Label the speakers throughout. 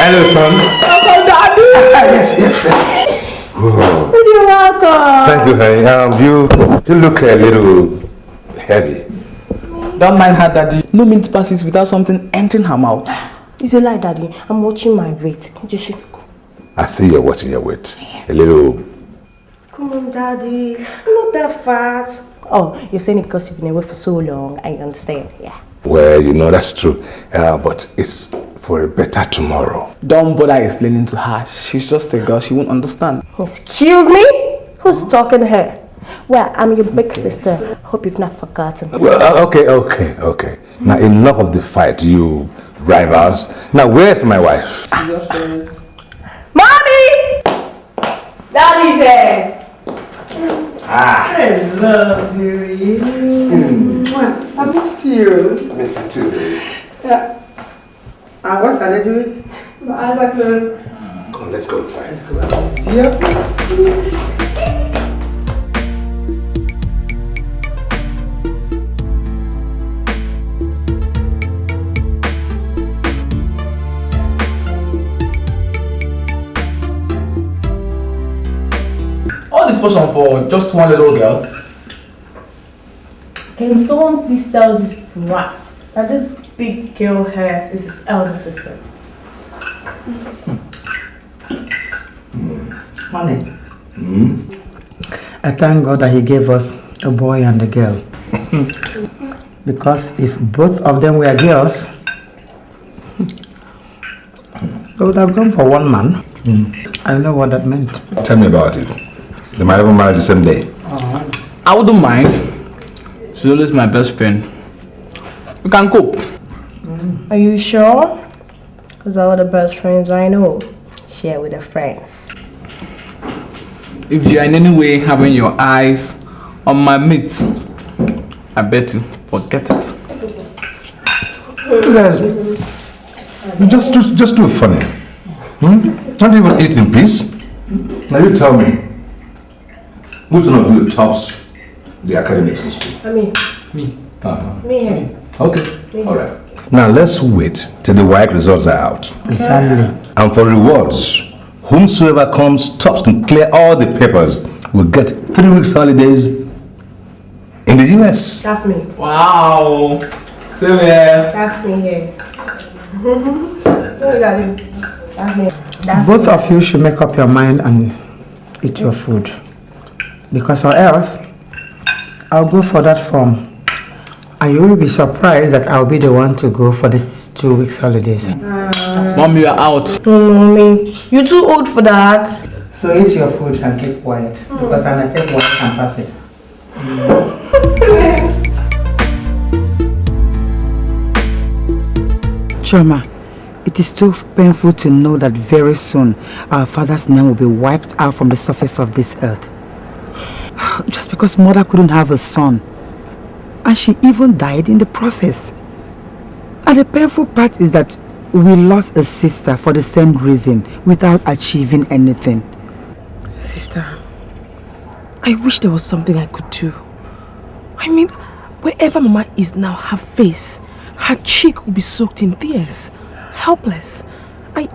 Speaker 1: Hello, son.
Speaker 2: Uncle Daddy.
Speaker 1: Yes. Whoa.
Speaker 2: You're welcome.
Speaker 1: Thank you, honey. You look a little heavy.
Speaker 3: Don't mind her, Daddy. No minute passes without something entering her mouth.
Speaker 2: It's a lie, Daddy. I'm watching my weight.
Speaker 1: I see you're watching your weight. A little.
Speaker 2: Come on, Daddy. I'm not that fat. Oh, you're saying it because you've been away for so long. I understand. Yeah.
Speaker 1: Well, that's true. But it's for a better tomorrow.
Speaker 3: Don't bother explaining to her. She's just a girl. She won't understand.
Speaker 2: Excuse me? Who's talking to her? Well, I'm your big sister. Hope you've not forgotten.
Speaker 1: Well, okay. Now, enough of the fight, you rivals. Now, where's my wife?
Speaker 3: She's upstairs.
Speaker 2: Mommy! Daddy's there.
Speaker 4: Hello, Siri. I missed you.
Speaker 1: I miss you too.
Speaker 4: Yeah. And what are they doing?
Speaker 2: My eyes are closed.
Speaker 1: Come on, let's go inside.
Speaker 4: Let's go. I missed you. I missed you.
Speaker 3: All this portion for just one little girl.
Speaker 2: Can someone please tell this brat that this big girl here is his elder sister?
Speaker 4: Money. I thank God that He gave us a boy and a girl. Because if both of them were girls, they would have gone for one man. I know what that meant.
Speaker 1: Tell me about it. They might even marry the same day.
Speaker 3: I wouldn't mind. She's always my best friend. We can cope.
Speaker 2: Are you sure? Because all the best friends I know share with their friends.
Speaker 3: If you are in any way having your eyes on my meat, I bet you forget it.
Speaker 1: You guys, you just too funny. Not even eat in peace. Now you tell me, which one of you tops the academics in school?
Speaker 2: Me.
Speaker 3: Me.
Speaker 2: Me.
Speaker 1: Okay. All right. Now let's wait till the WAEC results are out.
Speaker 4: Exactly.
Speaker 1: And for rewards, whomsoever comes tops and clear all the papers will get 3 weeks holidays in the US.
Speaker 2: That's me.
Speaker 3: Wow. Same here.
Speaker 2: That's me here. That's me. That's
Speaker 4: Both
Speaker 2: me.
Speaker 4: of you should make up your mind and eat your food. Because or else, I'll go for that form. And you will be surprised that I'll be the one to go for this 2 weeks holidays.
Speaker 3: Mom, you are out.
Speaker 2: Mommy, you're too old for that.
Speaker 4: So eat your food and keep quiet. Because I'm going to take one and pass it. Choma, it is too painful to know that very soon our father's name will be wiped out from the surface of this earth. Just because mother couldn't have a son. And she even died in the process. And the painful part is that we lost a sister for the same reason without achieving anything.
Speaker 5: Sister, I wish there was something I could do. I mean, wherever Mama is now, her face, her cheek will be soaked in tears. Helpless. I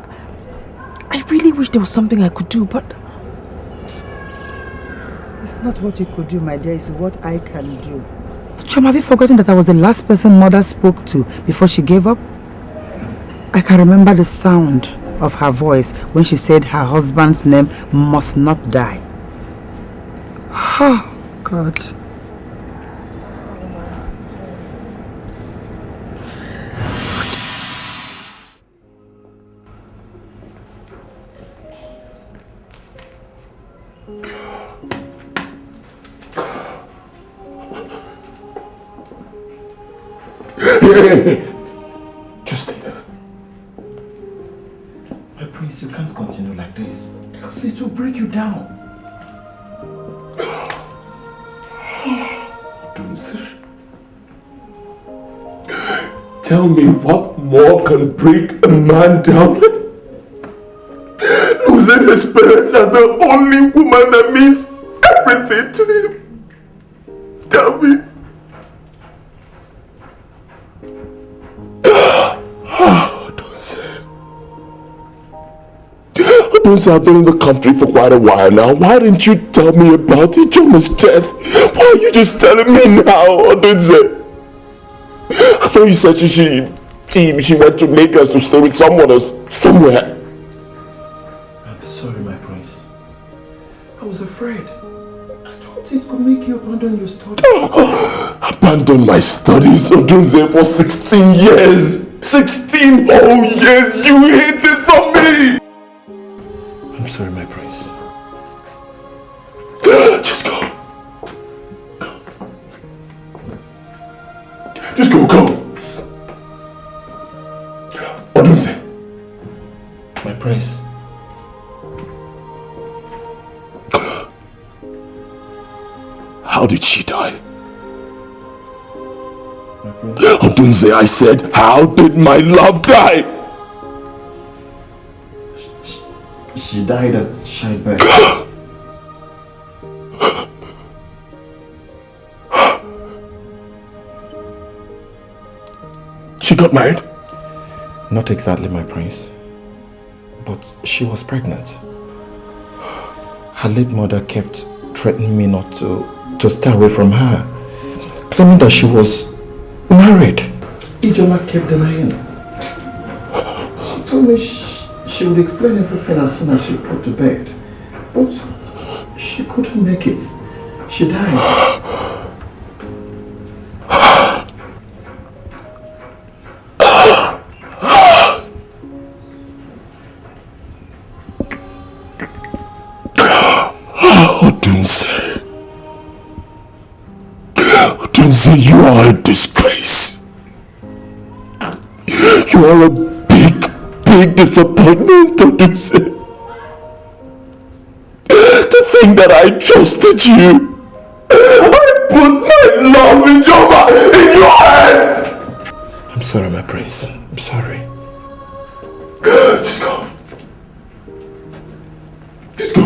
Speaker 5: really wish there was something I could do, but...
Speaker 4: It's not what you could do, my dear, it's what I can do. Chum, have you forgotten that I was the last person mother spoke to before she gave up? I can remember the sound of her voice when she said her husband's name must not die. Oh, God.
Speaker 1: Just stay there. My prince, you can't continue like this. It will break you down.
Speaker 6: Don't say. Tell me what more can break a man down? Losing his parents and the only woman that means everything to him. Tell me. Odunze, I've been in the country for quite a while now. Why didn't you tell me about Ijeoma's death? Why are you just telling me now, Odunze? I thought you said she went to Lagos to stay with someone else somewhere.
Speaker 1: I'm sorry, my prince. I was afraid. I thought it could make you abandon your studies.
Speaker 6: Abandon my studies, Odunze, for 16 years. 16 whole years you hid this from me.
Speaker 1: I'm sorry, my prince.
Speaker 6: Just go. Just go. Odunze.
Speaker 1: My prince.
Speaker 6: How did she die? Odunze, I said, how did my love die?
Speaker 1: She died at childbirth.
Speaker 6: She got married?
Speaker 1: Not exactly, my prince. But she was pregnant. Her late mother kept threatening me not to stay away from her, claiming that she was married. Ijeoma kept denying. She told me she would explain everything as soon as she put to bed. But she couldn't make it. She died.
Speaker 6: Odunze, you are a disgrace. You are a big disappointment, Odunze. To think that I trusted you. I put my love in your hands.
Speaker 1: I'm sorry, my prince. I'm sorry.
Speaker 6: Just go. Just go.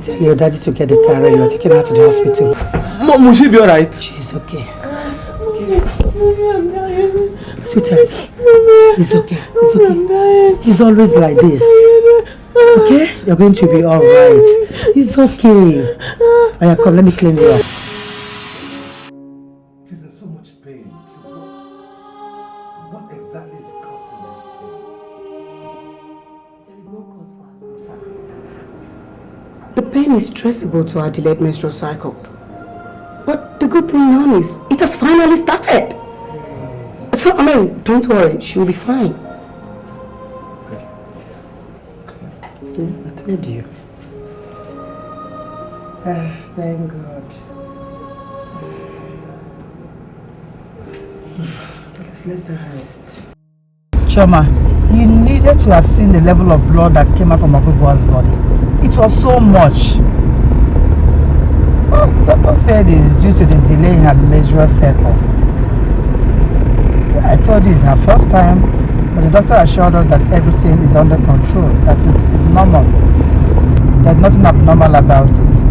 Speaker 4: Tell your daddy to get the car ready. We're taking her to the hospital.
Speaker 3: Mom, will she be alright?
Speaker 4: She's okay. Sweetheart, it's okay. It's okay. He's always like this. Okay? You're going to be alright. It's okay. Aya, come, let me clean you up.
Speaker 1: She's in so much pain. What exactly is causing this pain?
Speaker 2: There is no cause for alarm, sir. The pain is traceable to our delayed menstrual cycle. But the good thing now is, it has finally started. Yes. So, don't worry, she'll be fine.
Speaker 1: Okay.
Speaker 4: See, I told you. Thank God. Let's rest. Choma, you needed to have seen the level of blood that came out from Agogo's body. It was so much. Oh, the doctor said said it's due to the delay in her menstrual cycle. I told you it's her first time, but the doctor assured us that everything is under control, that is normal. There's nothing abnormal about it.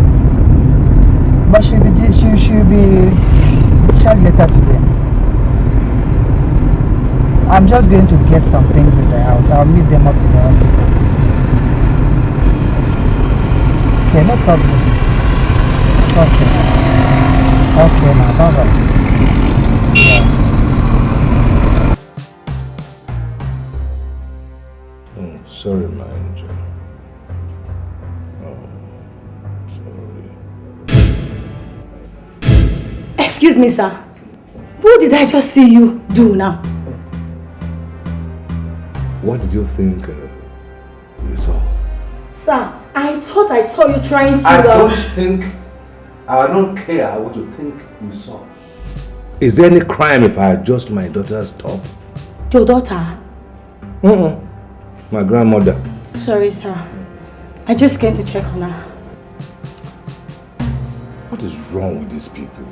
Speaker 4: But she'll be discharged later today. I'm just going to get some things in the house. I'll meet them up in the hospital. Okay, no problem. Okay. Okay, now, bye-bye. Yeah.
Speaker 1: Sorry, my angel. Sorry.
Speaker 2: Excuse me, sir. What did I just see you do now?
Speaker 1: What did you think you saw?
Speaker 2: Sir, I thought I saw you trying to...
Speaker 1: I don't care what you think you saw. Is there any crime if I adjust my daughter's top?
Speaker 2: Your daughter?
Speaker 1: My grandmother.
Speaker 2: Sorry, sir. I just came to check on her.
Speaker 1: What is wrong with these people?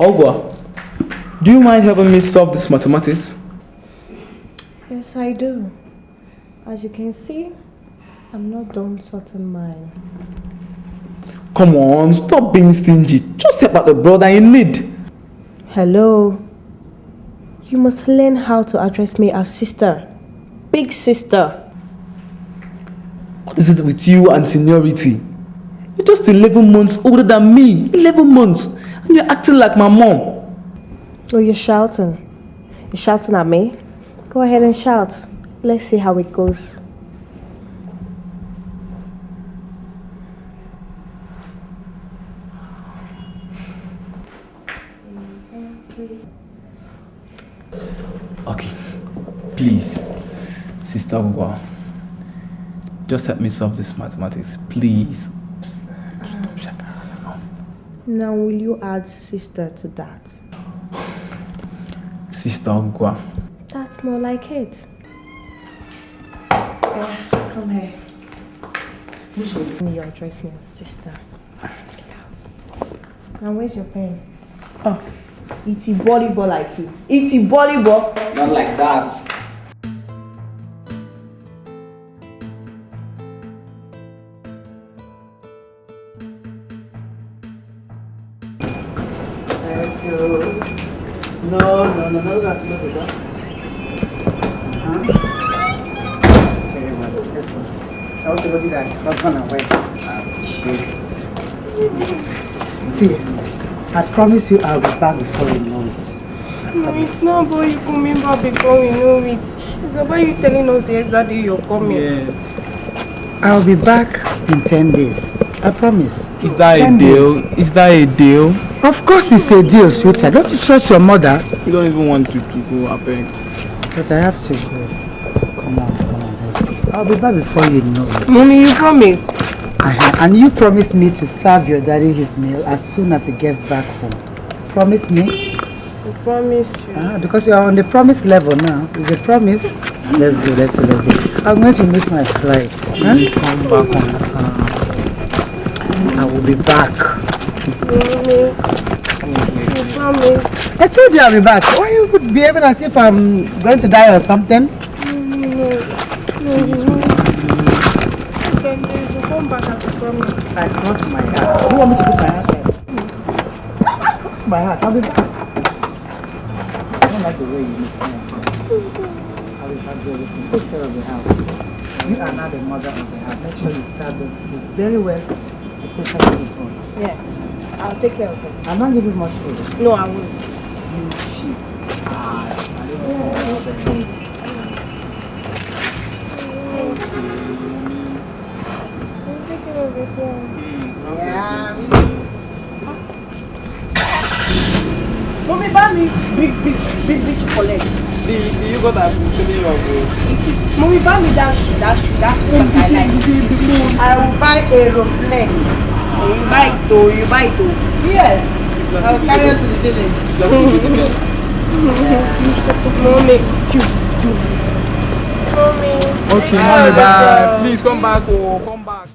Speaker 3: Ogwa, do you mind helping me solve this mathematics?
Speaker 7: Yes, I do. As you can see, I'm not done sorting mine.
Speaker 3: Come on, stop being stingy. Just help out the brother in need.
Speaker 7: Hello. You must learn how to address me as sister. Big sister.
Speaker 3: What is it with you and seniority? You're just 11 months older than me. 11 months. And you're acting like my mom.
Speaker 7: Oh, you're shouting. You're shouting at me? Go ahead and shout. Let's see how it goes.
Speaker 3: Okay. Please, Sister Ogwa, just help me solve this mathematics, please.
Speaker 7: Now, will you add sister to that?
Speaker 3: Sister Ogwa.
Speaker 7: That's more like it. Come here. You address me as sister. Get out. Now, where's your pen? Oh, itty volleyball like you. Itty volleyball.
Speaker 3: Not like that.
Speaker 4: Let's go. No, we got to close the door. Very well, let's go. So I want to go do that husband and wife shift. See, I promise you I'll be back before you know it.
Speaker 5: No, it's not about you coming back before we know it. It's about you telling us the exact day you're coming.
Speaker 3: Yes.
Speaker 4: I'll be back in 10 days. I promise.
Speaker 3: Is that a
Speaker 4: 10
Speaker 3: deal?
Speaker 4: days.
Speaker 3: Is that a deal?
Speaker 4: Of course it's a deal, sweetheart. Don't you trust your mother?
Speaker 3: You don't even want to go, I beg.
Speaker 4: But I have to go. Come on, let's go. I'll be back before you know it.
Speaker 5: Mommy, you promise?
Speaker 4: And you promised me to serve your daddy his meal as soon as he gets back home. Promise me?
Speaker 5: I promise you.
Speaker 4: Because you are on the promise level now. It's a promise. Let's go. I'm going to miss my flight.
Speaker 3: Please come back on time.
Speaker 4: I will be back.
Speaker 5: Mommy, you promise?
Speaker 4: I told you I'll be back. Why you behaving as if I'm going to die or something?
Speaker 5: No. Come back as a promise.
Speaker 4: I cross my heart. You want me to put my hand there? Cross my heart. I'll be back. I don't like the way you look. I'll be back there with you. Take care of the house. You are now the mother of the house. Make sure you serve them food very well, especially this one.
Speaker 5: Yeah, I'll take care of it.
Speaker 4: I'm not giving much food.
Speaker 5: No, I won't.
Speaker 4: You cheat. Yeah.
Speaker 5: Mommy, buy me big collect.
Speaker 3: You got that feeling of
Speaker 5: Mommy, buy me that what I like.
Speaker 4: I will buy aeroplane.
Speaker 5: You buy it.
Speaker 4: Yes. I will carry us to the village.
Speaker 5: Mommy.
Speaker 3: Okay, mommy, bye. Please come back. Come back.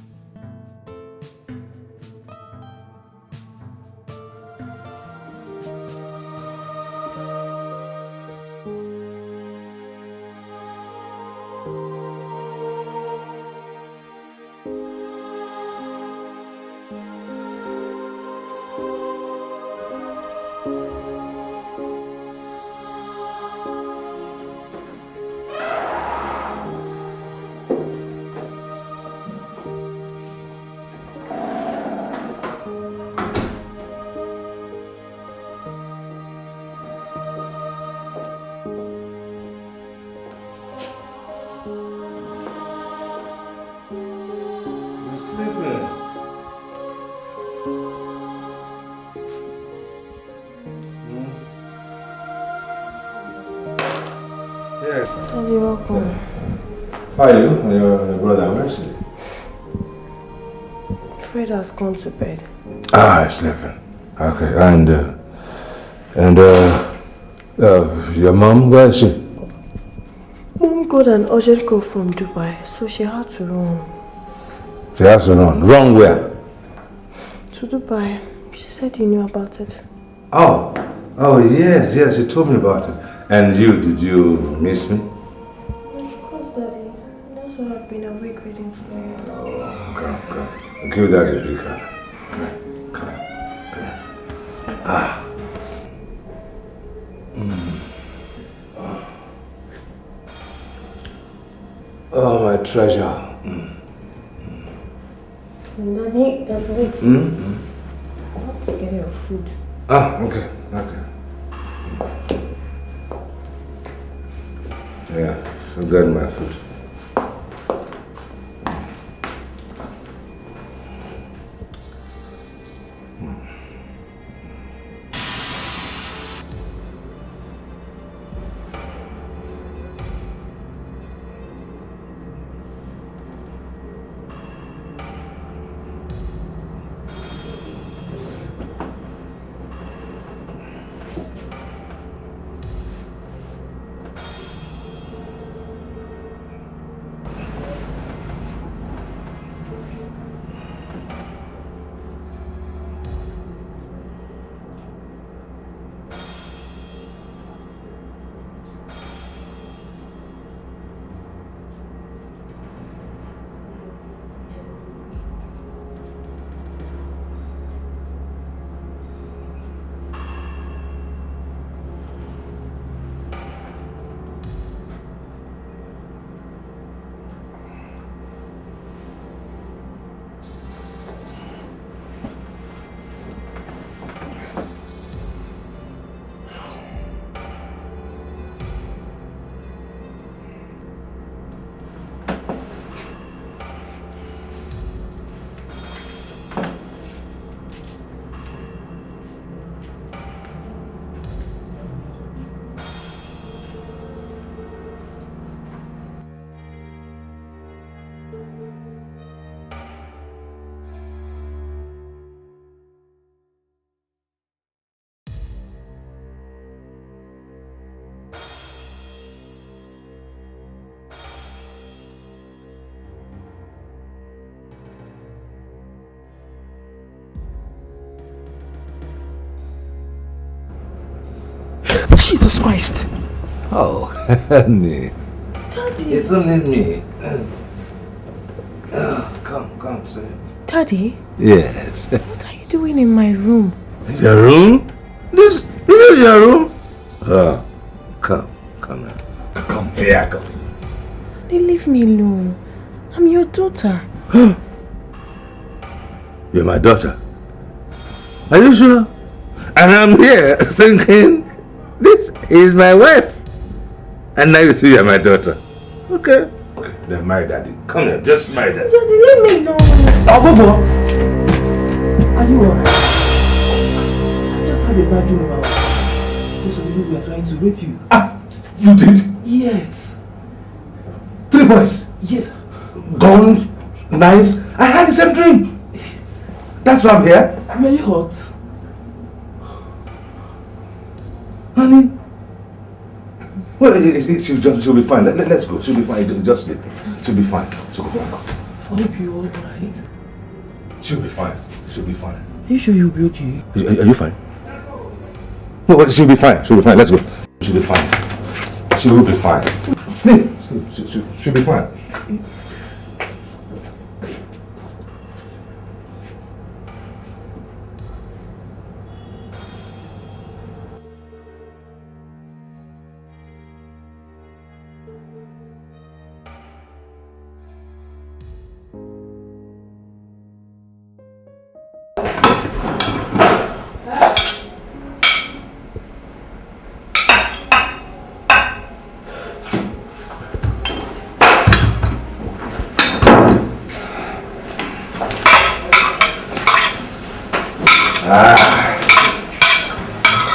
Speaker 7: You're welcome.
Speaker 1: How are you? And your brother, where is he?
Speaker 7: Fred has gone to bed.
Speaker 1: He's sleeping. Okay, and your mom, where is she?
Speaker 7: Mom got an urgent call from Dubai, so she had to run.
Speaker 1: She has to run. Run where?
Speaker 7: To Dubai. She said you knew about it.
Speaker 1: Oh, yes, you told me about it. And did you miss me?
Speaker 7: Of course, Daddy. That's why I've been awake waiting for you.
Speaker 1: Oh, come. Give that a big hug. Come. Oh, my treasure.
Speaker 7: Daddy, wait. I have to get your food.
Speaker 1: Okay. Yeah, forgot my food.
Speaker 5: Jesus Christ.
Speaker 1: Oh, honey.
Speaker 5: Daddy.
Speaker 1: It's only me. Come, sit.
Speaker 5: Daddy?
Speaker 1: Yes.
Speaker 5: What are you doing in my room?
Speaker 1: Your room? This is your room? Come here. Come here, come here.
Speaker 5: They leave me alone. I'm your daughter.
Speaker 1: You're my daughter. Are you sure? And I'm here thinking, this is my wife. And now you see you're my daughter. Okay. Then marry daddy. Come here, just marry daddy.
Speaker 5: Daddy, leave me alone.
Speaker 3: Oh, Bobo! Are you alright? I just had a bad dream about those people who are trying to rape you.
Speaker 1: Ah! You did?
Speaker 3: Yes.
Speaker 1: 3 boys?
Speaker 3: Yes.
Speaker 1: Guns, knives. I had the same dream. That's why I'm here.
Speaker 3: Were you hurt?
Speaker 1: Honey. Well, she'll be fine. Let's go. She'll be fine. Just sleep. She'll be fine. She'll be fine.
Speaker 3: I hope you're alright.
Speaker 1: She'll be fine. She'll be fine.
Speaker 3: Are you sure you'll be okay?
Speaker 1: Are you fine? Well, she'll be fine. She'll be fine. Let's go. She'll be fine. She will be fine. Sleep. She'll be fine.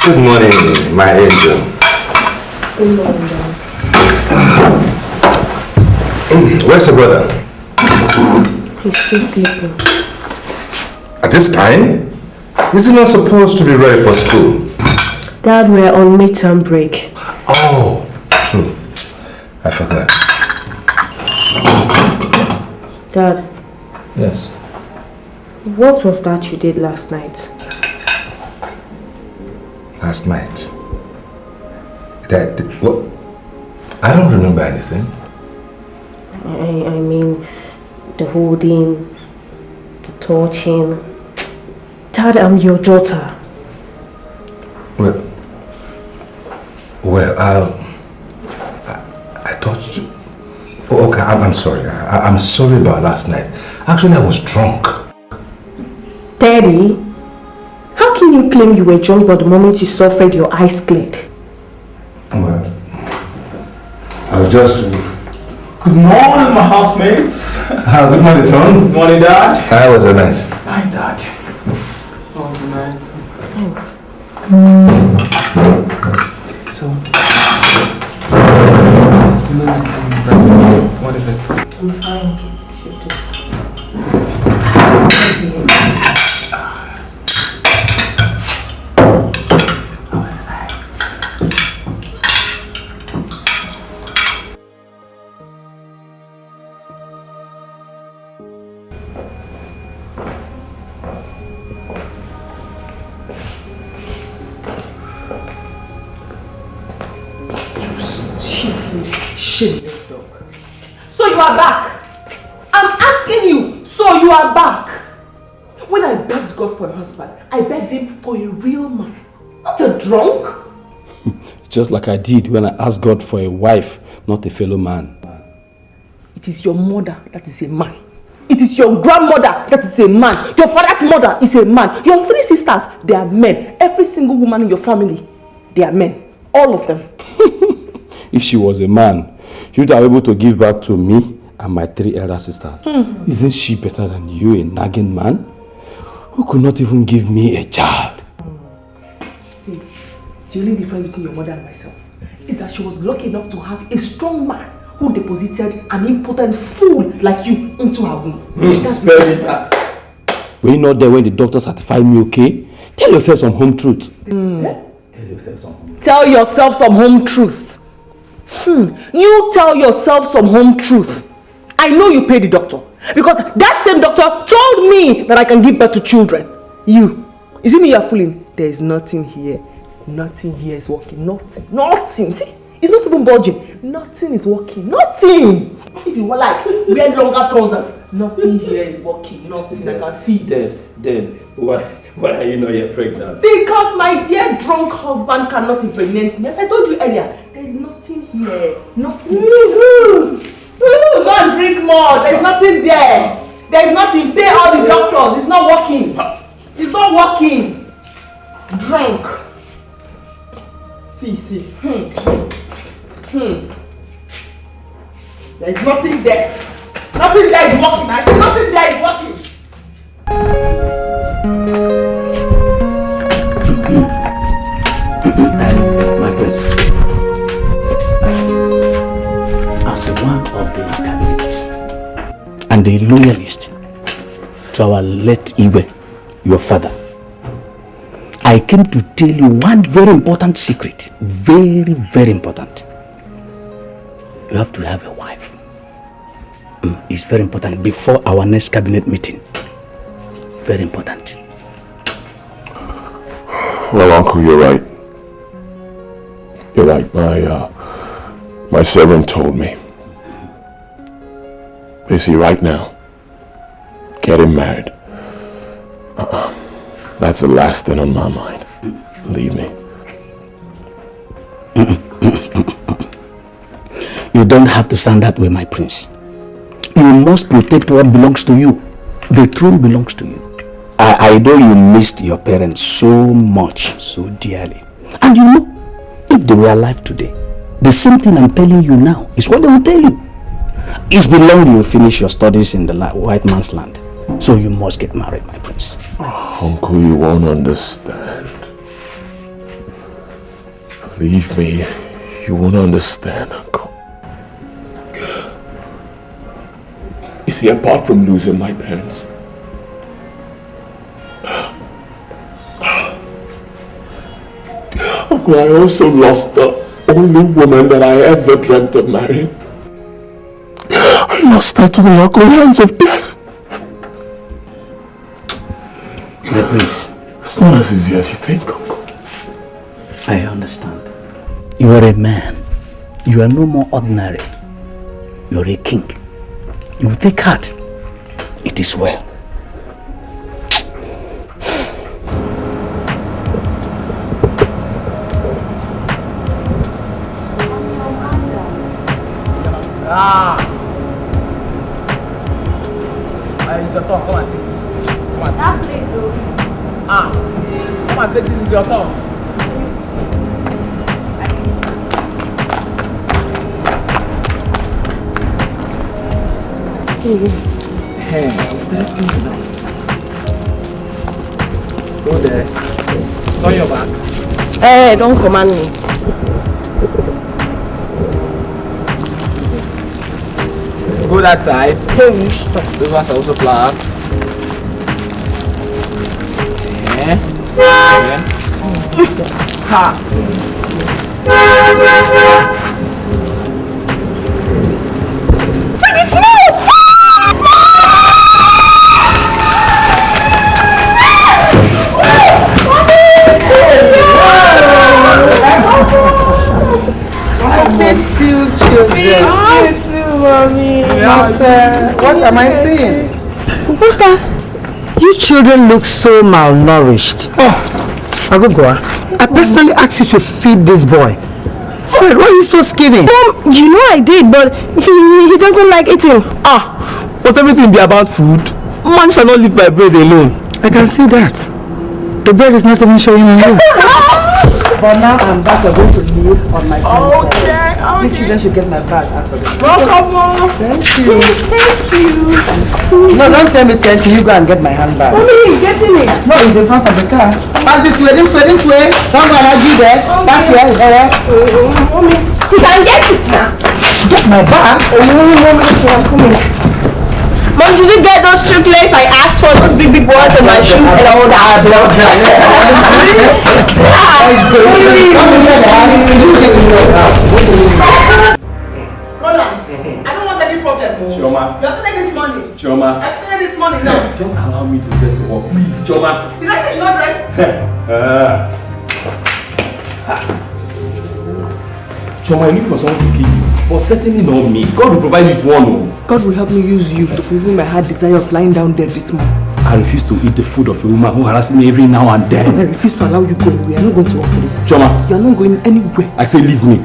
Speaker 1: Good morning, my angel.
Speaker 5: Good morning, Dad.
Speaker 1: Where's your brother?
Speaker 5: He's still sleeping.
Speaker 1: At this time? Is he not supposed to be ready for school?
Speaker 5: Dad, we're on midterm break.
Speaker 1: Oh, true. I forgot.
Speaker 5: Dad.
Speaker 1: Yes.
Speaker 5: What was that you did last night?
Speaker 1: Last night? What? I don't remember anything.
Speaker 5: I mean, the holding, the touching. Dad, I'm your daughter.
Speaker 1: Well, I thought you... Oh, okay, I'm sorry. I'm sorry about last night. Actually, I was drunk.
Speaker 5: Daddy, how can you claim you were drunk but the moment you saw Fred, your eyes cleared?
Speaker 1: Well, I was just...
Speaker 3: Good morning, my housemates.
Speaker 1: Good morning, son.
Speaker 3: Good morning, Dad.
Speaker 1: How was the night?
Speaker 3: Hi, Dad. How was the night? So, what is it?
Speaker 5: I'm fine. Should just...
Speaker 3: Shameless dog.
Speaker 5: So you are back? I'm asking you, so you are back? When I begged God for a husband, I begged him for a real man, not a drunk.
Speaker 8: Just like I did when I asked God for a wife, not a fellow man.
Speaker 5: It is your mother that is a man. It is your grandmother that is a man. Your father's mother is a man. Your 3 sisters, they are men. Every single woman in your family, they are men. All of them.
Speaker 8: If she was a man, you would have been able to give birth to me and my 3 elder sisters. Isn't she better than you, a nagging man, who could not even give me a child?
Speaker 5: See, the only difference between your mother and myself is that she was lucky enough to have a strong man who deposited an impotent fool like you into her womb. That's
Speaker 3: Spare me that.
Speaker 8: Were you not there when the doctor certified me okay? Tell yourself some home truth.
Speaker 3: Tell yourself something.
Speaker 5: Tell yourself some home truth. You tell yourself some home truth. I know you paid the doctor because that same doctor told me that I can give birth to children. You. Is it me you're fooling? There is nothing here. Nothing here is working. Nothing. See, it's not even budging. Nothing is working. Nothing. If you like, wear longer trousers. Nothing here is working. Nothing. I can see this.
Speaker 8: Then why are you not yet pregnant?
Speaker 5: Because my dear drunk husband cannot impregnate me. As I told you earlier, there is nothing here. Nothing. Go and drink more. There is nothing there. There is nothing. Pay all the doctors. It's not working. It's not working. Drunk. See. There is nothing there. Nothing there is working. I said nothing there is working.
Speaker 9: My prince, as one of the cabinet and a loyalist to our late Iwe, your father, I came to tell you one very important secret. Very, very important. You have to have a wife. It's very important before our next cabinet meeting. Very important.
Speaker 6: Well, Uncle, you're right. You're right. My servant told me. You see, right now, getting married. That's the last thing on my mind. Believe me.
Speaker 9: You don't have to sound that way, my prince. You must protect what belongs to you. The throne belongs to you. I know you missed your parents so much, so dearly. And you know, if they were alive today, the same thing I'm telling you now is what they will tell you. It's been long you finish your studies in the white man's land. So you must get married, my prince.
Speaker 6: Oh, Uncle, you won't understand. Believe me, you won't understand, Uncle. You see, apart from losing my parents, Uncle, I also lost the only woman that I ever dreamt of marrying. I lost her to the ugly hands of death.
Speaker 9: My prince,
Speaker 6: it's not as easy as you think, Uncle.
Speaker 9: I understand. You are a man. You are no more ordinary. You are a king. You will take heart. It is well.
Speaker 3: It's your turn. Come and take this. Come on.
Speaker 7: That place, though.
Speaker 3: Come and take this. Is your turn. Hey, I'm directing you now. Go there. Turn your back.
Speaker 5: Hey, don't command me.
Speaker 3: Go that side. Those ones are also flowers. Yeah. Ha.
Speaker 4: I miss you, children.
Speaker 7: Mommy.
Speaker 4: What am I saying? Master, you children look so malnourished. Oh, Agogwa, I personally asked you to feed this boy. Fred, why are you so skinny?
Speaker 5: Mom, you know I did, but he doesn't like eating.
Speaker 3: Must everything be about food? Man shall not live by bread alone.
Speaker 4: I can see that. The bread is not even showing on you. But now I'm back, you're going to live on my time.
Speaker 5: Okay.
Speaker 4: You children should get my bag after this.
Speaker 5: Welcome, Mom.
Speaker 4: Thank you.
Speaker 5: Thank you.
Speaker 4: No, don't tell me thank you. You go and get my handbag.
Speaker 5: Mommy, getting it.
Speaker 4: No, it's in front of the car. Pass this way, this way, this way. Don't go and argue there. Pass here, it's alright.
Speaker 5: Mommy, you can get it now.
Speaker 4: Get my bag.
Speaker 5: Mommy, I'm coming. Mom, did you get those chocolates I asked for? Those big ones in my shoes and all that as well. Roland, I don't want any problem.
Speaker 8: Chioma.
Speaker 5: You're spending this money.
Speaker 8: Chioma.
Speaker 5: I'm spending this money now.
Speaker 8: Just allow me to dress for work, please, Chioma.
Speaker 5: Did I say you not dress?
Speaker 8: Choma, you look for someone to kill you, but certainly not me. God will provide you with one.
Speaker 5: God will help me use you to fulfill my heart desire of lying down there this morning.
Speaker 8: I refuse to eat the food of a woman who harasses me every now and then.
Speaker 5: I refuse to allow you go anywhere. I'm not going to walk with you.
Speaker 8: Choma.
Speaker 5: You are not going anywhere.
Speaker 8: I say leave me.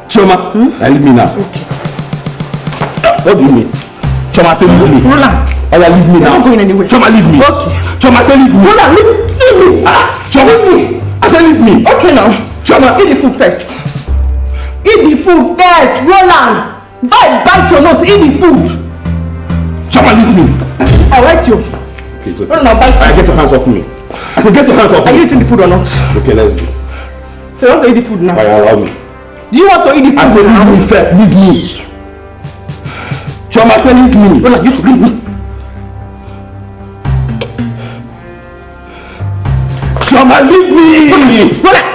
Speaker 8: Choma, leave me now.
Speaker 5: Okay.
Speaker 8: What do you mean? Choma, say leave me.
Speaker 5: Roland.
Speaker 8: Leave me now.
Speaker 5: I'm not going anywhere.
Speaker 8: Choma, leave me.
Speaker 5: Okay.
Speaker 8: Choma, say leave me.
Speaker 5: Roland, leave me.
Speaker 8: Choma, leave me. I say leave me.
Speaker 5: Okay now.
Speaker 8: Choma,
Speaker 5: eat the food first. Eat the food first, Roland. Bite your nose. Eat the food.
Speaker 8: Choma, leave me.
Speaker 5: I'll write you.
Speaker 8: Okay, it's okay.
Speaker 5: Roland, I'll bite you.
Speaker 8: Get your hands off me. I said get your hands off me.
Speaker 5: Are you eating the food or not?
Speaker 8: Okay, let's go.
Speaker 5: So you want to eat the food now?
Speaker 8: Allow me.
Speaker 5: Do you want to eat the food?
Speaker 8: I said leave me first. Leave me. Choma, say leave me.
Speaker 5: Roland, you should leave me.
Speaker 8: Choma, leave me!
Speaker 5: Roland!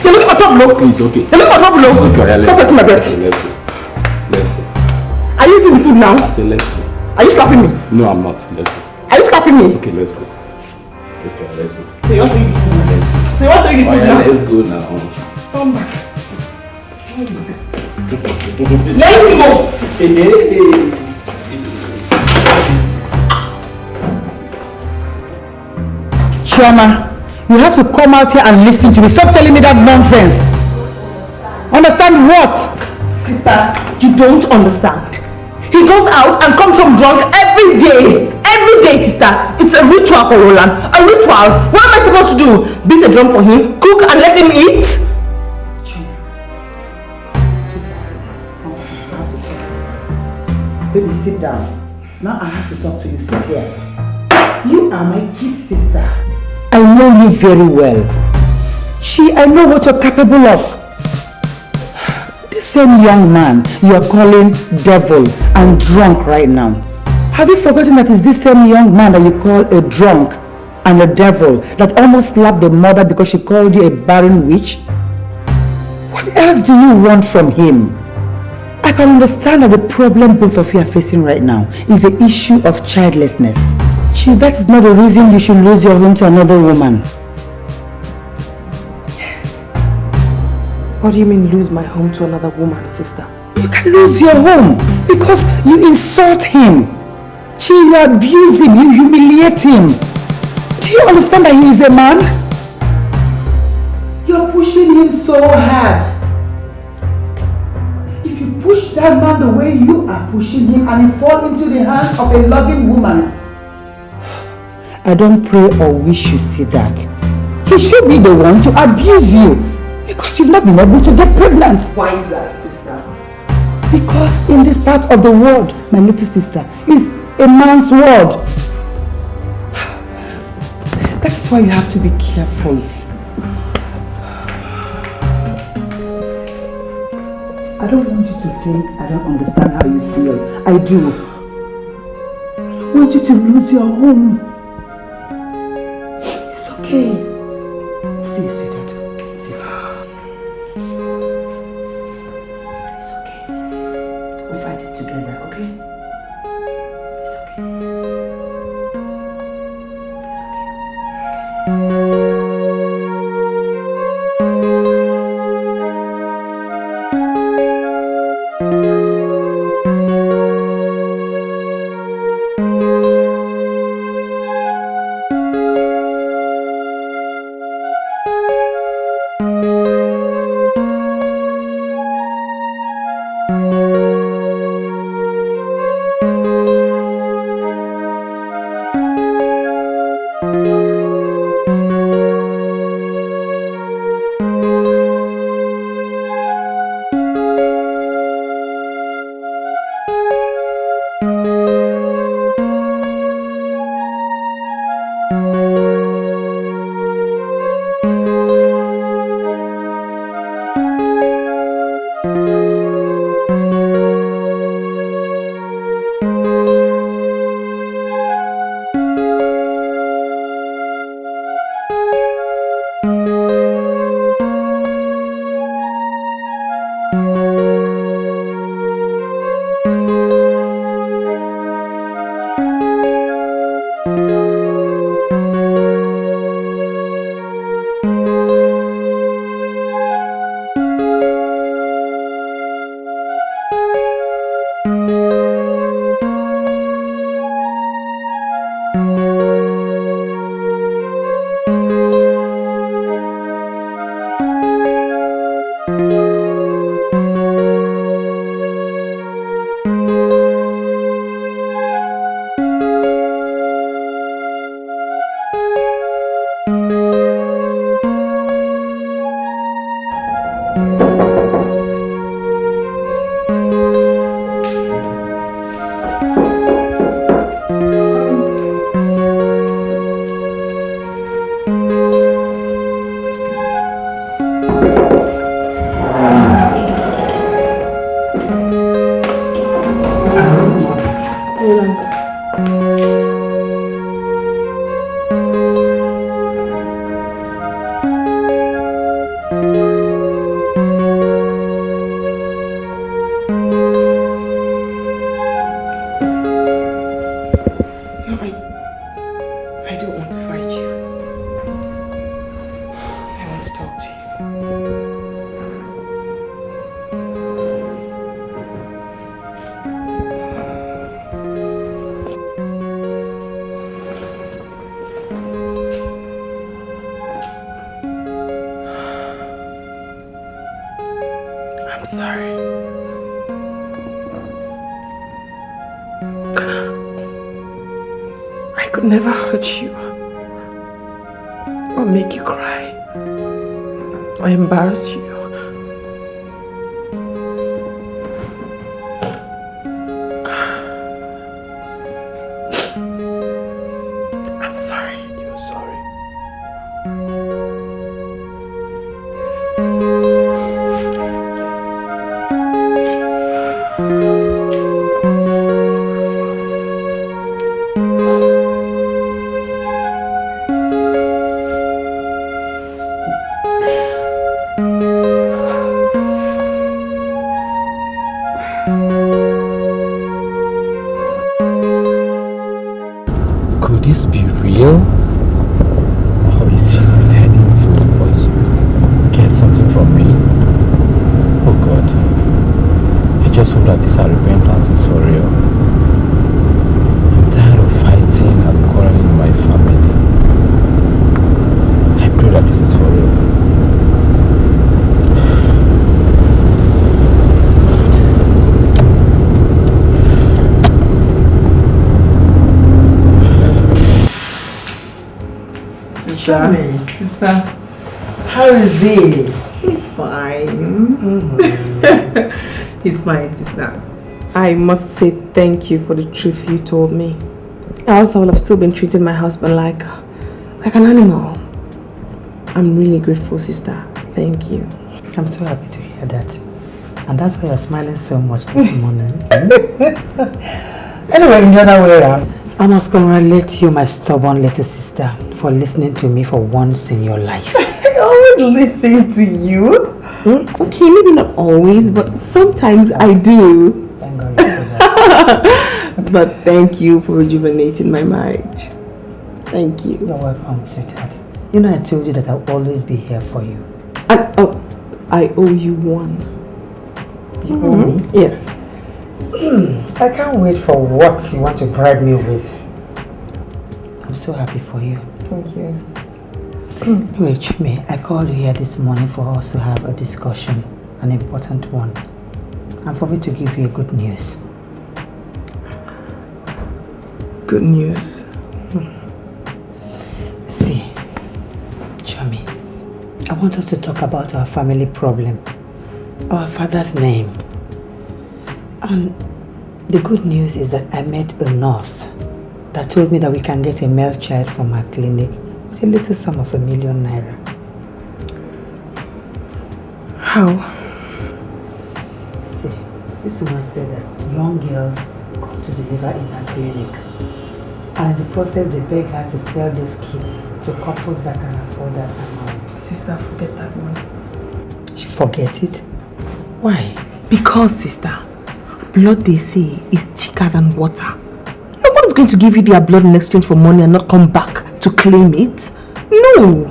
Speaker 5: You're looking for trouble.
Speaker 8: Please, okay.
Speaker 5: You're looking for trouble.
Speaker 8: Okay,
Speaker 5: Stop pressing my breast.
Speaker 8: Let's go. Let's go.
Speaker 5: Are you eating the food now?
Speaker 8: I said let's go.
Speaker 5: Are you slapping me?
Speaker 8: No, I'm not. Let's go.
Speaker 5: Are you slapping me?
Speaker 8: Okay, let's go. Okay, let's go.
Speaker 5: So you want to eat the food now? So you want to eat the food now?
Speaker 8: Let's go now.
Speaker 5: Come back. Let me go.
Speaker 4: Choma, you have to come out here and listen to me. Stop telling me that nonsense. Understand what?
Speaker 5: Sister, you don't understand. He goes out and comes home drunk every day. Every day, sister. It's a ritual for Roland. A ritual. What am I supposed to do? Beat a drum for him, cook and let him eat?
Speaker 4: Baby, sit down. Now I have to talk to you. Sit here. You are my kid sister. I know you very well. I know what you're capable of. This same young man you are calling devil and drunk right now. Have you forgotten that it's this same young man that you call a drunk and a devil that almost slapped the mother because she called you a barren witch? What else do you want from him? I can understand that the problem both of you are facing right now is the issue of childlessness. That is not the reason you should lose your home to another woman.
Speaker 5: Yes. What do you mean lose my home to another woman, sister?
Speaker 4: You can lose your home because you insult him. You abuse him, you humiliate him. Do you understand that he is a man? You're pushing him so hard. If you push that man the way you are pushing him and he fall into the hands of a loving woman, I don't pray or wish you see that. He should be the one to abuse you because you've not been able to get pregnant.
Speaker 5: Why is that, sister?
Speaker 4: Because in this part of the world, my little sister, is a man's world. That's why you have to be careful. I don't want you to think I don't understand how you feel. I do. I don't want you to lose your home. It's okay. See, sweetheart. Sit. It's okay. We'll fight it together, okay? It's okay. It's okay. It's okay.
Speaker 5: I'm sorry. I could never hurt you or make you cry or embarrass you. I'm sorry.
Speaker 8: You're sorry. Could this be real? Or is she pretending to, or is she pretending to get something from me? Oh God. I just hope that this her repentance is for real. I'm tired of fighting and quarreling in my family. I pray that this is for real.
Speaker 10: Sister, how is he? He's fine.
Speaker 5: He's fine, sister. I must say thank you for the truth you told me. Else I would have still been treating my husband like an animal. I'm really grateful, sister. Thank you.
Speaker 10: I'm so happy to hear that. And that's why you're smiling so much this morning. Anyway, in the other way around, I must congratulate you, my stubborn little sister, for listening to me for once in your life.
Speaker 5: I always listen to you. Okay, maybe not always, but sometimes I do.
Speaker 10: Thank God you said that.
Speaker 5: But thank you for rejuvenating my marriage. Thank you.
Speaker 10: You're welcome, sweetheart. You know I told you that I'll always be here for you.
Speaker 5: And I owe you one.
Speaker 10: You owe me?
Speaker 5: Yes.
Speaker 10: I can't wait for what you want to bribe me with. I'm so happy for you.
Speaker 5: Thank you.
Speaker 10: Anyway, Chumi, I called you here this morning for us to have a discussion, an important one, and for me to give you a good news.
Speaker 5: Good news?
Speaker 10: See, Chumi, I want us to talk about our family problem, our father's name. And the good news is that I met a nurse that told me that we can get a male child from her clinic with a little sum of ₦1 million.
Speaker 5: How?
Speaker 10: See, this woman said that young girls come to deliver in her clinic, and in the process they beg her to sell those kids to couples that can afford that amount.
Speaker 5: Sister, forget that one.
Speaker 10: She forget it? Why?
Speaker 5: Because, sister, blood, they say, is thicker than water. Nobody's going to give you their blood in exchange for money and not come back to claim it. No.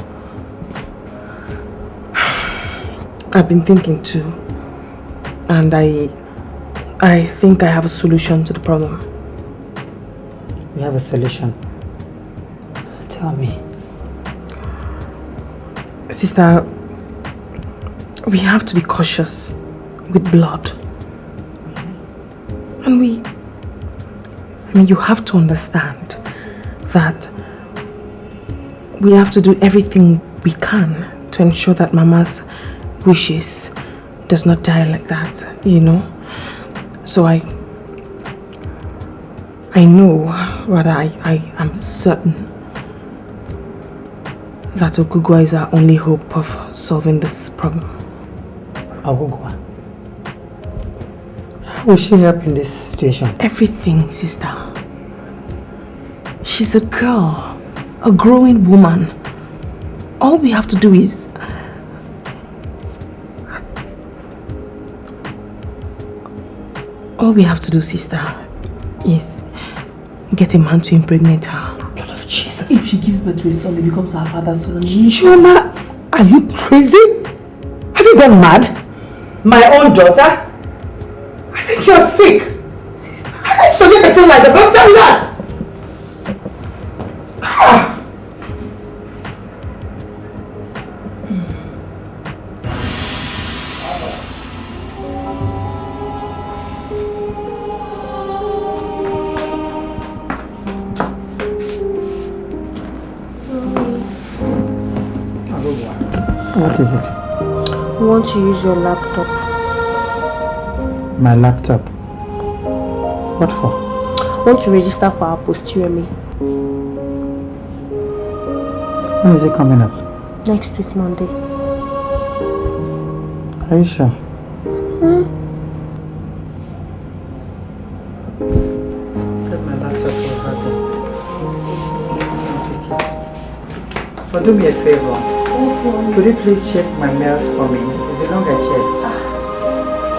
Speaker 5: I've been thinking too. And I think I have a solution to the problem.
Speaker 10: You have a solution? Tell me.
Speaker 5: Sister, we have to be cautious with blood. And you have to understand that we have to do everything we can to ensure that Mama's wishes does not die like that, you know? So I know, rather I am certain that Ogugwa is our only hope of solving this problem.
Speaker 10: Ogugwa? How will she help in this situation?
Speaker 5: Everything, sister. She's a girl, a growing woman. All we have to do is... All we have to do, sister, is get a man to impregnate her.
Speaker 10: Lord of Jesus.
Speaker 5: If she gives birth to a son, he becomes her father's son.
Speaker 10: Chioma, are you crazy? Have you gone mad? My own daughter? I think you're sick.
Speaker 5: Sister.
Speaker 10: How can you suggest a thing like that? Don't tell me that! What is it?
Speaker 7: I want to use your laptop.
Speaker 10: My laptop? What for?
Speaker 7: I want to register for our posterior.
Speaker 10: When is it coming up?
Speaker 7: Next week, Monday.
Speaker 10: Are you sure? That's my laptop for her. But do me a favor.
Speaker 7: Yes, Mommy.
Speaker 10: Could you please check my mails for me? It's been long I checked.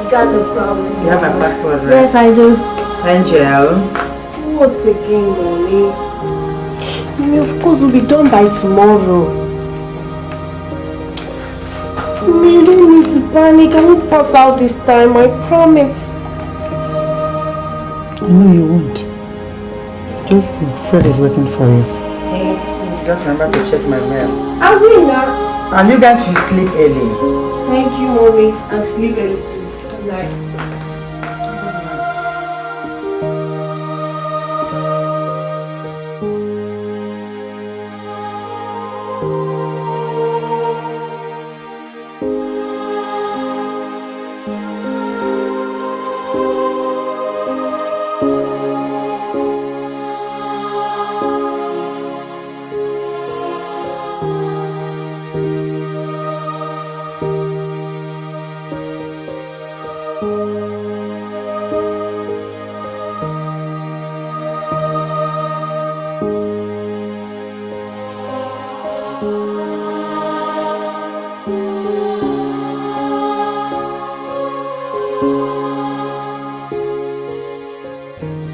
Speaker 7: You got no problem.
Speaker 10: You have my password, right?
Speaker 7: Yes, I do.
Speaker 10: Angel.
Speaker 7: What again, Mommy? Mommy, of course we'll be done by tomorrow. Mommy, you don't need to panic. I won't pass out this time, I promise.
Speaker 10: I know you won't. Just go. Fred is waiting for you. Just remember to check my mail.
Speaker 7: I will now.
Speaker 10: And you guys should sleep early.
Speaker 7: Thank you, Mommy. I'll sleep early too. Good night.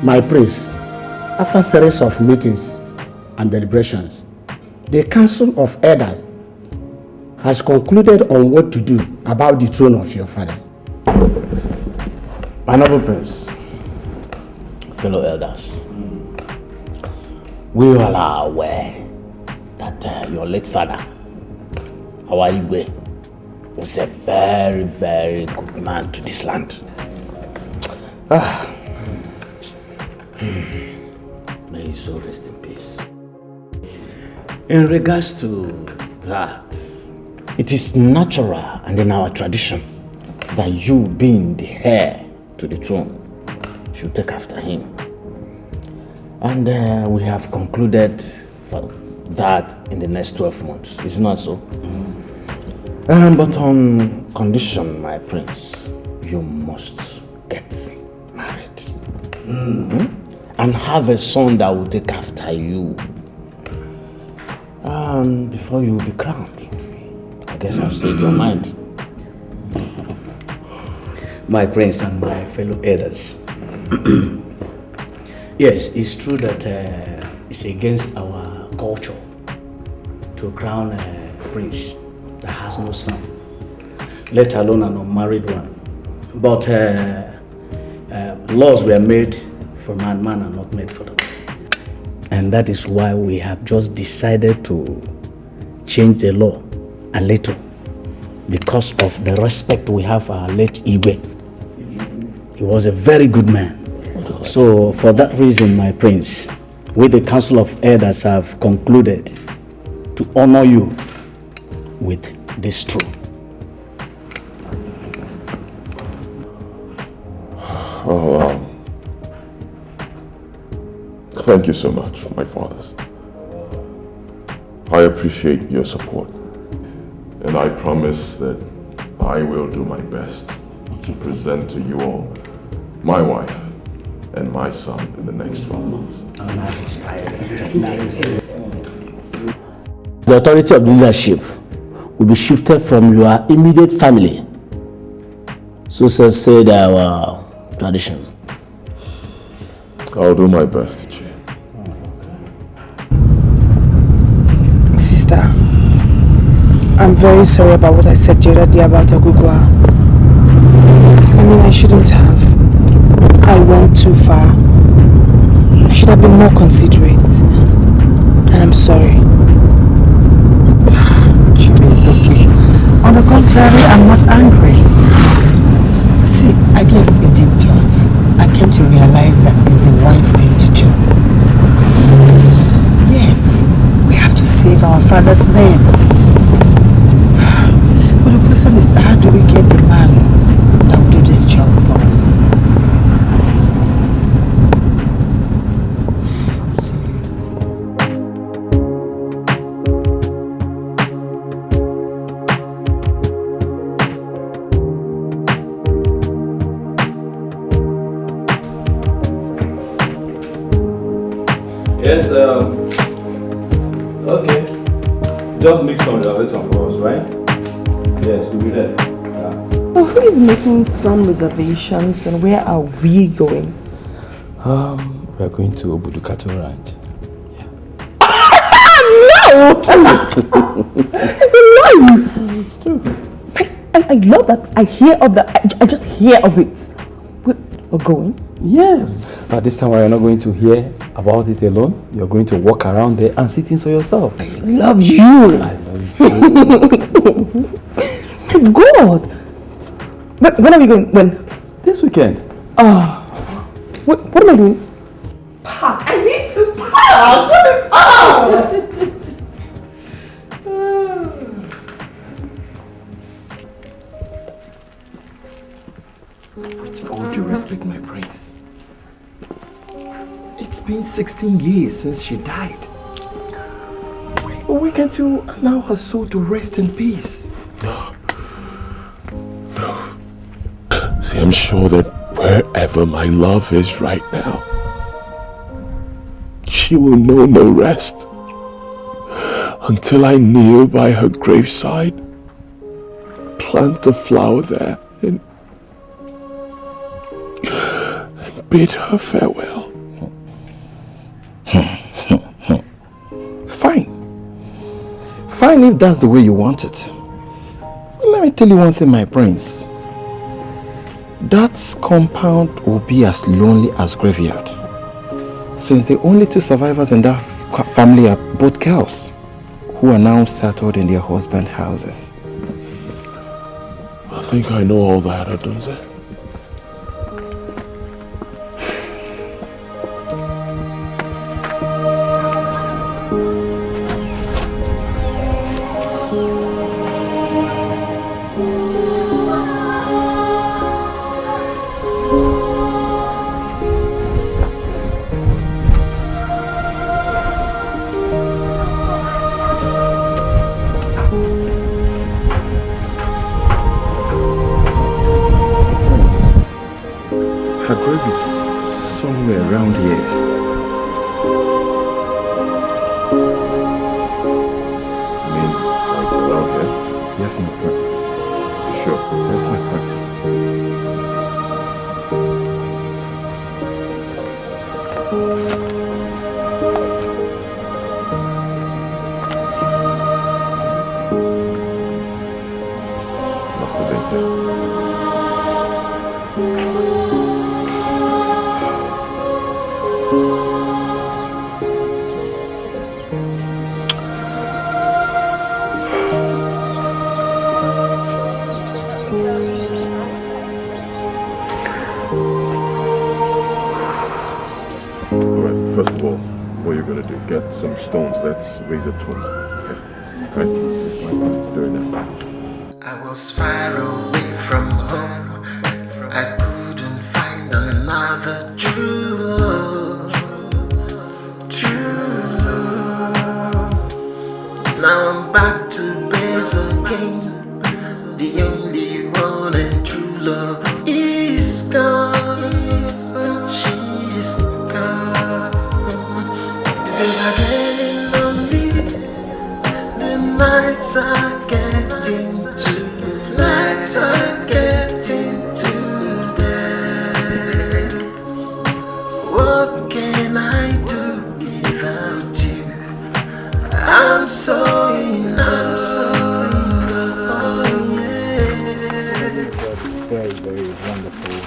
Speaker 11: My prince, after a series of meetings and deliberations, the Council of Elders has concluded on what to do about the throne of your father.
Speaker 8: My noble prince, fellow elders, we all are aware that your late father, our Igwe, was a very, very good man to this land. May his soul rest in peace. In regards to that, it is natural and in our tradition that you, being the heir to the throne, should take after him. And we have concluded for that in the next 12 months. Is it not so? But on condition, my prince, you must get married. And have a son that will take after you. Before you will be crowned. I guess I've said your mind.
Speaker 9: My prince and my fellow elders. Yes, it's true that it's against our culture to crown a prince that has no son. let alone an unmarried one. But laws were made for man are not made for them. And that is why we have just decided to change the law a little because of the respect we have for our late Igwe. He was a very good man. So for that reason, my prince, we the Council of Elders have concluded to honor you with this throne.
Speaker 6: Oh, wow. Thank you so much, my fathers. I appreciate your support. And I promise that I will do my best to present to you all my wife and my son in the next 12 months.
Speaker 9: The authority of leadership will be shifted from your immediate family. So said our tradition.
Speaker 6: I'll do my best, Chi.
Speaker 5: Sister, I'm very sorry about what I said the other day about Ogugwa. I mean, I shouldn't have. I went too far. I should have been more considerate. And I'm sorry.
Speaker 4: Chumi, it's okay. On the contrary, I'm not angry. See, I gave it a deep thought. I came to realize that it's a wise thing to do. Yes, we have to save our father's name. But the question is, how do we get the man that will do this job for us? I'm serious.
Speaker 8: Yes, okay. Just make some reservation for us, right? Yes, we'll be there. Yeah.
Speaker 5: Well, who is making some reservations and where are we going?
Speaker 8: We are going to Obudu Cattle Ranch.
Speaker 5: No! It's a lie!
Speaker 8: It's true.
Speaker 5: I love that. I hear of that. I just hear of it. We're going?
Speaker 8: Yes. But this time we are not going to hear about it alone. You're going to walk around there and see things for yourself.
Speaker 5: I love you.
Speaker 8: I love you.
Speaker 5: My God. When are we going? When?
Speaker 8: This weekend.
Speaker 5: What am I doing? Park. I need to park. What is up?
Speaker 12: With all due respect, my prince, it's been 16 years since she died. Why can't you allow her soul to rest in peace?
Speaker 6: No. See, I'm sure that wherever my love is right now, she will know no rest until I kneel by her graveside, plant a flower there, and bid her farewell.
Speaker 12: Fine if that's the way you want it. But let me tell you one thing, my prince. That compound will be as lonely as graveyard, since the only two survivors in that family are both girls, who are now settled in their husband houses.
Speaker 6: I think I know all that, Adunze.
Speaker 12: Her grave is somewhere around here.
Speaker 6: You mean, like around here?
Speaker 12: Yes, my prince.
Speaker 6: You sure?
Speaker 12: Yes, my prince.
Speaker 6: Must have been. First of all, what you're gonna do, get some stones, let's raise a tomb. Okay? Right? It's like doing that.
Speaker 13: I was far away from home. I couldn't find another true love. True love. Now I'm back to base again. The only one and true love is gone. She's gone. The days are getting lonely. The nights are getting too. Nights are getting too dark. What can I do without you? I'm so in love.
Speaker 3: Very, very wonderful.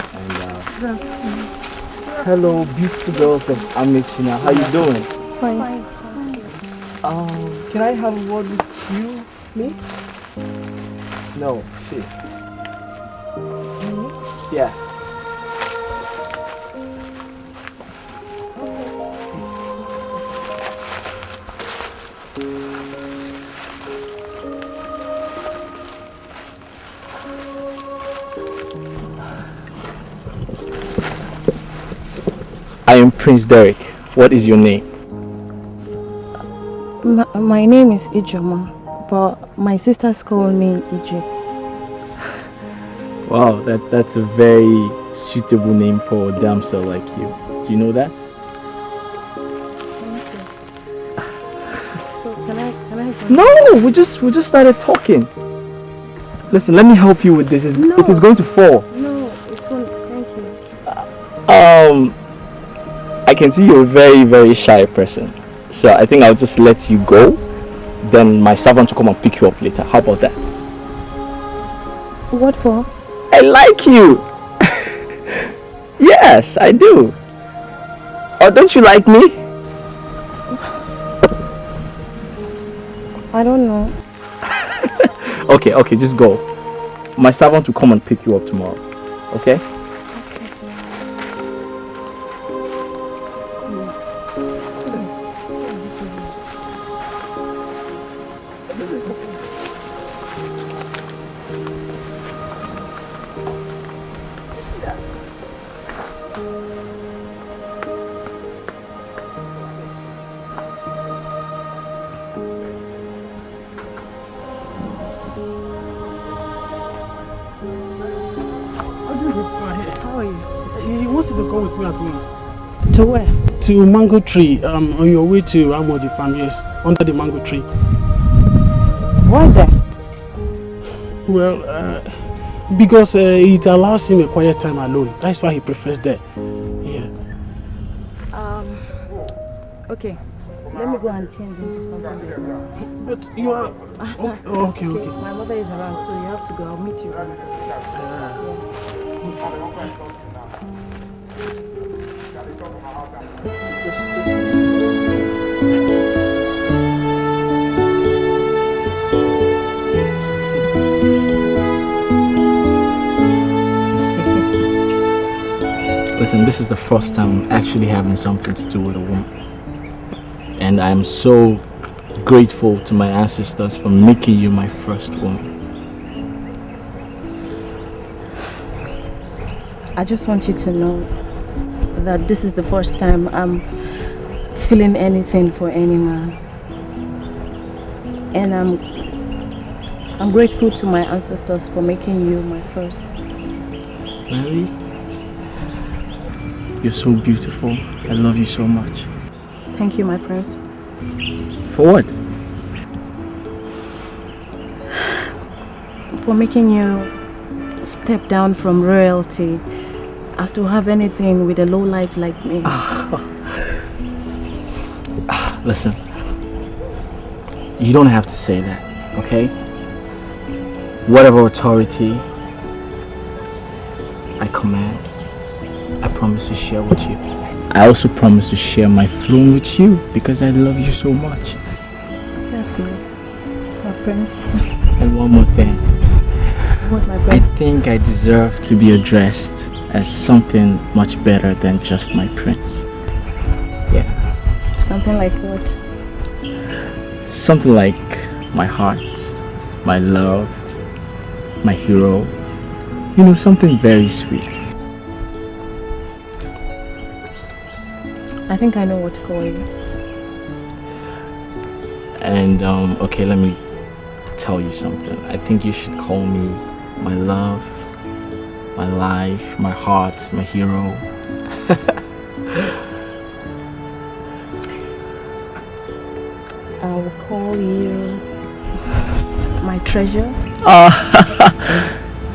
Speaker 3: And hello, beautiful girls of Amechina. How you doing?
Speaker 7: Fine.
Speaker 3: Can I have a word with you, me? No, she. Yeah.
Speaker 14: I am Prince Derek. What is your name?
Speaker 7: My name is Ijoma, but my sisters call me Ije.
Speaker 14: Wow, that's a very suitable name for a damsel like you. Do you know that?
Speaker 7: So can I
Speaker 14: No, we just started talking. Listen, let me help you with this. It is going to fall.
Speaker 7: No, it won't. Thank you.
Speaker 14: I can see you're a very, very shy person. So I think I'll just let you go. Then my servant will come and pick you up later. How about that?
Speaker 7: What for?
Speaker 14: I like you. Yes, I do. Or don't you like me?
Speaker 7: I don't know.
Speaker 14: Okay, just go. My servant will come and pick you up tomorrow. Okay?
Speaker 11: How are you? He wants you to come with me at once.
Speaker 7: To where?
Speaker 11: To Mango Tree, on your way to Amodi Farm, yes, under the mango tree.
Speaker 7: Why there?
Speaker 11: Well, because it allows him a quiet time alone. That's why he prefers that. Yeah.
Speaker 7: Okay. Let me go and change into something.
Speaker 11: But you are... Okay.
Speaker 7: My mother is around, so you have to go. I'll meet you.
Speaker 14: Listen, this is the first time I'm actually having something to do with a woman. And I'm so grateful to my ancestors for making you my first woman.
Speaker 7: I just want you to know that this is the first time I'm feeling anything for any man. And I'm grateful to my ancestors for making you my first.
Speaker 14: Really? You're so beautiful. I love you so much.
Speaker 7: Thank you, my prince.
Speaker 14: For what?
Speaker 7: For making you step down from royalty as to have anything with a low life like me.
Speaker 14: Listen, you don't have to say that, okay? Whatever authority I command. I promise to share with you. I also promise to share my throne with you because I love you so much.
Speaker 7: That's nice. My prince.
Speaker 14: And one more thing.
Speaker 7: What, my
Speaker 14: I
Speaker 7: prince?
Speaker 14: think I deserve to be addressed as something much better than just my prince. Yeah.
Speaker 7: Something like what?
Speaker 14: Something like my heart, my love, my hero. You know, something very sweet.
Speaker 7: I think I know what to call you.
Speaker 14: And okay, let me tell you something. I think you should call me my love, my life, my heart, my hero.
Speaker 7: I will call you my treasure.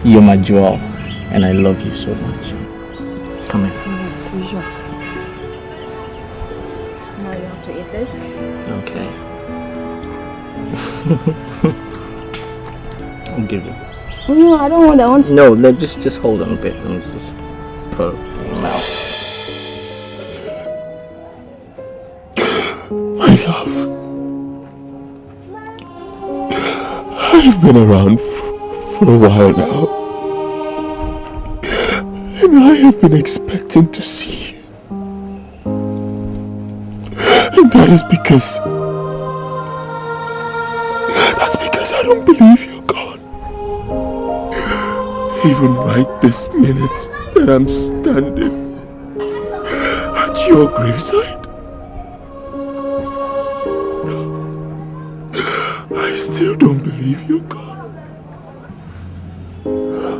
Speaker 14: You're my jewel, and I love you so much. Come here.
Speaker 7: My treasure. Now you have to eat this.
Speaker 14: Okay. I'll give you.
Speaker 7: No, I don't want that one.
Speaker 14: No, just hold on a bit. Let me just put it in your mouth.
Speaker 6: My love, I've been around for a while now, and I have been expecting to see you. And that is because I don't believe you're gone. Even right this minute that I'm standing at your graveside, I still don't believe you're gone.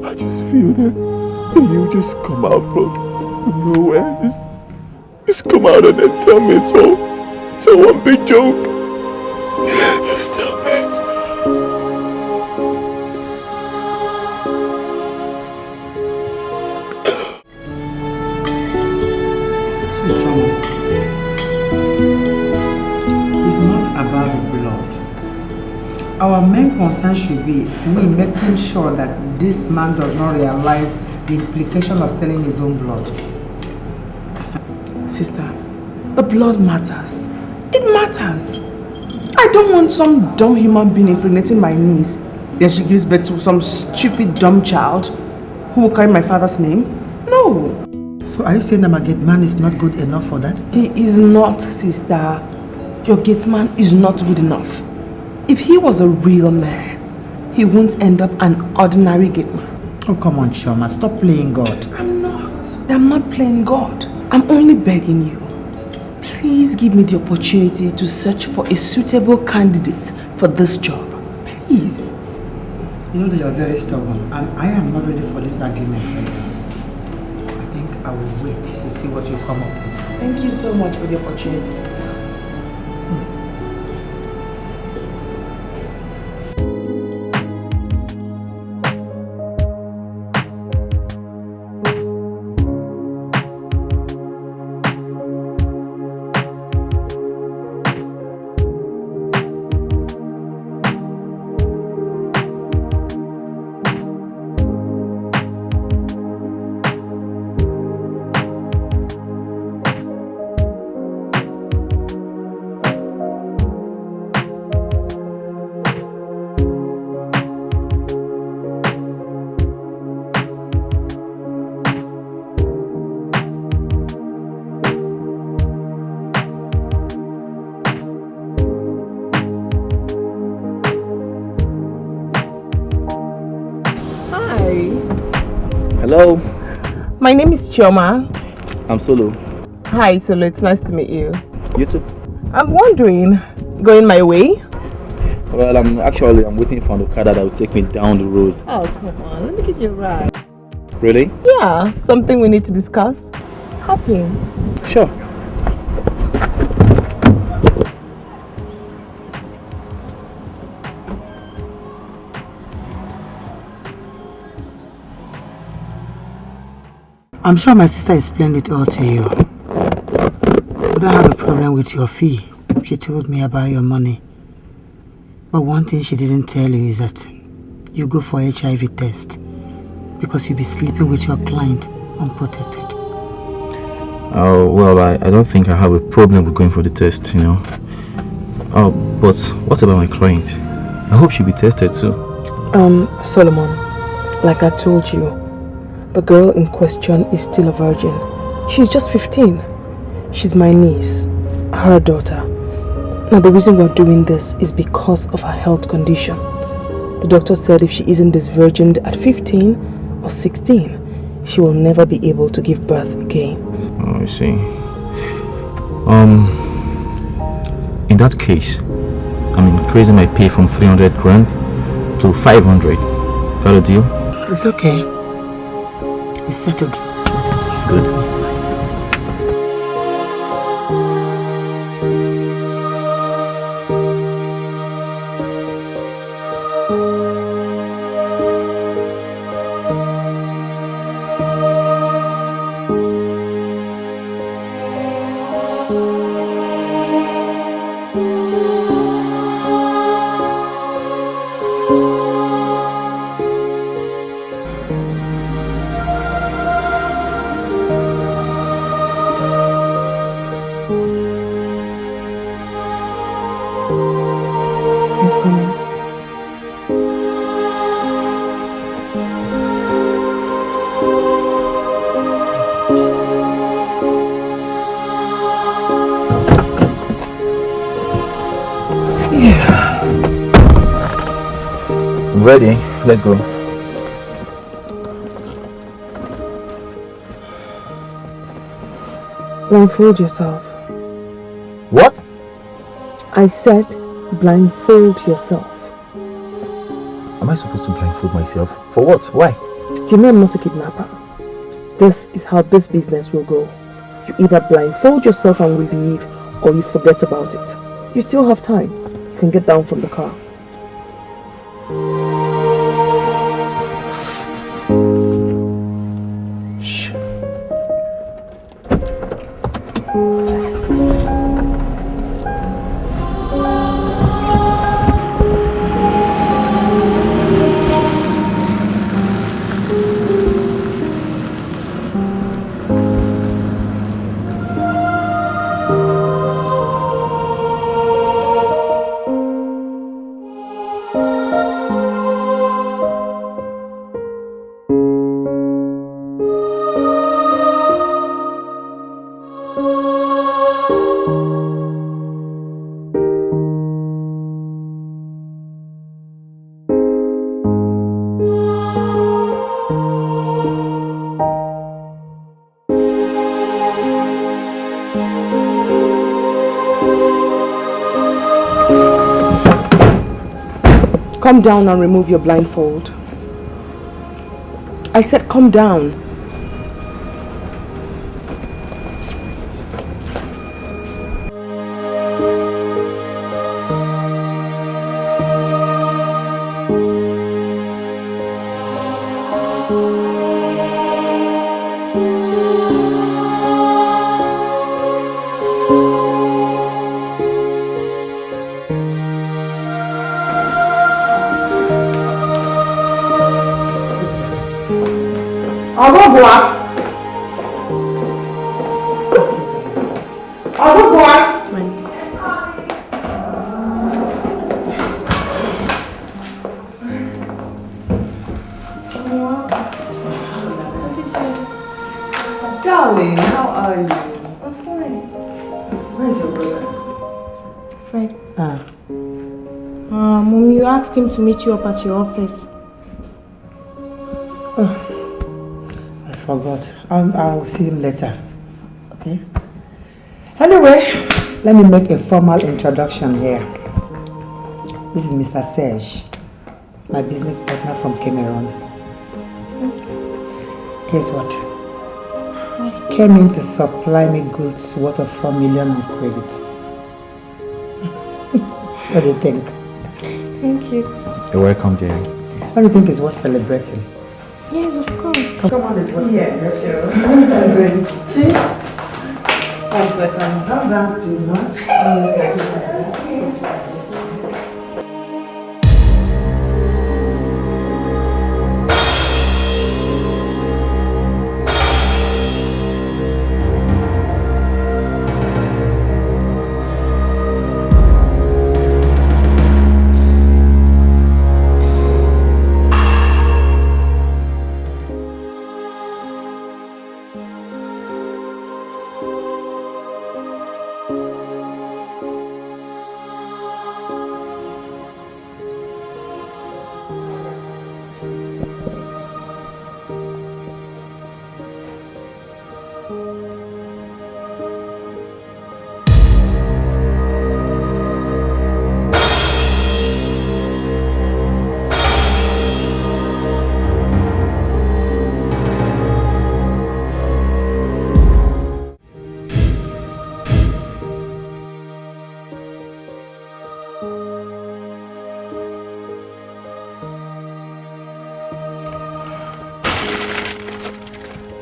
Speaker 6: I just feel that you just come out from nowhere, just come out and then tell me it's all one big joke. Just tell me it's...
Speaker 4: It's not about the blood. Our main concern should be we making sure that this man does not realize the implication of selling his own blood.
Speaker 5: Sister, the blood matters. It matters. I don't want some dumb human being impregnating my niece. Then she gives birth to some stupid dumb child who will carry my father's name. No.
Speaker 4: So are you saying that my gate man is not good enough for that?
Speaker 5: He is not, sister. Your gate man is not good enough. If he was a real man, he won't end up an ordinary gate man.
Speaker 4: Oh, come on, Shoma. Stop playing God.
Speaker 5: I'm not playing God. I'm only begging you. Please give me the opportunity to search for a suitable candidate for this job. Please.
Speaker 4: You know that you're very stubborn, and I am not ready for this argument right now. I think I will wait to see what you come up with.
Speaker 5: Thank you so much for the opportunity, sister.
Speaker 14: Hello.
Speaker 5: My name is Chioma.
Speaker 14: I'm Solo.
Speaker 5: Hi, Solo. It's nice to meet you.
Speaker 14: You too.
Speaker 5: I'm wondering, going my way?
Speaker 14: Well, I'm waiting for an Okada that will take me down the road.
Speaker 5: Oh, come on. Let me give you a ride.
Speaker 14: Really?
Speaker 5: Yeah, something we need to discuss. Happy.
Speaker 14: Sure.
Speaker 4: I'm sure my sister explained it all to you. I don't have a problem with your fee. She told me about your money. But one thing she didn't tell you is that you go for HIV test. because you'll be sleeping with your client unprotected.
Speaker 8: Oh, well, I don't think I have a problem with going for the test, you know. Oh, but what about my client? I hope she'll be tested too.
Speaker 5: Solomon, like I told you, the girl in question is still a virgin. She's just 15. She's my niece, her daughter. Now the reason we're doing this is because of her health condition. The doctor said if she isn't disvirgined at 15 or 16, she will never be able to give birth again.
Speaker 8: Oh, I see. In that case, I'm increasing my pay from 300 grand to 500. Got a deal?
Speaker 4: It's okay. It's settled.
Speaker 8: Good. Ready? Let's go.
Speaker 5: Blindfold yourself.
Speaker 8: What?
Speaker 5: I said blindfold yourself.
Speaker 8: Am I supposed to blindfold myself? For what? Why?
Speaker 5: You know I'm not a kidnapper. This is how this business will go. You either blindfold yourself and we leave, or you forget about it. You still have time. You can get down from the car. Come down and remove your blindfold. I said come down.
Speaker 7: Darling, how are you? I'm fine. Where's your brother?
Speaker 15: Fred. Mom, you asked him to meet you up at your office.
Speaker 10: Oh, I forgot. I'll see him later. Okay? Anyway, let me make a formal introduction here. This is Mr. Serge, my business partner from Cameroon. Guess what? He came in to supply me goods worth of 4 million on credit. What do you think?
Speaker 15: Thank you.
Speaker 8: You're welcome, dear.
Speaker 10: What do you think is worth celebrating?
Speaker 15: Yes, of course.
Speaker 10: Come on, it's worth
Speaker 7: Yes,
Speaker 10: celebrating.
Speaker 7: sure.
Speaker 10: That's good. See?
Speaker 7: One second.
Speaker 10: Don't dance too much.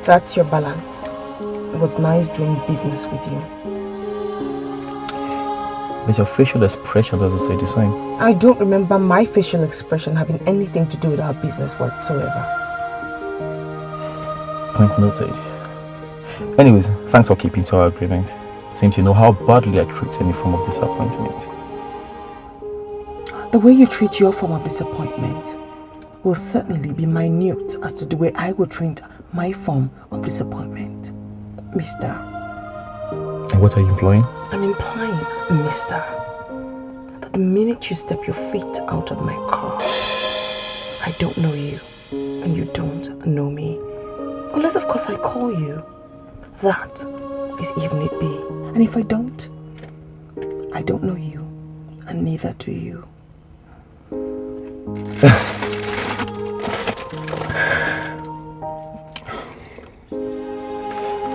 Speaker 5: That's your balance. It was nice doing business with you.
Speaker 14: But your facial expression doesn't say the same.
Speaker 5: I don't remember my facial expression having anything to do with our business whatsoever.
Speaker 14: Point noted. Anyways, thanks for keeping to our agreement. Seems you know how badly I treat any form of disappointment.
Speaker 5: The way you treat your form of disappointment will certainly be minute as to the way I will treat my form of disappointment. Mister.
Speaker 14: And what are you implying?
Speaker 5: I'm implying, mister, that the minute you step your feet out of my car, I don't know you, and you don't know me. Unless, of course, I call you. That is if need be. And if I don't know you, and neither do you.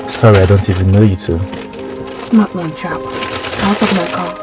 Speaker 14: Sorry, I don't even know you two.
Speaker 5: Smart one, chap. Out of my car.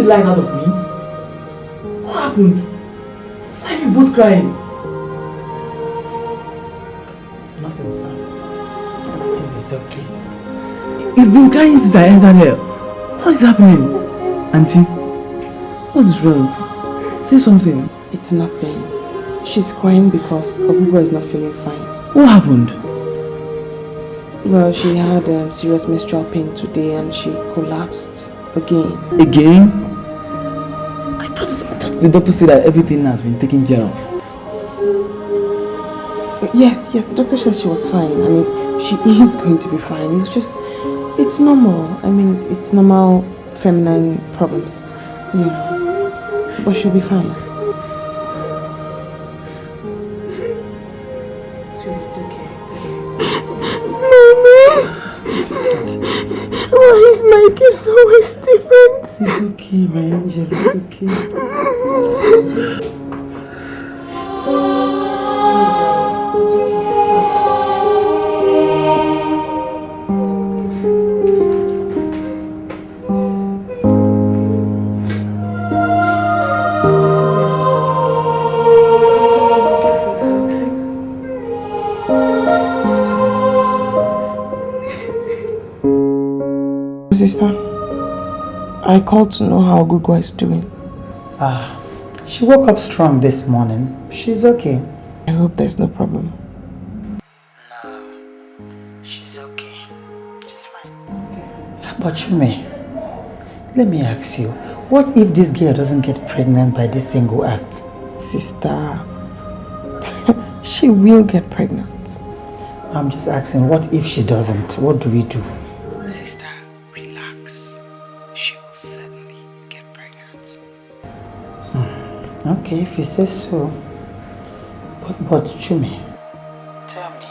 Speaker 3: Lying out of me? What happened? Why are you both crying?
Speaker 10: Nothing, sir. Everything is okay.
Speaker 3: You've been crying since I entered here. What is happening? Auntie, what is wrong? Say something.
Speaker 5: It's nothing. She's crying because Ogugo is not feeling fine.
Speaker 3: What happened?
Speaker 5: Well, she had serious menstrual pain today and she collapsed again.
Speaker 3: Again? I thought the doctor said that everything has been taken care of.
Speaker 5: Yes, the doctor said she was fine. I mean, she is going to be fine. It's normal. I mean, it's normal feminine problems, you know. But she'll be fine. Sweetie, it's okay.
Speaker 15: Mommy! Why is my case always different?
Speaker 3: It's okay, my angel. It's okay.
Speaker 5: Sister, I called to know how Gugu is doing.
Speaker 10: She woke up strong this morning. She's okay.
Speaker 5: I hope there's no problem.
Speaker 10: No, she's okay. She's fine. But Chume, let me ask you, what if this girl doesn't get pregnant by this single act?
Speaker 5: Sister, she will get pregnant.
Speaker 10: I'm just asking, what if she doesn't? What do we do?
Speaker 5: Sister, relax. She will certainly get pregnant.
Speaker 10: Okay, if you say so. But Chume, tell me,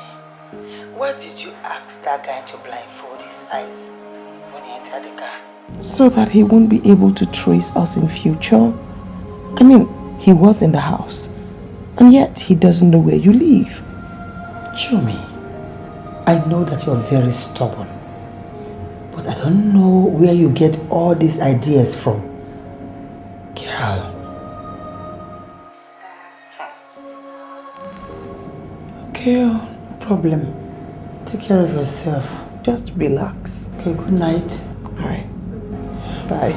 Speaker 10: why did you ask that guy to blindfold his eyes when he entered the car?
Speaker 5: So that he won't be able to trace us in future. I mean, he was in the house, and yet he doesn't know where you live.
Speaker 10: Chume, I know that you're very stubborn, but I don't know where you get all these ideas from. Girl. Okay, no problem. Take care of yourself.
Speaker 5: Just relax.
Speaker 10: Okay, good night.
Speaker 5: Alright. Bye.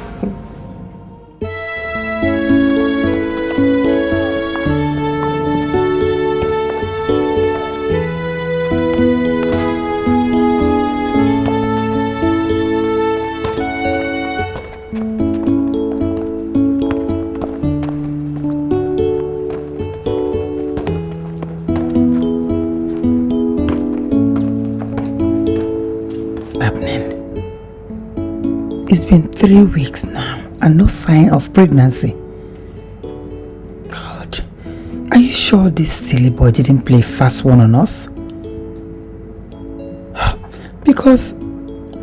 Speaker 10: It's been 3 weeks now and no sign of pregnancy. God, I
Speaker 4: you sure this silly boy didn't play fast one on us? Because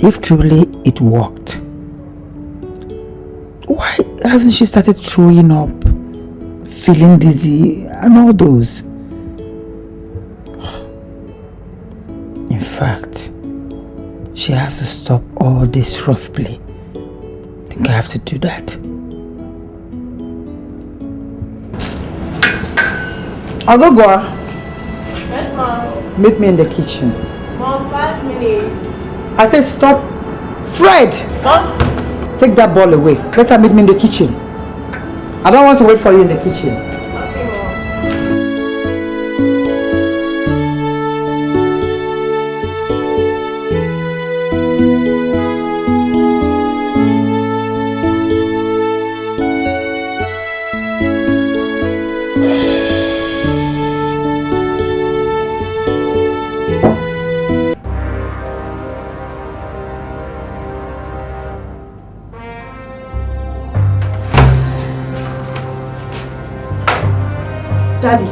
Speaker 4: if truly it worked, why hasn't she started throwing up, feeling dizzy, and all those? In fact, she has to stop all this rough play. I think I have to do that. I'll go.
Speaker 7: Yes, Mom.
Speaker 4: Meet me in the kitchen.
Speaker 7: Mom, 5 minutes.
Speaker 4: I said stop. Fred!
Speaker 7: Huh?
Speaker 4: Take that ball away. Let her meet me in the kitchen. I don't want to wait for you in the kitchen.
Speaker 7: Daddy,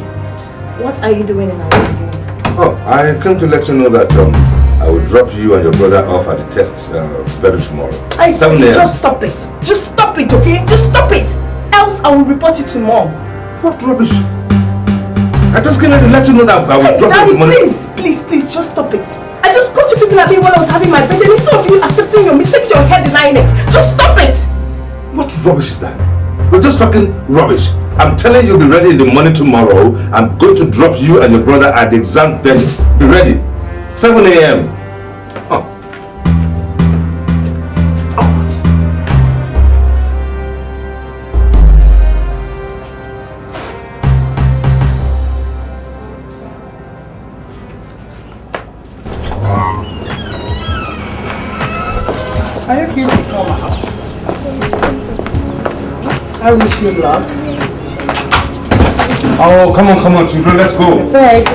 Speaker 7: what are you doing in our room?
Speaker 1: Oh, I came to let you know that I will drop you and your brother off at the test very tomorrow. 7 a.m.
Speaker 7: Just stop it. Just stop it, okay? Just stop it. Else I will report it to Mom.
Speaker 1: What rubbish? I just came to let you know that I will drop
Speaker 7: Daddy,
Speaker 1: you the money.
Speaker 7: please, just stop it. I just got you people at me while I was having my birthday. Instead of you accepting your mistakes, you're here denying it. Just stop it.
Speaker 1: What rubbish is that? We're just talking rubbish. I'm telling you, be ready in the morning tomorrow. I'm going to drop you and your brother at the exam venue. Be ready. 7 a.m. Oh.
Speaker 4: Are you kids to come out? I wish you luck.
Speaker 1: Oh, come on, children, let's go.
Speaker 4: Fred,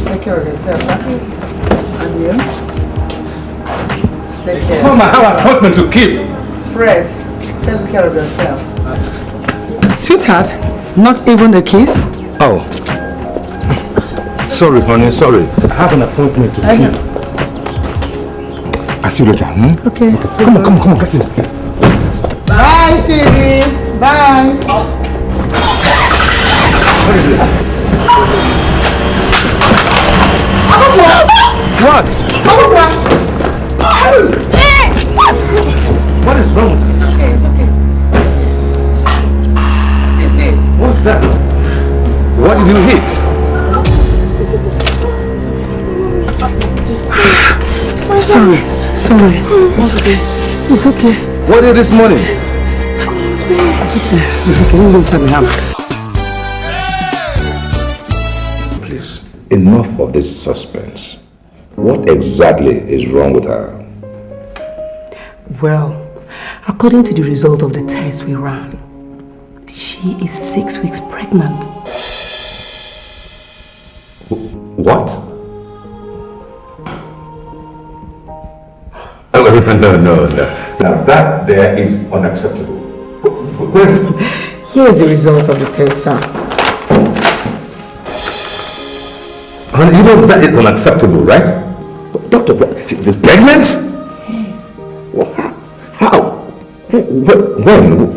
Speaker 4: take care of yourself, huh? And you? Take care.
Speaker 1: Come on, I have an appointment to keep.
Speaker 4: Fred, take care of yourself. Sweetheart, not even a kiss?
Speaker 1: Oh. Sorry, honey, sorry. I have an appointment to keep. I see you later.
Speaker 4: Okay.
Speaker 1: Come on, get in.
Speaker 4: Bye, sweetie. Bye.
Speaker 1: What? What is wrong?
Speaker 4: It's okay. Is it?
Speaker 1: What's that? What did you hit?
Speaker 4: Sorry. It's okay.
Speaker 1: What did this morning?
Speaker 4: It's okay. You go inside the house.
Speaker 1: Please, enough of this suspense. What exactly is wrong with her?
Speaker 2: Well, according to the result of the test we ran, she is 6 weeks pregnant.
Speaker 1: What? No. Now that there is unacceptable.
Speaker 2: Here is the result of the test, sir.
Speaker 1: Honey, you know that is unacceptable, right? Doctor, is it pregnant?
Speaker 2: Yes.
Speaker 1: How? When?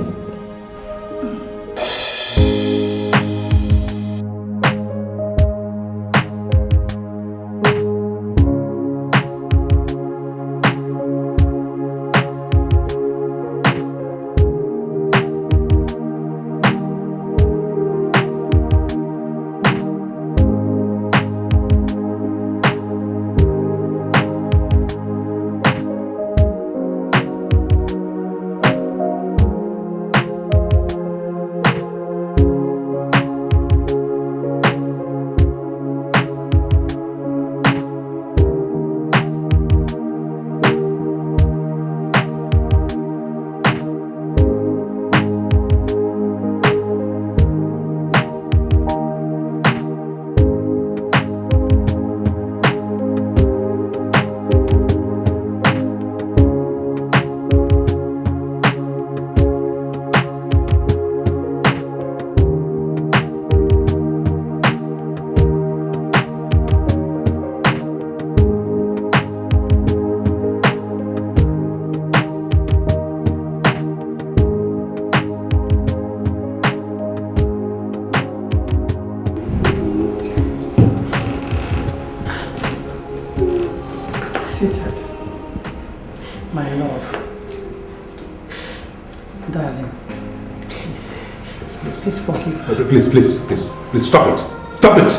Speaker 1: Please, stop it. Stop it!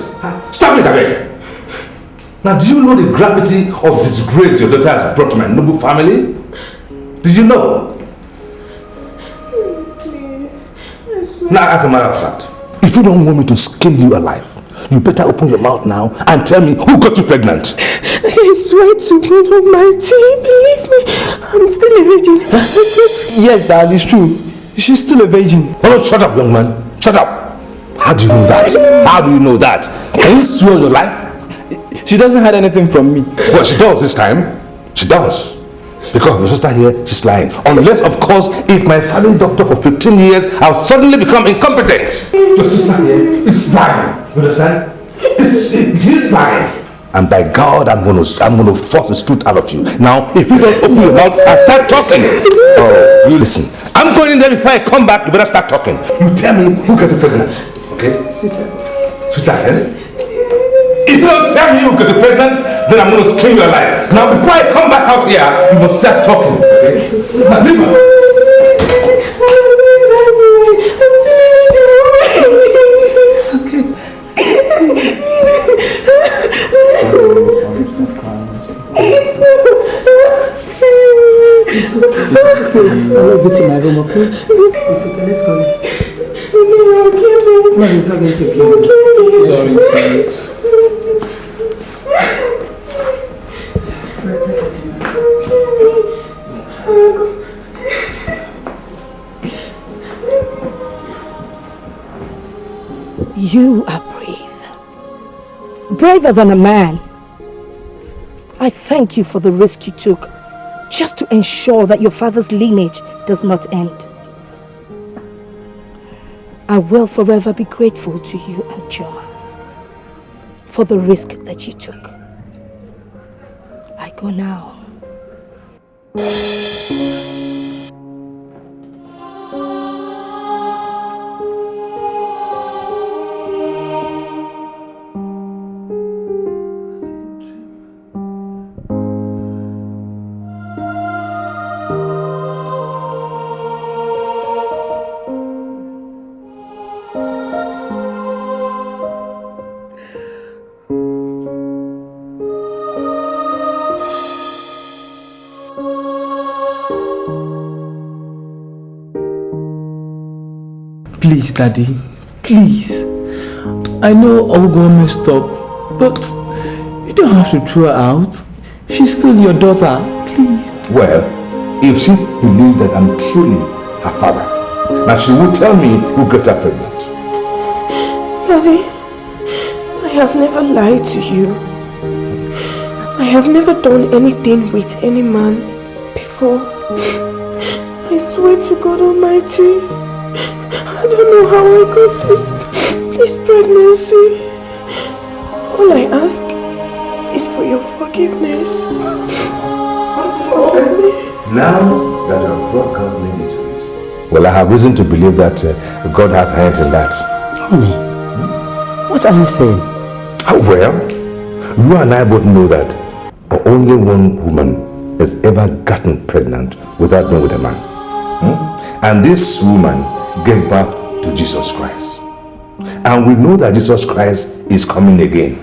Speaker 1: Stop it, Abe! Now, do you know the gravity of disgrace your daughter has brought to my noble family? Did you know? Now, as a matter of fact, if you don't want me to skin you alive, you better open your mouth now and tell me who got you pregnant.
Speaker 15: I swear to God Almighty, believe me, I'm still a virgin.
Speaker 3: Yes, Dad, it's true. She's still a virgin.
Speaker 1: Oh, shut up, young man. Shut up. How do you know that? How do you know that? Can you swear on your life?
Speaker 3: She doesn't hide anything from me.
Speaker 1: Well, she does this time. She does. Because your sister here, she's lying. Unless, of course, if my family doctor for 15 years, I'll suddenly become incompetent. Your sister here is lying. You understand? She's lying. And by God, I'm gonna force the truth out of you. Now, if you don't open your mouth and start talking, oh, you listen. I'm going in there before I come back. You better start talking. You tell me who got you pregnant, okay? Sweetheart, eh? If you don't tell me you got you pregnant, then I'm gonna scream your life. Now, before I come back out here, you must start talking, okay? Now, leave her.
Speaker 10: It's okay. It's okay. Let's go to my room, okay? It's okay, let's go. No, it's not going to kill you. Sorry.
Speaker 2: You are brave. Braver than a man. I thank you for the risk you took just to ensure that your father's lineage does not end. I will forever be grateful to you and Chioma for the risk that you took. I go now.
Speaker 3: Please, Daddy, please. I know Ogo messed up, but you don't have to throw her out. She's still your daughter, please.
Speaker 1: Well, if she believed that I'm truly her father, now she would tell me who got her pregnant.
Speaker 15: Daddy, I have never lied to you. I have never done anything with any man before. I swear to God Almighty, I don't know how I got this pregnancy. All I ask is for your forgiveness.
Speaker 1: Now that you have brought God's name into this, well, I have reason to believe that God has hand in that.
Speaker 10: Honey, what are you saying?
Speaker 1: Well, you and I both know that only one woman has ever gotten pregnant without being with a man. And this woman gave birth to Jesus Christ. And we know that Jesus Christ is coming again.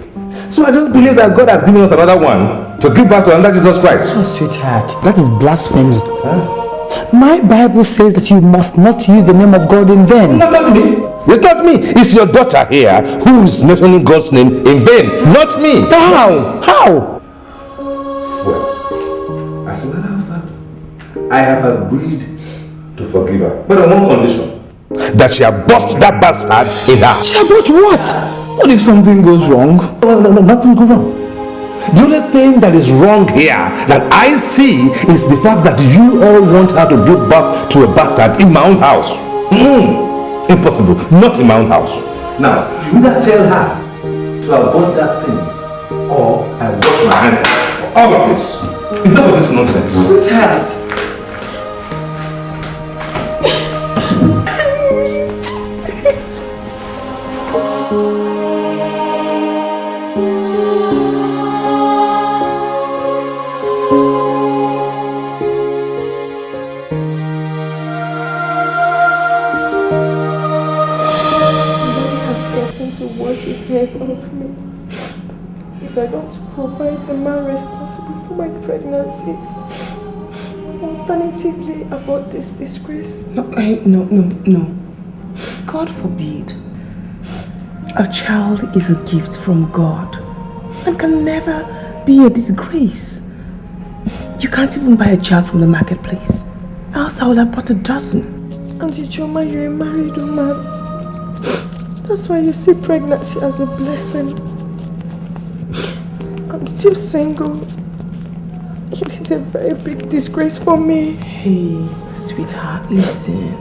Speaker 1: So I just believe that God has given us another one to give birth to another Jesus Christ.
Speaker 10: Oh, sweetheart, that is blasphemy. My Bible says that you must not use the name of God in vain.
Speaker 1: Not me. It's not me. It's your daughter here who is mentioning God's name in vain. Not me.
Speaker 10: How? How?
Speaker 1: Well, as a matter of fact, I have agreed to forgive her, but on one condition. That she had bust that bastard in her.
Speaker 10: She about what?
Speaker 3: What if something goes wrong?
Speaker 1: No, nothing goes wrong. The only thing that is wrong here that I see is the fact that you all want her to give birth to a bastard in my own house. Impossible. Not in my own house. Now, you either tell her to abort that thing or I wash my hands for all of this. Enough of this nonsense.
Speaker 10: Sweetheart.
Speaker 15: person to wash his hands off me if I don't provide the man responsible for my pregnancy. Alternatively, about this disgrace.
Speaker 5: No. God forbid. A child is a gift from God and can never be a disgrace. You can't even buy a child from the marketplace. Else I would have bought a dozen.
Speaker 15: Auntie Choma, you're a married woman. That's why you see pregnancy as a blessing. I'm still single. It is a very big disgrace for me.
Speaker 5: Hey, sweetheart, listen.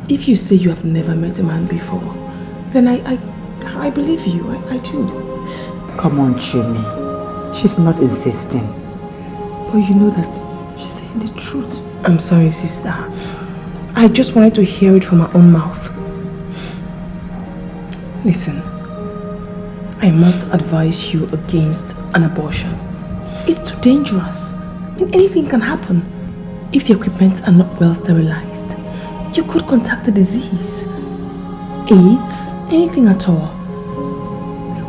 Speaker 5: If you say you have never met a man before, then I believe you. I do.
Speaker 4: Come on, Chumi. She's not insisting. But you know that she's saying the truth.
Speaker 5: I'm sorry, sister. I just wanted to hear it from her own mouth. Listen, I must advise you against an abortion. It's too dangerous. I mean, anything can happen. If the equipment are not well sterilized, you could contract a disease. AIDS, anything at all.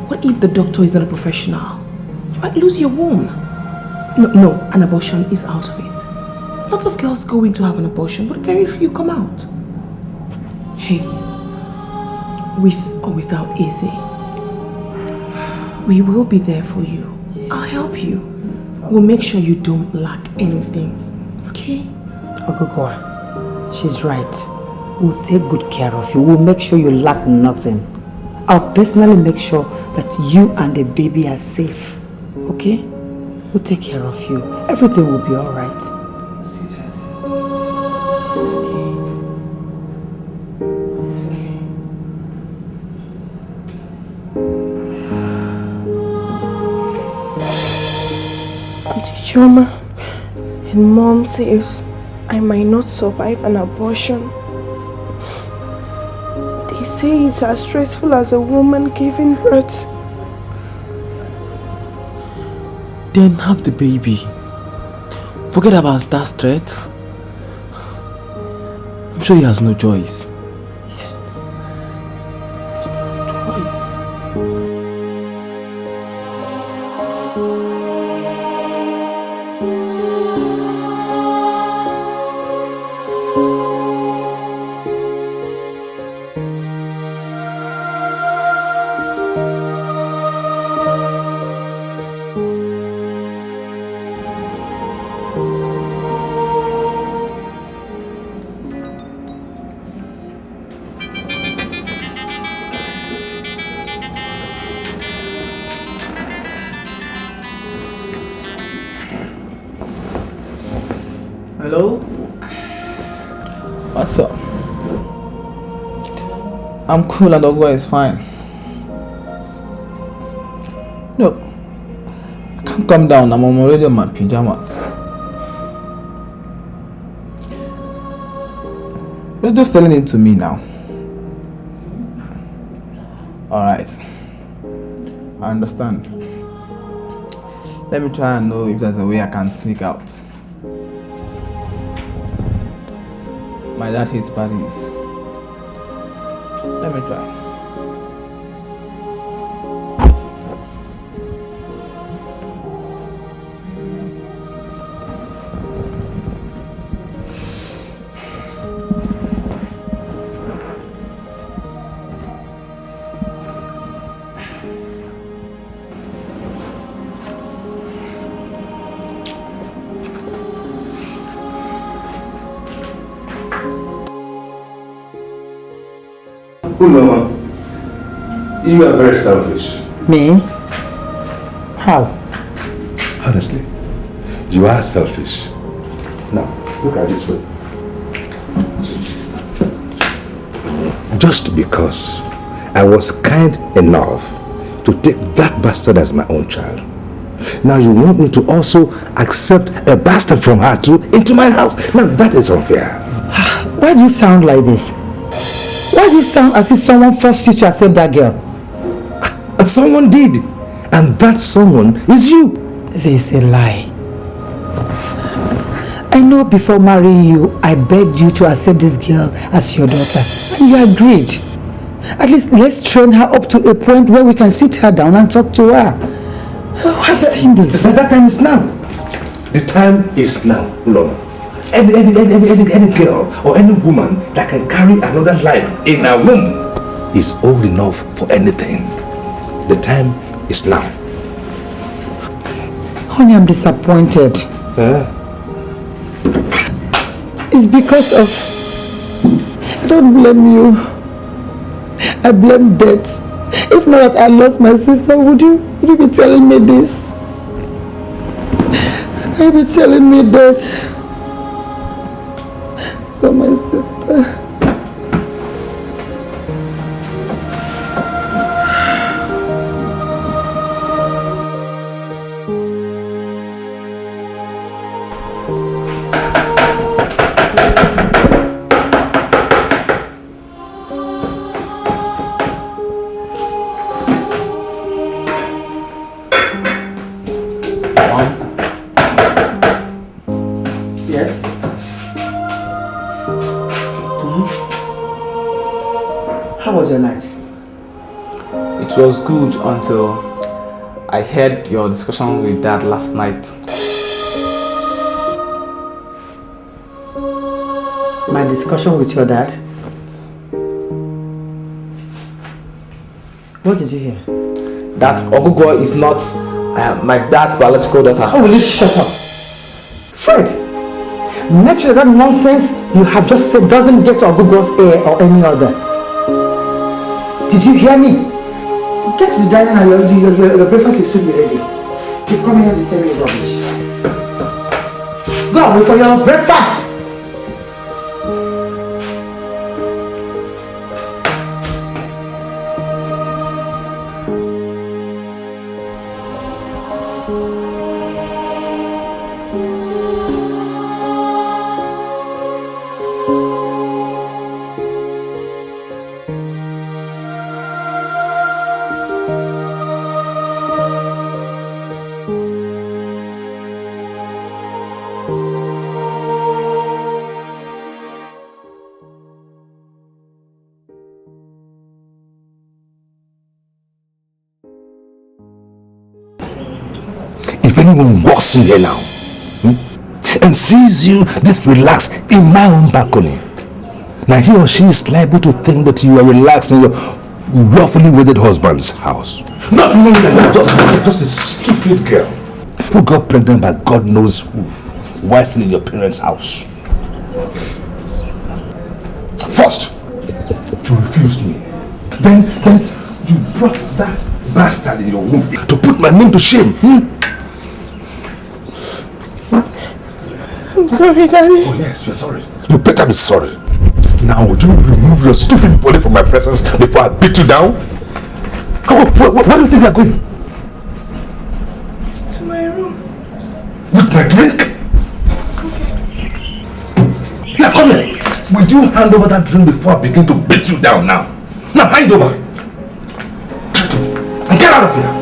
Speaker 5: What if the doctor is not a professional? You might lose your womb. No, an abortion is out of it. Lots of girls go in to have an abortion, but very few come out. Hey, with or without Izzy, we will be there for you. I'll help you. We'll make sure you don't lack anything. Okay?
Speaker 4: Ogogoa, she's right. We'll take good care of you. We'll make sure you lack nothing. I'll personally make sure that you and the baby are safe. Okay? We'll take care of you. Everything will be alright.
Speaker 5: Sweetheart. It's okay. It's okay.
Speaker 15: Auntie Choma and Mom says I might not survive an abortion. They say it's as stressful as a woman giving birth.
Speaker 3: Then have the baby. Forget about that threat. I'm sure he has no choice.
Speaker 14: Hello?
Speaker 3: What's up? I'm cool and Ogwa is fine. No, I can't come down. I'm already in my pajamas. You're just telling it to me now. Alright. I understand. Let me try and know if there's a way I can sneak out. My dad hates parties. Let me try.
Speaker 1: Uloma, you are very selfish.
Speaker 4: Me? How?
Speaker 1: Honestly, you are selfish. Now, look at this way. Just because I was kind enough to take that bastard as my own child, now you want me to also accept a bastard from her too into my house? Now that is unfair.
Speaker 4: Why do you sound like this? Why do you sound as if someone forced you to accept that girl?
Speaker 1: Someone did. And that someone is you.
Speaker 4: It's a lie. I know before marrying you, I begged you to accept this girl as your daughter. And you agreed. At least let's train her up to a point where we can sit her down and talk to her. Why are you saying this?
Speaker 1: That time is now. The time is now, Lord. Any girl or any woman that can carry another life in her womb is old enough for anything. The time is now.
Speaker 4: Honey, I'm disappointed. It's because of... I don't blame you. I blame death. If not that I lost my sister, would you be telling me this? Would you be telling me that? So my sister...
Speaker 3: It was good until I heard your discussion with Dad last night.
Speaker 10: My discussion with your dad? What did you hear?
Speaker 3: That Ogugo is not my dad's biological daughter.
Speaker 10: Oh, will you shut up? Fred, make sure that nonsense you have just said doesn't get to Ogugo's ear or any other. Did you hear me? Get to the dining and your breakfast will soon be ready. You come here to tell me rubbish. Go away for your breakfast!
Speaker 1: If anyone walks in here now and sees you this relaxed in my own balcony, now he or she is liable to think that you are relaxed in your roughly wedded husband's house. Not knowing that you're just a stupid girl who got pregnant by God knows who while still in your parents' house. First, you refused me. Then you brought that bastard in your womb to put my name to shame.
Speaker 15: I'm sorry, Daddy.
Speaker 1: Oh yes, you're sorry. You better be sorry. Now would you remove your stupid body from my presence before I beat you down? Where do you think you're going?
Speaker 15: To my room.
Speaker 1: With my drink? Now come here. Would you hand over that drink before I begin to beat you down now? Now hand over. And get out of here.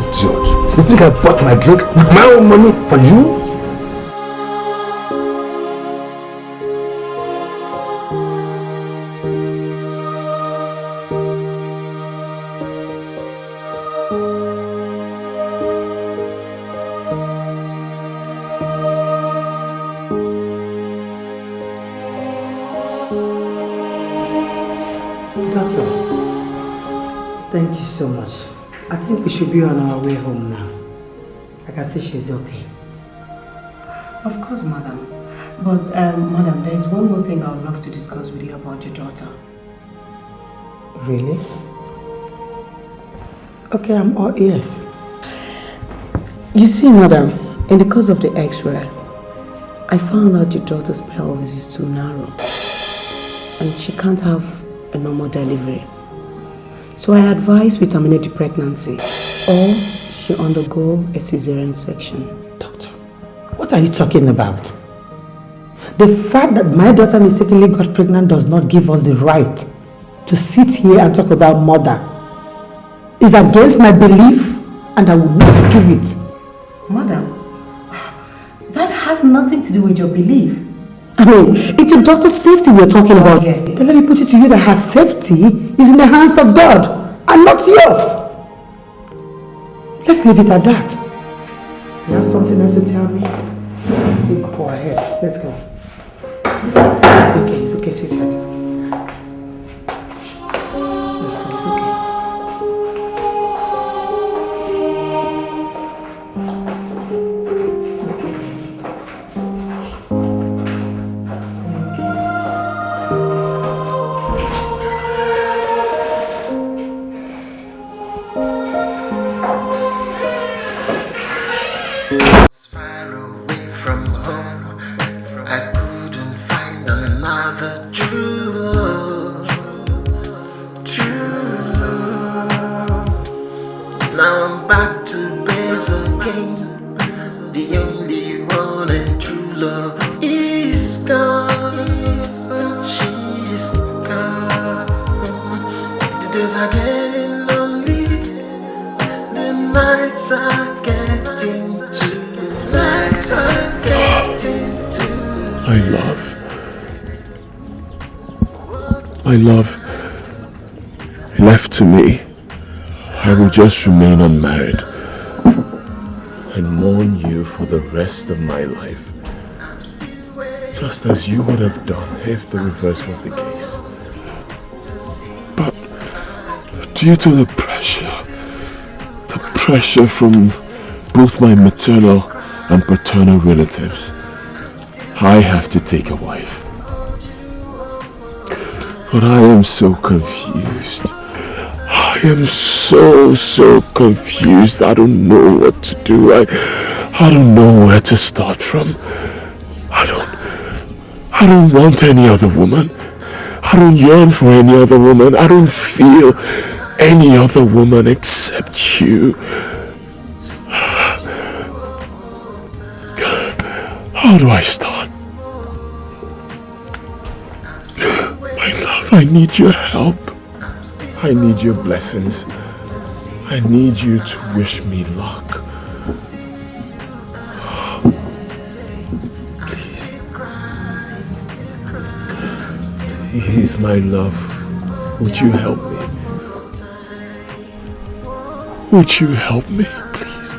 Speaker 1: Idiot. You think I bought my drink with my own money for you?
Speaker 10: Doctor, thank you so much. I think we should be on our way home now. I can see she's okay.
Speaker 2: Of course, madam. But, madam, there is one more thing I would love to discuss with you about your daughter.
Speaker 10: Really? Okay, I'm all ears.
Speaker 2: You see, madam, in the course of the X-ray, I found out your daughter's pelvis is too narrow and she can't have a normal delivery. So I advise we terminate the pregnancy or she undergo a cesarean section.
Speaker 10: Doctor, what are you talking about? The fact that my daughter mistakenly got pregnant does not give us the right to sit here and talk about murder. It's against my belief and I will not do it.
Speaker 2: Madam, that has nothing to do with your belief. I mean, it's your daughter's safety we're talking about here.
Speaker 4: Then let me put it to you that her safety is in the hands of God and not yours. Let's leave it at that. You have something else to tell me? You go ahead. Let's go. It's okay, sweetheart. Let's go, it's okay.
Speaker 6: My love, left to me, I will just remain unmarried and mourn you for the rest of my life, just as you would have done if the reverse was the case. But due to the pressure from both my maternal and paternal relatives, I have to take a wife. But I am so confused. I am so confused. I don't know what to do. I don't know where to start from. I don't want any other woman. I don't yearn for any other woman. I don't feel any other woman except you. How do I start? I need your help. I need your blessings. I need you to wish me luck. Please. Please, my love. Would you help me? Would you help me, please?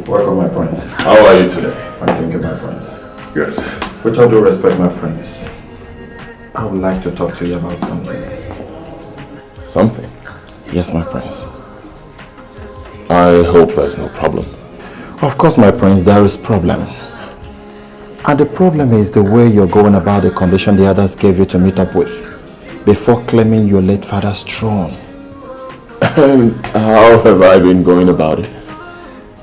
Speaker 12: Welcome, my prince.
Speaker 6: How are you today?
Speaker 12: Fine, thank you, my prince.
Speaker 6: Good.
Speaker 12: With all due respect, my prince, I would like to talk to you about something.
Speaker 6: Something?
Speaker 12: Yes, my prince.
Speaker 6: I hope there's no problem.
Speaker 12: Of course, my prince, there is problem. And the problem is the way you're going about the condition the others gave you to meet up with before claiming your late father's throne.
Speaker 6: And how have I been going about it?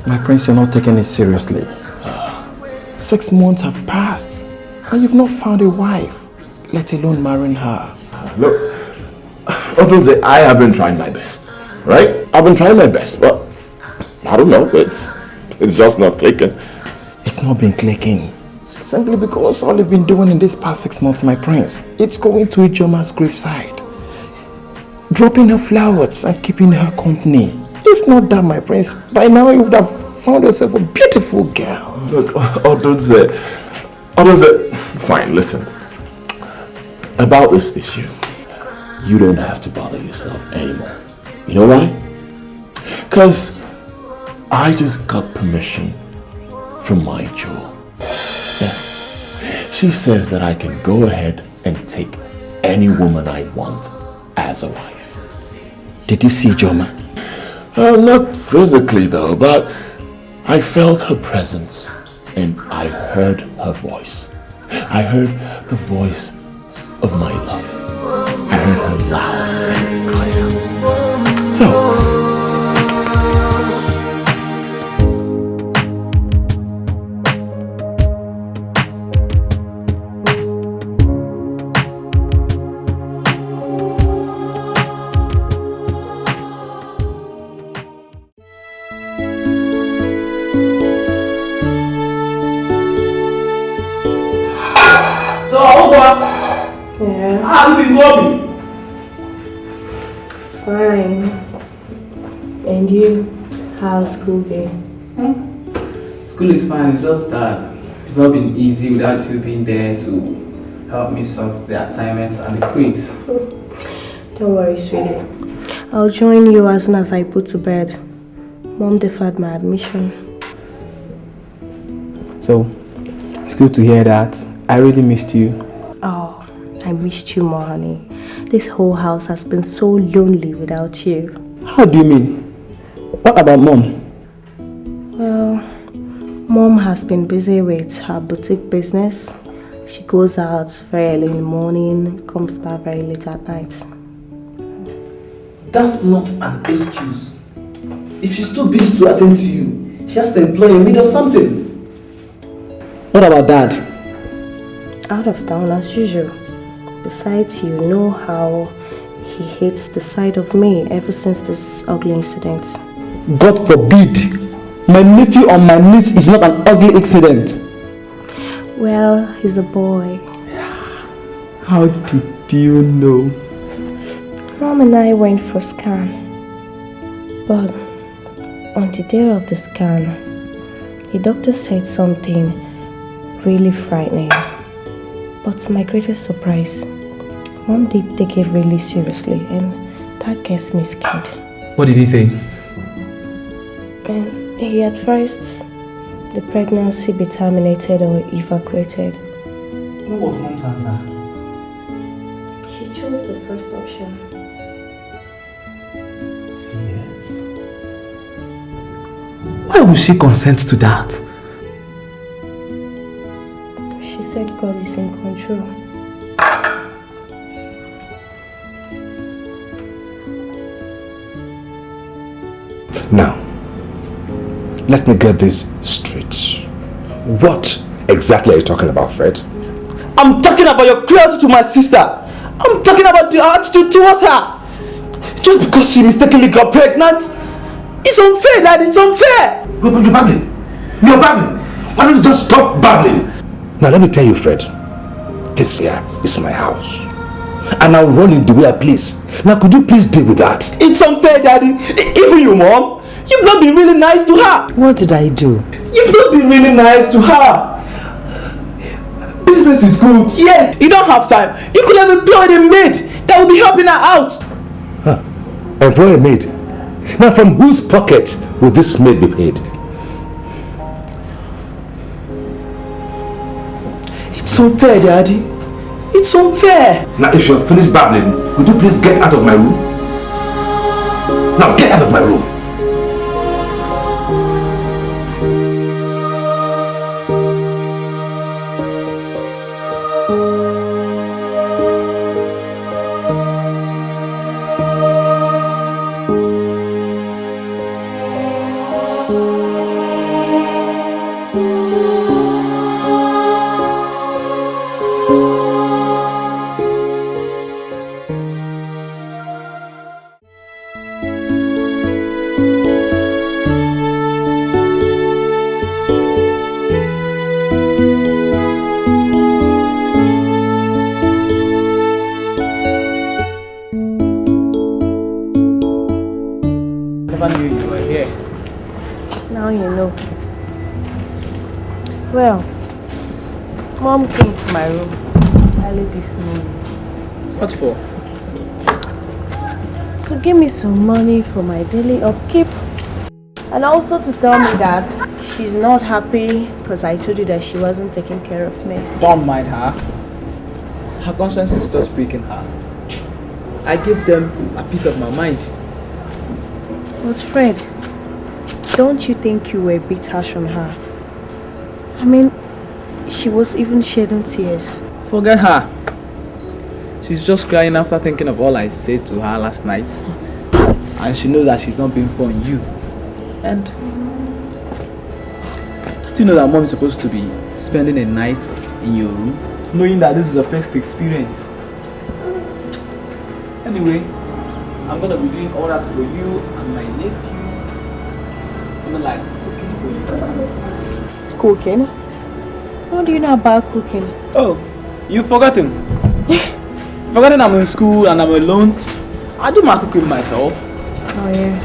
Speaker 12: My prince, you're not taking it seriously. 6 months have passed and you've not found a wife, let alone marrying her.
Speaker 6: Look, Odunze, I have been trying my best, right? I've been trying my best, but I don't know, it's just not clicking.
Speaker 12: It's not been clicking. Simply because all you've been doing in these past 6 months, my prince, it's going to Ijeoma's graveside. Dropping her flowers and keeping her company. If not that, my prince, by now you would have found yourself a beautiful girl.
Speaker 6: Look, fine, listen. About this issue, you don't have to bother yourself anymore. You know why? Because I just got permission from my jewel. Yes. She says that I can go ahead and take any woman I want as a wife.
Speaker 12: Did you see Ijeoma?
Speaker 6: Not physically though, but I felt her presence and I heard her voice. I heard the voice of my love. I heard her loud and clear. So,
Speaker 3: how have you been going?
Speaker 7: Fine. And you? How's school been?
Speaker 3: School is fine, it's just that it's not been easy without you being there to help me sort the assignments and the quiz.
Speaker 7: Don't worry, sweetie. I'll join you as soon as I put to bed. Mom deferred my admission.
Speaker 3: So, it's good to hear that. I really missed you.
Speaker 7: Oh, I missed you more, honey. This whole house has been so lonely without you.
Speaker 3: How do you mean? What about Mom?
Speaker 7: Well, Mom has been busy with her boutique business. She goes out very early in the morning, comes back very late at night.
Speaker 3: That's not an excuse. If she's too busy to attend to you, she has to employ a maid or something. What about Dad?
Speaker 7: Out of town as usual. Besides, you know how he hates the sight of me ever since this ugly incident.
Speaker 3: God forbid! My nephew or my niece is not an ugly incident.
Speaker 7: Well, he's a boy.
Speaker 3: How did you know?
Speaker 7: Mom and I went for a scan. But on the day of the scan, the doctor said something really frightening. But to my greatest surprise, Mom did take it really seriously and that gets me scared.
Speaker 3: What did he say?
Speaker 7: And he advised the pregnancy be terminated or evacuated.
Speaker 3: What was Mom's answer?
Speaker 7: She chose the first option.
Speaker 3: Serious? Why would she consent to that?
Speaker 7: She said God is in control.
Speaker 1: Now, let me get this straight. What exactly are you talking about, Fred?
Speaker 3: I'm talking about your cruelty to my sister. I'm talking about the attitude towards her. Just because she mistakenly got pregnant. It's unfair, Dad. It's unfair.
Speaker 1: You're babbling. You're babbling. Why don't you just stop babbling? Now let me tell you, Fred. This here is my house. And I'll run it the way I please. Now could you please deal with that?
Speaker 3: It's unfair, Daddy. Even you, Mom. You've not been really nice to her.
Speaker 4: What did I do?
Speaker 3: You've not been really nice to her. Business is good. Yeah, you don't have time. You could have employed a maid that will be helping her out.
Speaker 1: Huh. Employ a maid? Now from whose pocket will this maid be paid?
Speaker 3: It's unfair, Daddy. It's unfair.
Speaker 1: Now if you're finished babbling, would you please get out of my room? Now get out of my room.
Speaker 14: never knew you were here.
Speaker 7: Now you know. Well, Mom came to my room early this morning.
Speaker 14: What for?
Speaker 7: To give me some money for my daily upkeep. And also to tell me that she's not happy because I told you that she wasn't taking care of me.
Speaker 14: Don't mind her. Her conscience is just breaking her. I give them a piece of my mind.
Speaker 7: But Fred, don't you think you were a bit harsh on her? I mean, she was even shedding tears.
Speaker 14: Forget her. She's just crying after thinking of all I said to her last night. And she knows that she's not being fair on you. And do you know that Mom is supposed to be spending a night in your room, knowing that this is your first experience? Anyway, I'm gonna be doing all that for you and my nephew. I'm gonna like cooking for you.
Speaker 7: Cooking? What do you know about cooking?
Speaker 14: Oh, you've forgotten. Forgotten I'm in school and I'm alone. I do my cooking myself.
Speaker 7: Oh yeah,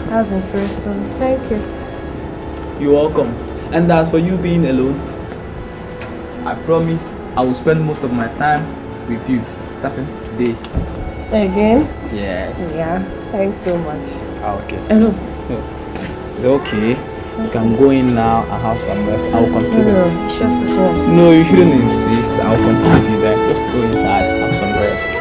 Speaker 7: that's interesting. Thank you.
Speaker 14: You're welcome. And as for you being alone, I promise I will spend most of my time with you starting today.
Speaker 7: Again?
Speaker 14: Yes.
Speaker 7: Yeah, thanks so much.
Speaker 14: Okay. No. It's okay. You can go in now and have some rest. I will complete
Speaker 7: No,
Speaker 14: it.
Speaker 7: it's just this one.
Speaker 14: No, you shouldn't insist. I will complete it then. Just go inside, have some rest.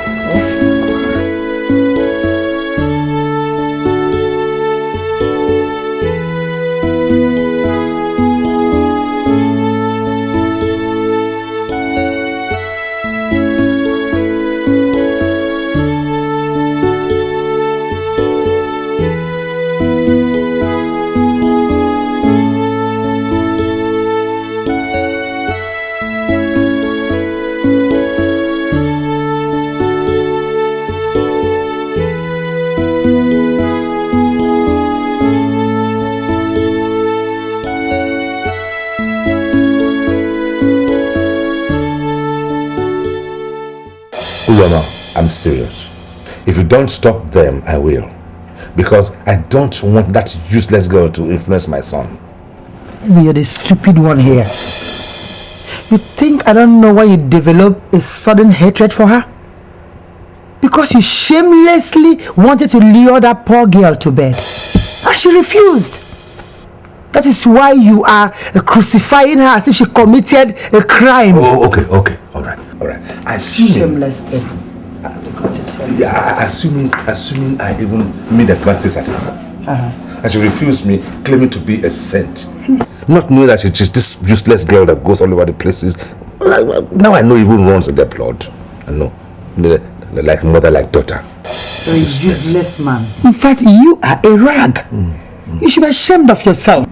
Speaker 1: I'm serious. If you don't stop them, I will. Because I don't want that useless girl to influence my son.
Speaker 4: You're the stupid one here. You think I don't know why you develop a sudden hatred for her? Because you shamelessly wanted to lure that poor girl to bed. And she refused. That is why you are crucifying her as if she committed a crime.
Speaker 1: Oh, okay, all right.
Speaker 4: Shameless thing.
Speaker 1: Assuming I even made advances at her. And she refused me, claiming to be a saint. Not knowing that she's just this useless girl that goes all over the places. Now I know even runs in their blood. I know. Like mother, like daughter.
Speaker 4: You're a useless man. In fact, you are a rag. You should be ashamed of yourself.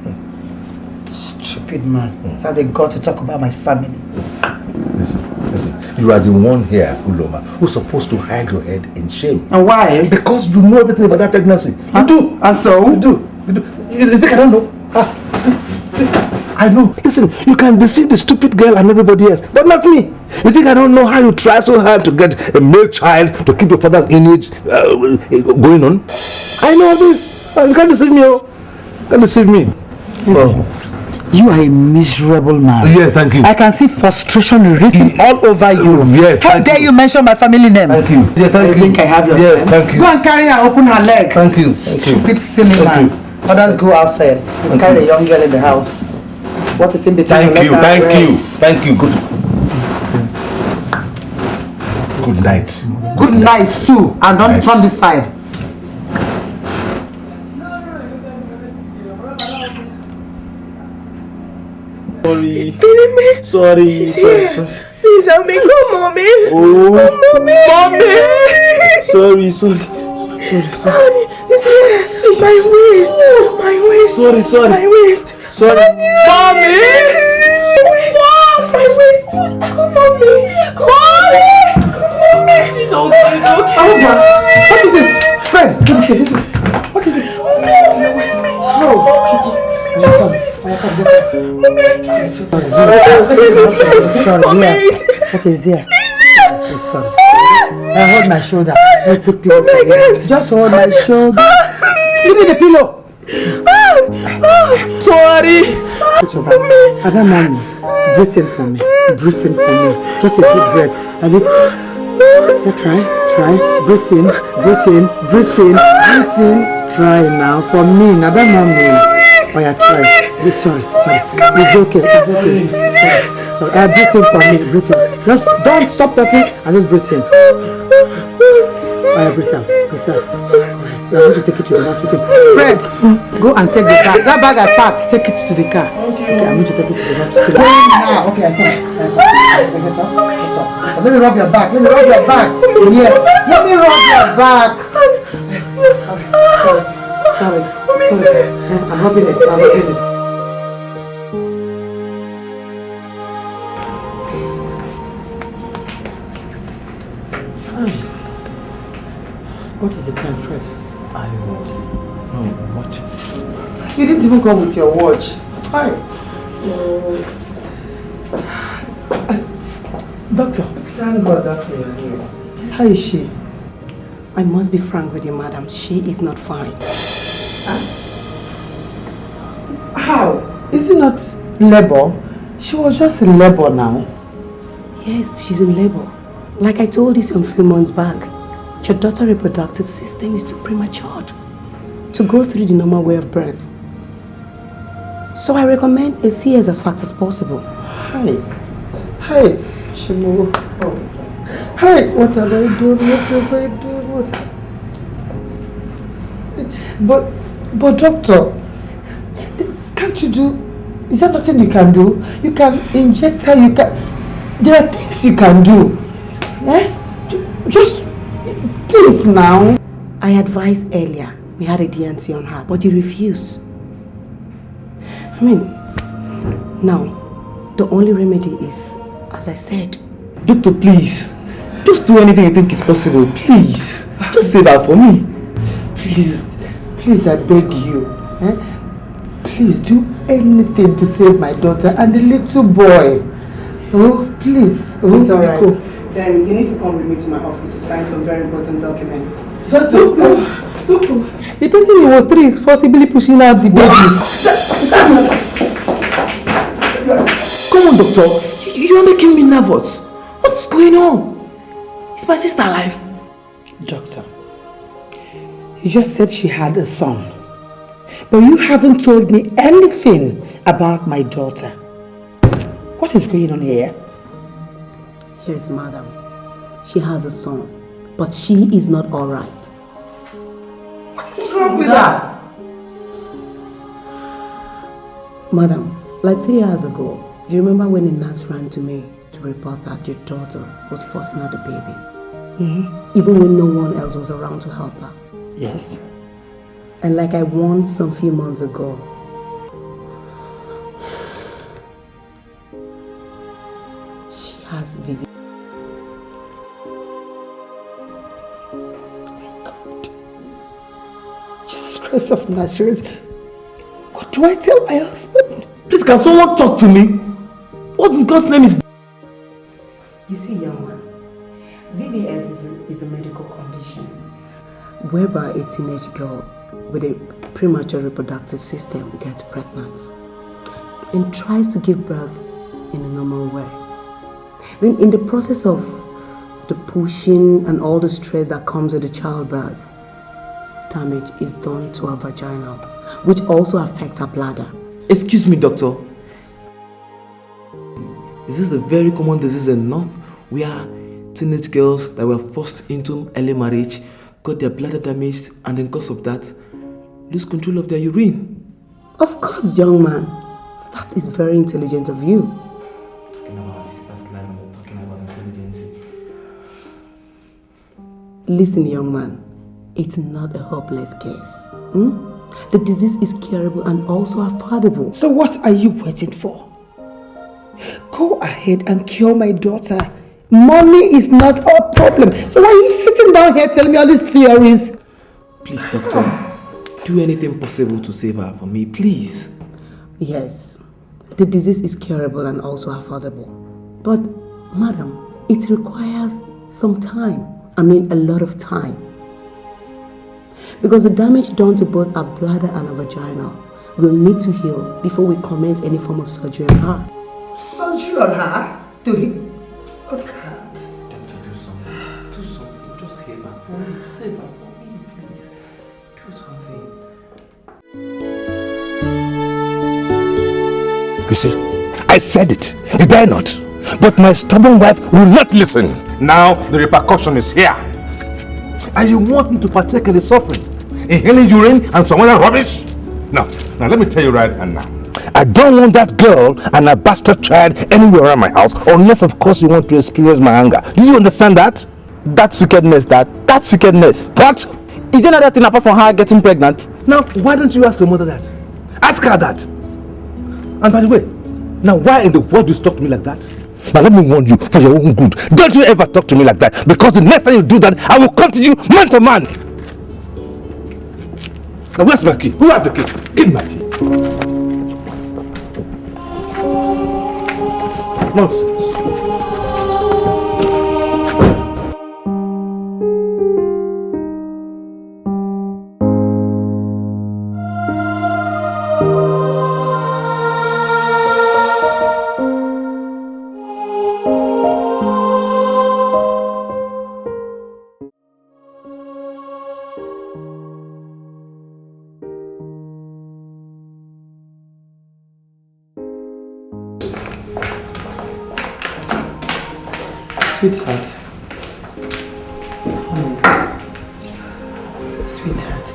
Speaker 4: Stupid man. You have the gut to talk about my family.
Speaker 1: Listen. You are the one here, Uloma, who's supposed to hide your head in shame.
Speaker 4: And why?
Speaker 1: Because you know everything about that pregnancy. You do.
Speaker 4: And so?
Speaker 1: You do. You think I don't know? See, I know. Listen, you can deceive the stupid girl and everybody else, but not me. You think I don't know how you try so hard to get a male child to keep your father's lineage going on? I know this. You can't deceive me. You can't deceive me.
Speaker 4: You are a miserable man.
Speaker 1: Yes, thank you.
Speaker 4: I can see frustration written all over you.
Speaker 1: Yes,
Speaker 4: how dare you mention my family name?
Speaker 1: Thank you. Yes, thank you.
Speaker 4: think I have your
Speaker 1: Yes,
Speaker 4: time?
Speaker 1: thank you.
Speaker 4: Go and carry her, open her leg.
Speaker 1: Thank you.
Speaker 4: Stupid, silly man. Others go outside. You carry a young girl in the house. What is in between?
Speaker 1: Thank you. Good night.
Speaker 4: Good night, Sue. And don't turn this side.
Speaker 14: Sorry.
Speaker 15: Please help me. Come, mommy.
Speaker 14: Oh,
Speaker 15: mommy.
Speaker 14: Sorry.
Speaker 15: My waist.
Speaker 14: Sorry.
Speaker 15: My waist.
Speaker 14: Sorry.
Speaker 15: Mommy. My waist. Come, mommy. Mommy.
Speaker 14: It's okay.
Speaker 4: What is this? Fred, what is this? Sorry. Okay, it's here. Sorry. Hold my shoulder. Just hold my shoulder. Give me the pillow.
Speaker 3: Sorry.
Speaker 4: Put your back. Madam, mommy, breathe in for me. Breathe in for me. Just a deep breath. At least, try. Breathe in, breathe in, breathe in, breathe in. Try now for me. Madam, mommy. Oh yeah, try. Sorry. It's okay. Sorry. Breathe in for me. Breathe in. Just don't stop talking and just breathe in. Oh yeah, breathe out. I want to take it to the hospital. Fred, go and take the car. That bag I packed, take it to the car. Okay, I'm going to take it to the hospital. Now, okay, I come. Get up. So let me rub your back. Yes. Let me rub your back. Sorry. I'm rubbing it. What is the time, Fred?
Speaker 12: I don't know. No, watch.
Speaker 4: You didn't even come with your watch. Hi. Doctor. Thank God Doctor is here. How is she?
Speaker 2: I must be frank with you, madam. She is not fine.
Speaker 4: How? Is it not labor? She was just in labor now.
Speaker 2: Yes, she's in labor. Like I told you some few months back, your daughter's reproductive system is too premature to go through the normal way of birth. So I recommend a CS as fast as possible.
Speaker 4: Hi, Shimu. Oh. Hi, what have I done? But doctor, can't you do? Is there nothing you can do? You can inject her. There are things you can do. Just think now.
Speaker 2: I advised earlier. We had a DNC on her, but you refused. Now, the only remedy is, as I said.
Speaker 3: Doctor, please. Just do anything you think is possible. Please. Just save her for me.
Speaker 4: Please, I beg you. Please do anything to save my daughter and the little boy. Oh, please. Oh,
Speaker 2: it's alright. Then you need to come with me to my office to sign some very important documents.
Speaker 4: Just Doctor. The person in Ward 3 is possibly pushing out the babies.
Speaker 3: Come on, doctor. You are making me nervous. What's going on? Is my sister alive?
Speaker 4: Doctor, you just said she had a son. But you haven't told me anything about my daughter. What is going on here?
Speaker 2: Yes, madam. She has a son, but she is not alright.
Speaker 4: What is wrong with her?
Speaker 2: Madam, like 3 hours ago, do you remember when a nurse ran to me to report that your daughter was forcing out the baby? Even when no one else was around to help her?
Speaker 4: Yes.
Speaker 2: And like I warned some few months ago, she has Vivi.
Speaker 4: Jesus Christ of Nazareth. What do I tell my husband?
Speaker 3: Please, can someone talk to me? What in God's name is...
Speaker 2: You see, young man, VVS is a medical condition whereby a teenage girl with a premature reproductive system gets pregnant and tries to give birth in a normal way. Then in the process of the pushing and all the stress that comes with the childbirth, damage is done to her vagina, which also affects her bladder.
Speaker 3: Excuse me, doctor. Is this a very common disease in North where teenage girls that were forced into early marriage got their bladder damaged and in cause of that lose control of their urine?
Speaker 2: Of course, young man. That is very intelligent of you.
Speaker 3: Talking about our sister's life and talking about intelligence.
Speaker 2: Listen, young man. It's not a hopeless case. The disease is curable and also affordable.
Speaker 4: So what are you waiting for? Go ahead and cure my daughter. Money is not our problem. So why are you sitting down here telling me all these theories?
Speaker 3: Please, doctor, do anything possible to save her for me, please.
Speaker 2: Yes, the disease is curable and also affordable. But, madam, it requires some time. A lot of time. Because the damage done to both our bladder and our vagina will need to heal before we commence any form of surgery on her.
Speaker 10: Surgery on her? To heal? Oh God.
Speaker 9: Doctor, do something. Do something. Just save her for me. Save her for me, please. Do something.
Speaker 1: You see, I said it. Did I not? But my stubborn wife will not listen. Now the repercussion is here. And you want me to partake in the suffering? Inhaling urine and some other rubbish? Now let me tell you right now. I don't want that girl and a bastard child anywhere around my house unless of course you want to experience my anger. Do you understand that?
Speaker 3: That's wickedness, Dad. That's wickedness.
Speaker 1: What?
Speaker 3: Is there another thing apart from her getting pregnant?
Speaker 1: Now, why don't you ask your mother that? Ask her that. And by the way, now why in the world do you talk to me like that? Now let me warn you, for your own good, don't you ever talk to me like that, because the next time you do that, I will come to you man to man. Now where's my key? Who has the key? Give me my key. Nonsense.
Speaker 10: Sweetheart. Honey. Sweetheart.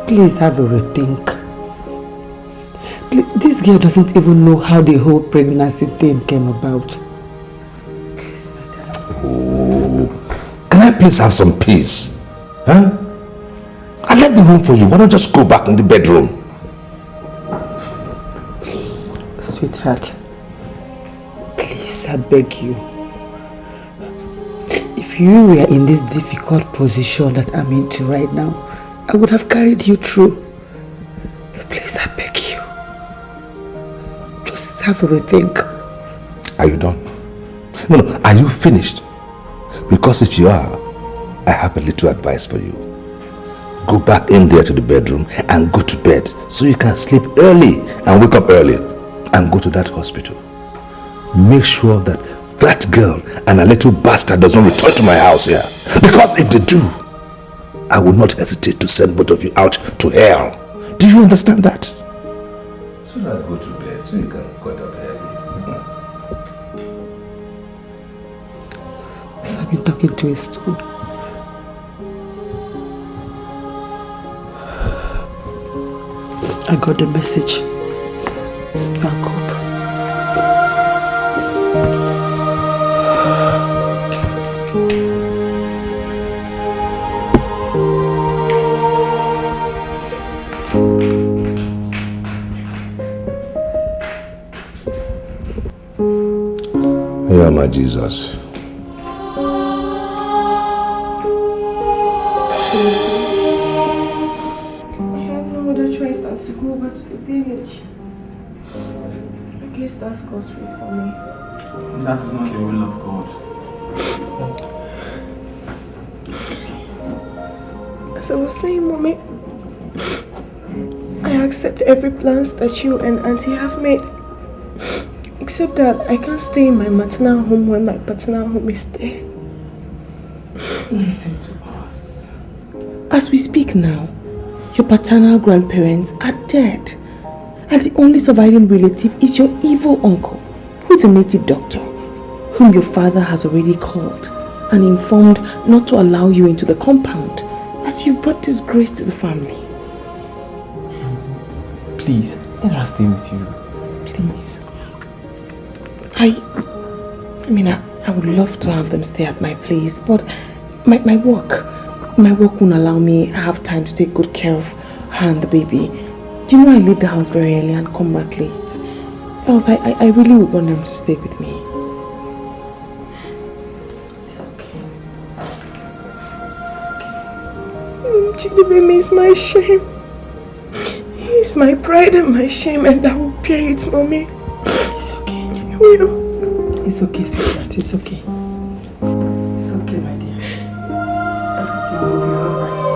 Speaker 10: Please have a rethink. This girl doesn't even know how the whole pregnancy thing came about. Please, my darling.
Speaker 1: Oh, can I please have some peace? Huh? I left the room for you. Why don't you just go back in the bedroom?
Speaker 10: Sweetheart. Please, I beg you. If you were in this difficult position that I'm into right now, I would have carried you through. Please, I beg you. Just have a rethink.
Speaker 1: Are you done? No, are you finished? Because if you are, I have a little advice for you. Go back in there to the bedroom and go to bed so you can sleep early and wake up early and go to that hospital. Make sure that that girl and a little bastard does not return to my house here. Because if they do, I will not hesitate to send both of you out to hell. Do you understand that? So now go to bed so you can go to bed.
Speaker 10: So I've been talking to a stone. I got the message. Back up.
Speaker 1: Yeah, my Jesus.
Speaker 15: To go over to the village. I guess that's God's will for me.
Speaker 14: That's not the will of God.
Speaker 15: As I was saying, Mommy, I accept every plans that you and Auntie have made. Except that I can't stay in my maternal home when my paternal home is there.
Speaker 5: Listen to us. As we speak now, your paternal grandparents are dead. And the only surviving relative is your evil uncle, who is a native doctor, whom your father has already called and informed not to allow you into the compound, as you've brought disgrace to the family.
Speaker 3: Please, let us stay with you. Please.
Speaker 5: I would love to have them stay at my place, but my work won't allow me have time to take good care of her and the baby. You know I leave the house very early and come back late. Else I really would want them to stay with me.
Speaker 15: It's okay. It's okay. Chidibeme is my shame. He's my pride and my shame, and I will pay it, Mommy.
Speaker 10: It's okay.
Speaker 15: I will.
Speaker 10: It's okay, sweetheart. It's okay. It's okay, my dear. Everything will be alright.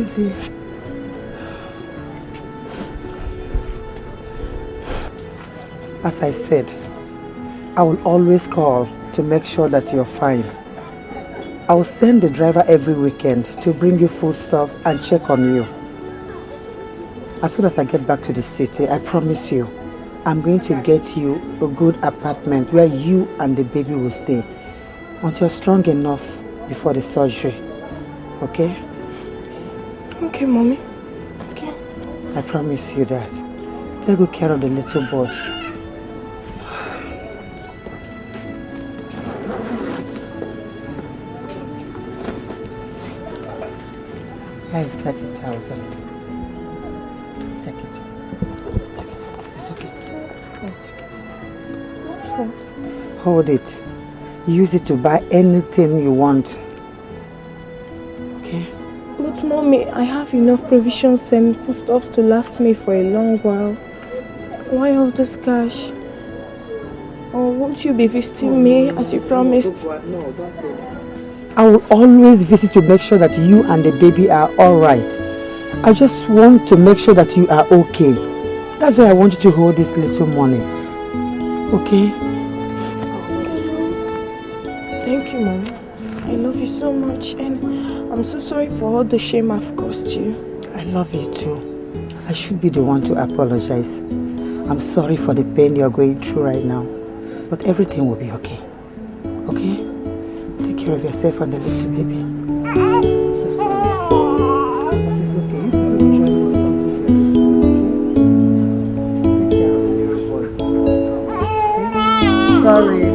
Speaker 5: easy.
Speaker 4: As I said, I will always call to make sure that you're fine. I will send the driver every weekend to bring you foodstuffs and check on you. As soon as I get back to the city, I promise you, I'm going to get you a good apartment where you and the baby will stay until you're strong enough before the surgery. Okay?
Speaker 5: Okay, Mommy. Okay.
Speaker 4: I promise you that. Take good care of the little boy. Here is 30,000. Take it. Take it. It's okay. Take it.
Speaker 5: What's for?
Speaker 4: Hold it. Use it to buy anything you want. Okay?
Speaker 5: But Mommy, I have enough provisions and foodstuffs to last me for a long while. Why all this cash? Or won't you be visiting me as you promised?
Speaker 4: No, don't say that. I will always visit to make sure that you and the baby are alright. I just want to make sure that you are okay. That's why I want you to hold this little money. Okay?
Speaker 5: Thank you, Mom. I love you so much, and I'm so sorry for all the shame I've caused you.
Speaker 4: I love you too. I should be the one to apologize. I'm sorry for the pain you're going through right now, but everything will be okay. Okay? Take care of yourself and the little baby. So sorry. But it's okay. You can enjoy me visiting very soon, okay? Take care of the little boy. Okay? Sorry.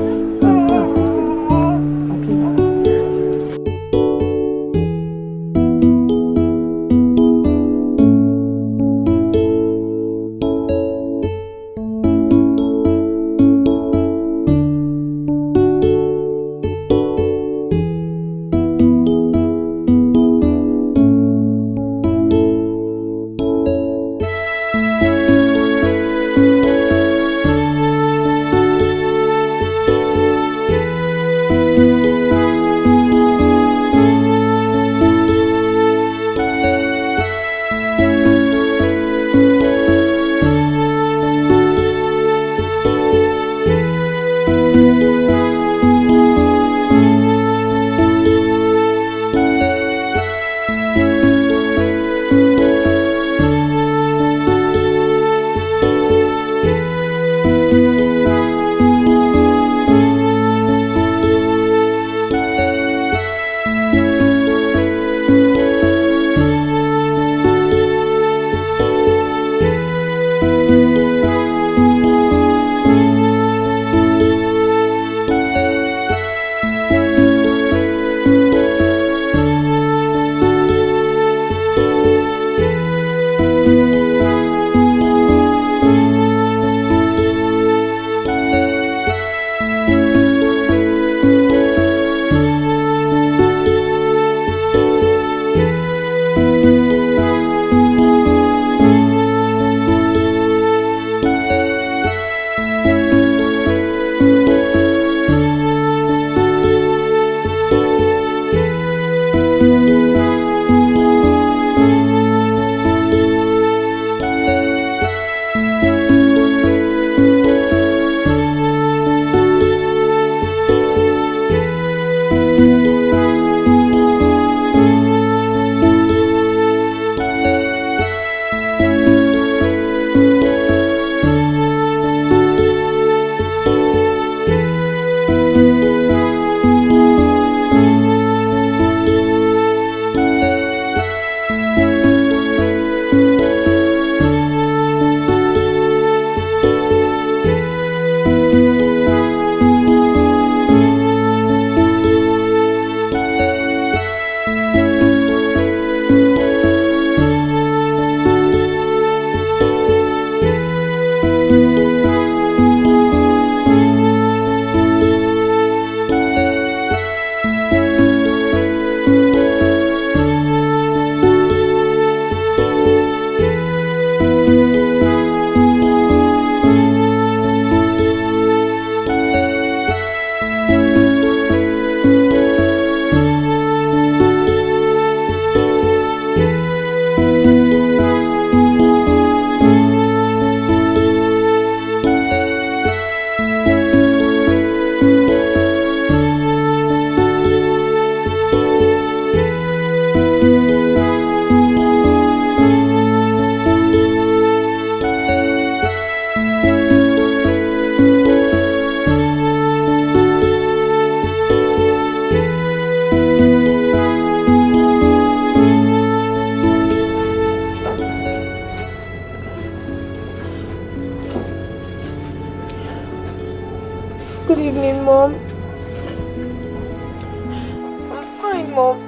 Speaker 15: Mom.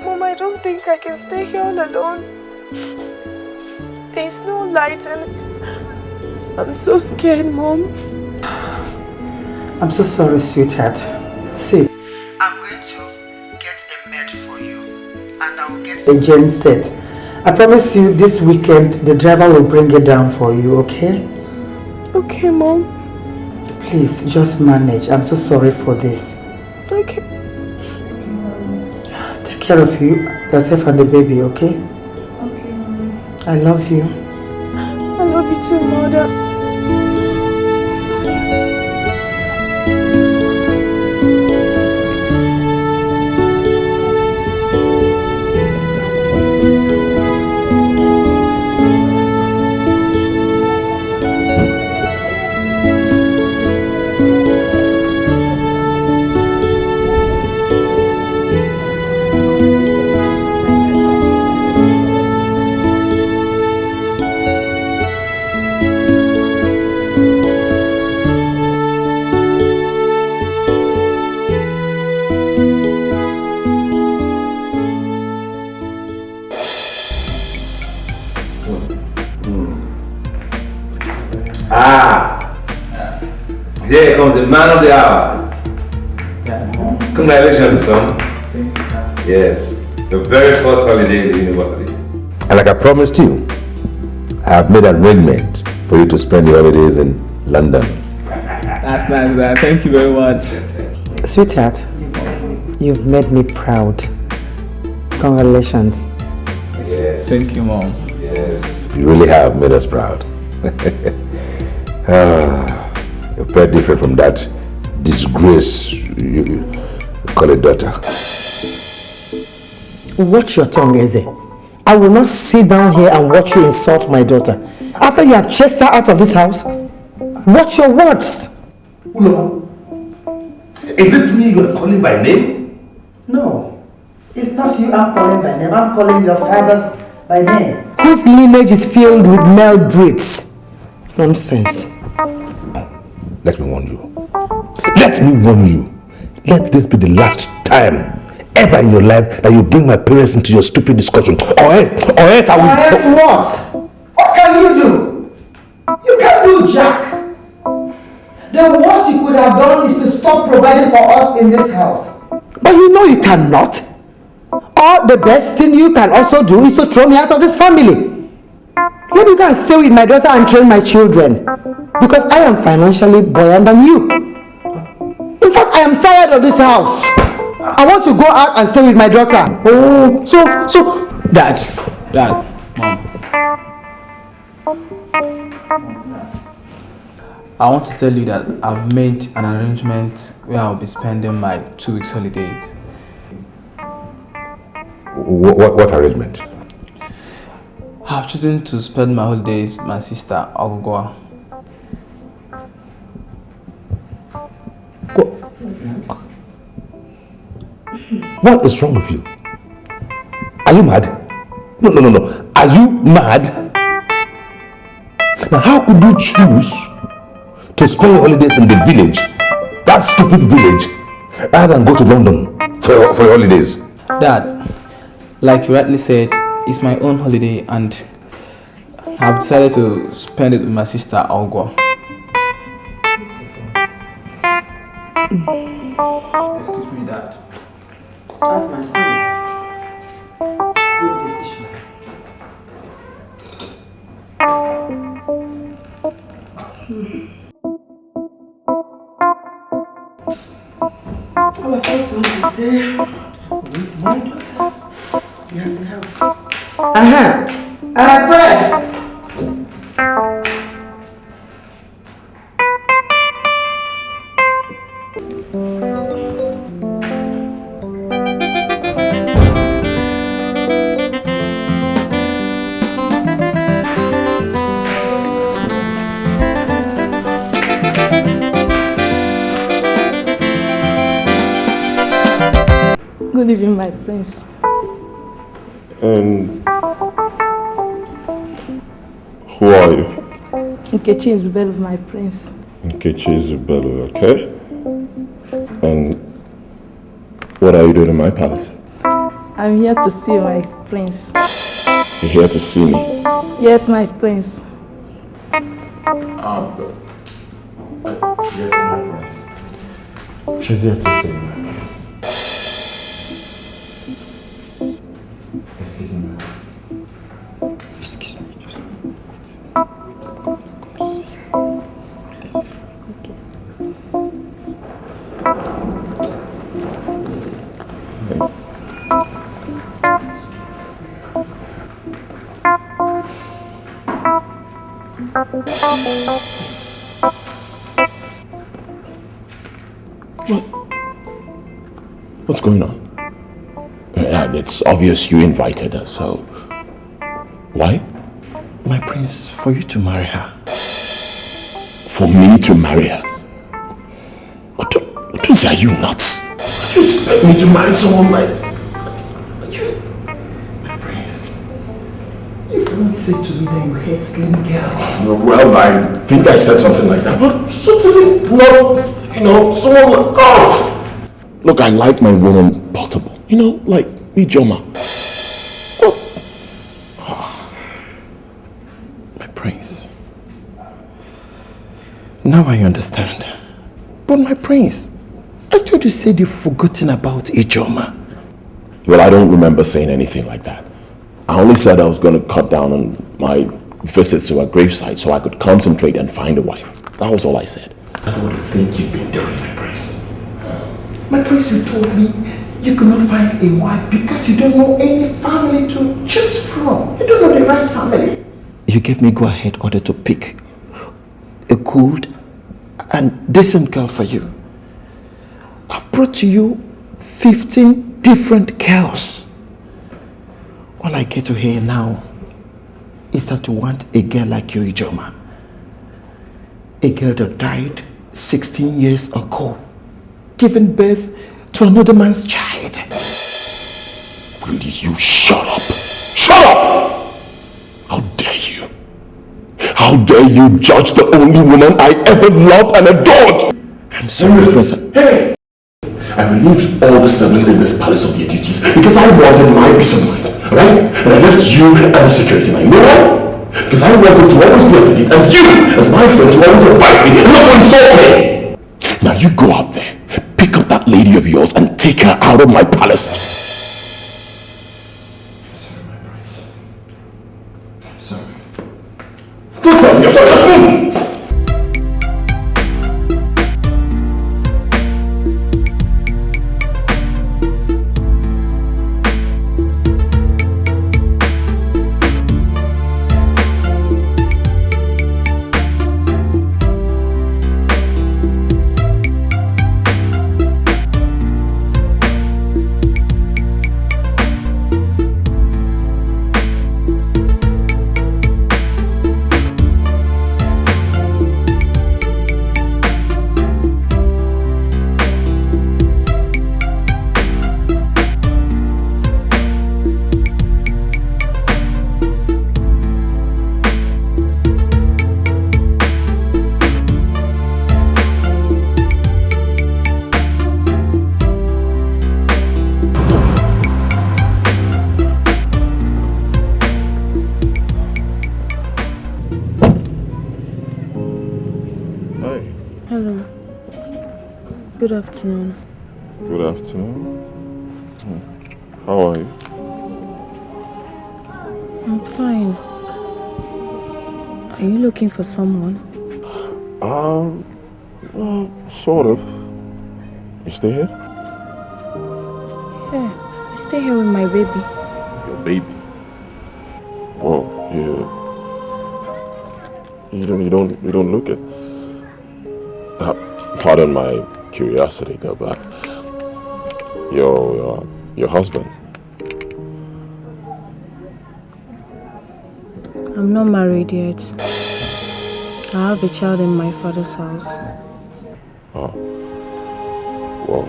Speaker 15: Mom, I don't think I can stay here all alone. There's no light and I'm so scared, Mom.
Speaker 10: I'm so sorry, sweetheart. See, I'm going to get a maid for you and I'll get a gen set. I promise you this weekend the driver will bring it down for you, okay?
Speaker 15: Okay, Mom.
Speaker 10: Please, just manage. I'm so sorry for this.
Speaker 15: Okay.
Speaker 10: Take care of yourself and the baby, okay?
Speaker 15: Okay, Mom.
Speaker 10: I love you.
Speaker 15: I love you too, Mother.
Speaker 1: Here comes the man of the hour. Congratulations, son. Yes, your very first holiday in the university. And like I promised you, I have made an arrangement for you to spend the holidays in London.
Speaker 3: That's nice, man. Thank you very much.
Speaker 10: Sweetheart, you've made me proud. Congratulations.
Speaker 1: Yes.
Speaker 3: Thank you, Mom.
Speaker 1: Yes. You really have made us proud. You're very different from that disgrace you call a daughter.
Speaker 10: Watch your tongue, Eze. I will not sit down here and watch you insult my daughter. After you have chased her out of this house, watch your words.
Speaker 1: No. Is it me you are calling by name?
Speaker 10: No. It's not you I'm calling by name. I'm calling your father's by name. Whose lineage is filled with male breeds. Nonsense.
Speaker 1: Let me warn you. Let me warn you. Let this be the last time ever in your life that you bring my parents into your stupid discussion. Or else I will...
Speaker 10: Or else what? What can you do? You can't do jack. The worst you could have done is to stop providing for us in this house. But you know you cannot. Or the best thing you can also do is to throw me out of this family. Let me go and stay with my daughter and train my children. Because I am financially buoyant than you. In fact, I am tired of this house. I want to go out and stay with my daughter. Oh, so...
Speaker 3: Dad, Mom. I want to tell you that I've made an arrangement where I'll be spending my 2 weeks holidays.
Speaker 1: What arrangement?
Speaker 3: I've chosen to spend my holidays with my sister, Ogogoa.
Speaker 1: What is wrong with you? Are you mad? No. Are you mad? Now, how could you choose to spend your holidays in the village, that stupid village, rather than go to London for your holidays?
Speaker 3: Dad, like you rightly said, it's my own holiday and I've decided to spend it with my sister, Ogwa. Excuse me, Dad.
Speaker 10: That's my son. Good decision. All of us want to stay with my daughter in the house. Fred!
Speaker 15: Good evening, my prince.
Speaker 6: And who are you?
Speaker 15: Nkechi is Bello, my prince.
Speaker 6: Nkechi is Bello, okay? And What are you doing in my palace?
Speaker 16: I'm here to see my prince.
Speaker 6: You're here to see me?
Speaker 16: Yes, my prince.
Speaker 6: Yes, my prince. She's here to see me, my prince. Excuse me, my prince. Excuse me, just wait. Come to see you. Please.
Speaker 16: Okay.
Speaker 6: What's going on? It's obvious you invited her, so... Why?
Speaker 12: My prince, for you to marry her.
Speaker 6: For me to marry her? What are you nuts? You expect me to marry someone like...
Speaker 12: My prince, if you don't say to me that you hate slim girls.
Speaker 6: Well, I think I said something like that, but certainly not, someone like... Oh! Look, I like my woman portable. Like Ijoma.
Speaker 12: My prince. Now I understand. But my prince, I thought you said you've forgotten about Ijoma.
Speaker 6: Well, I don't remember saying anything like that. I only said I was going to cut down on my visits to her gravesite so I could concentrate and find a wife. That was all I said.
Speaker 12: I don't think you've been doing, my prince. My prince, you told me you could not find a wife because you don't know any family to choose from. You don't know the right family. You gave me go-ahead order to pick a good and decent girl for you. I've brought to you 15 different girls. All I get to hear now is that you want a girl like you, Ijoma. A girl that died 16 years ago, giving birth to another man's child.
Speaker 6: Will you shut up? Shut up! How dare you? How dare you judge the only woman I ever loved and adored?
Speaker 12: I'm sorry, Professor.
Speaker 6: Hey! I relieved all the servants in this palace of their duties because I wanted my peace of mind, right? And I left you and the security man. You know why? Because I wanted to always be at the gate and you, as my friend, to always advise me and not to insult me. Now you go out there, pick up that lady of yours and take her out of my palace.
Speaker 12: Sorry, my prince. I'm sorry.
Speaker 6: Don't tell me you're sorry, just move!
Speaker 16: Good afternoon.
Speaker 6: Good afternoon. How are you?
Speaker 16: I'm fine. Are you looking for someone?
Speaker 6: Well, sort of. You stay here?
Speaker 16: Yeah, I stay here with my baby.
Speaker 6: Your baby? Whoa, you don't look it. Pardon my curiosity though, but your husband.
Speaker 16: I'm not married yet. I have a child in my father's house.
Speaker 6: Oh. Well,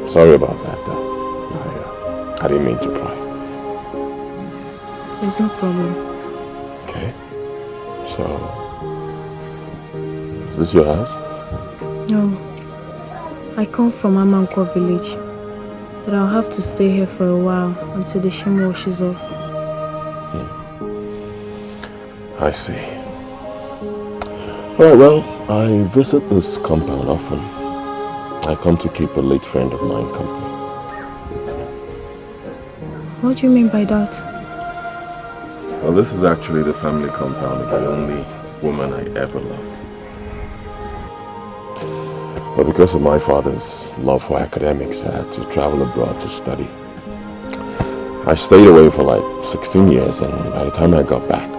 Speaker 6: sorry about that though. I didn't mean to pry.
Speaker 16: There's no problem.
Speaker 6: Okay. So, is this your house?
Speaker 16: No. I come from Amanko village. But I'll have to stay here for a while until the shame washes off.
Speaker 6: I see. Alright, well, I visit this compound often. I come to keep a late friend of mine company.
Speaker 16: What do you mean by that?
Speaker 6: Well, this is actually the family compound of the only woman I ever loved. But because of my father's love for academics, I had to travel abroad to study. I stayed away for like 16 years, and by the time I got back,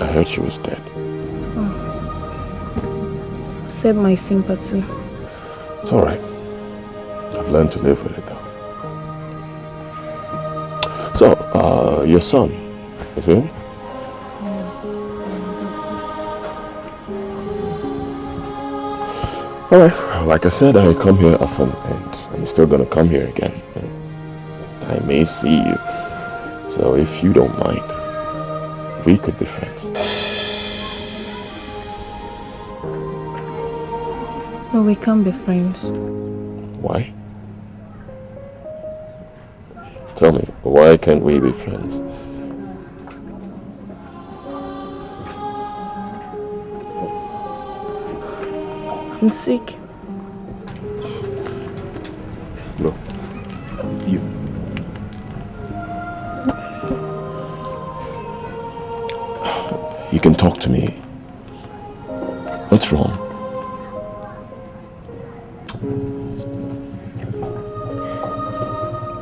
Speaker 6: I heard she was dead.
Speaker 16: Oh. Accept my sympathy.
Speaker 6: It's alright. I've learned to live with it though. So, your son, is he? Alright, like I said, I come here often and I'm still gonna come here again. I may see you. So if you don't mind, we could be friends.
Speaker 16: No, we can't be friends.
Speaker 6: Why? Tell me, why can't we be friends?
Speaker 15: I'm sick.
Speaker 6: No. You. You can talk to me. What's wrong?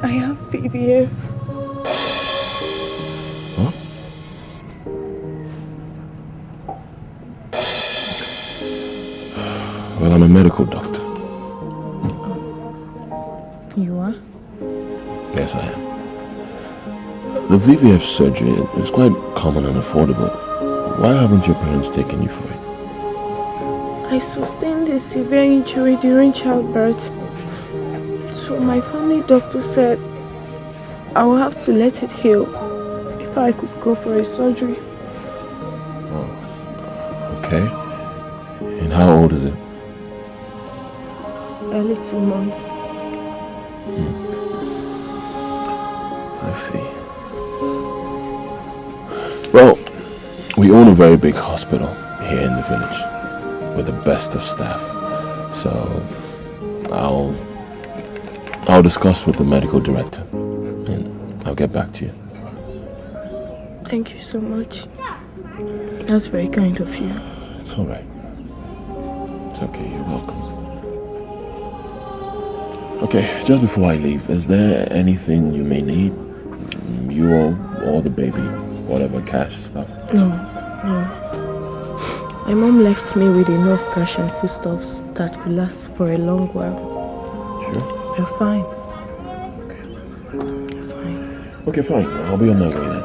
Speaker 15: I have VVF.
Speaker 6: Huh? Well, I'm a medical doctor.
Speaker 16: You are?
Speaker 6: Yes, I am. The VVF surgery is quite common and affordable. Why haven't your parents taken you for it?
Speaker 15: I sustained a severe injury during childbirth. So my family doctor said I will have to let it heal if I could go for a surgery.
Speaker 6: Oh, okay. And how old is it?
Speaker 15: Early 2 months.
Speaker 6: I see. Well, we own a very big hospital here in the village with the best of staff. So I'll discuss with the medical director and I'll get back to you.
Speaker 15: Thank you so much. That's very kind of you.
Speaker 6: It's all right. It's okay, you're welcome. Okay, just before I leave, is there anything you may need? You or the baby, whatever cash stuff?
Speaker 15: No. My mom left me with enough cash and foodstuffs that could last for a long while.
Speaker 6: Sure?
Speaker 15: You're fine.
Speaker 6: Okay, fine. I'll be on my way then.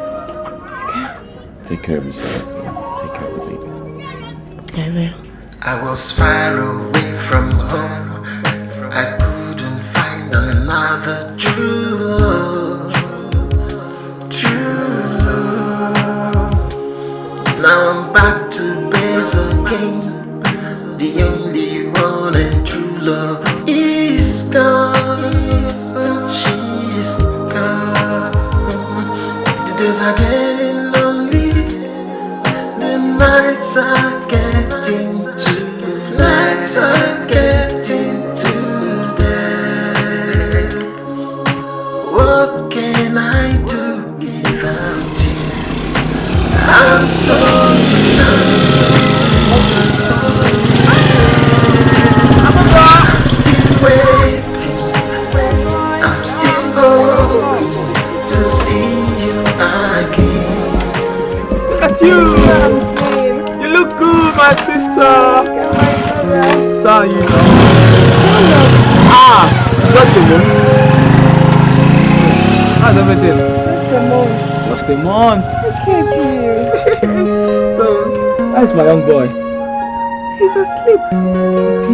Speaker 15: Okay.
Speaker 6: Take care of yourself. Take care of the baby.
Speaker 15: I will.
Speaker 13: I was far away from home. I couldn't find another true love. True love. Now I'm back to base again. The only one and true love is gone. She's gone. The days are getting lonely. The nights are getting too dark. What can I do without you? I'm sorry. I'm still waiting. I'm still hoping to see you again.
Speaker 3: Look at you! You look good, my sister! So you know. Just a month. How's everything? Just a month.
Speaker 15: Look at you.
Speaker 3: So, how's my young boy?
Speaker 15: He's asleep.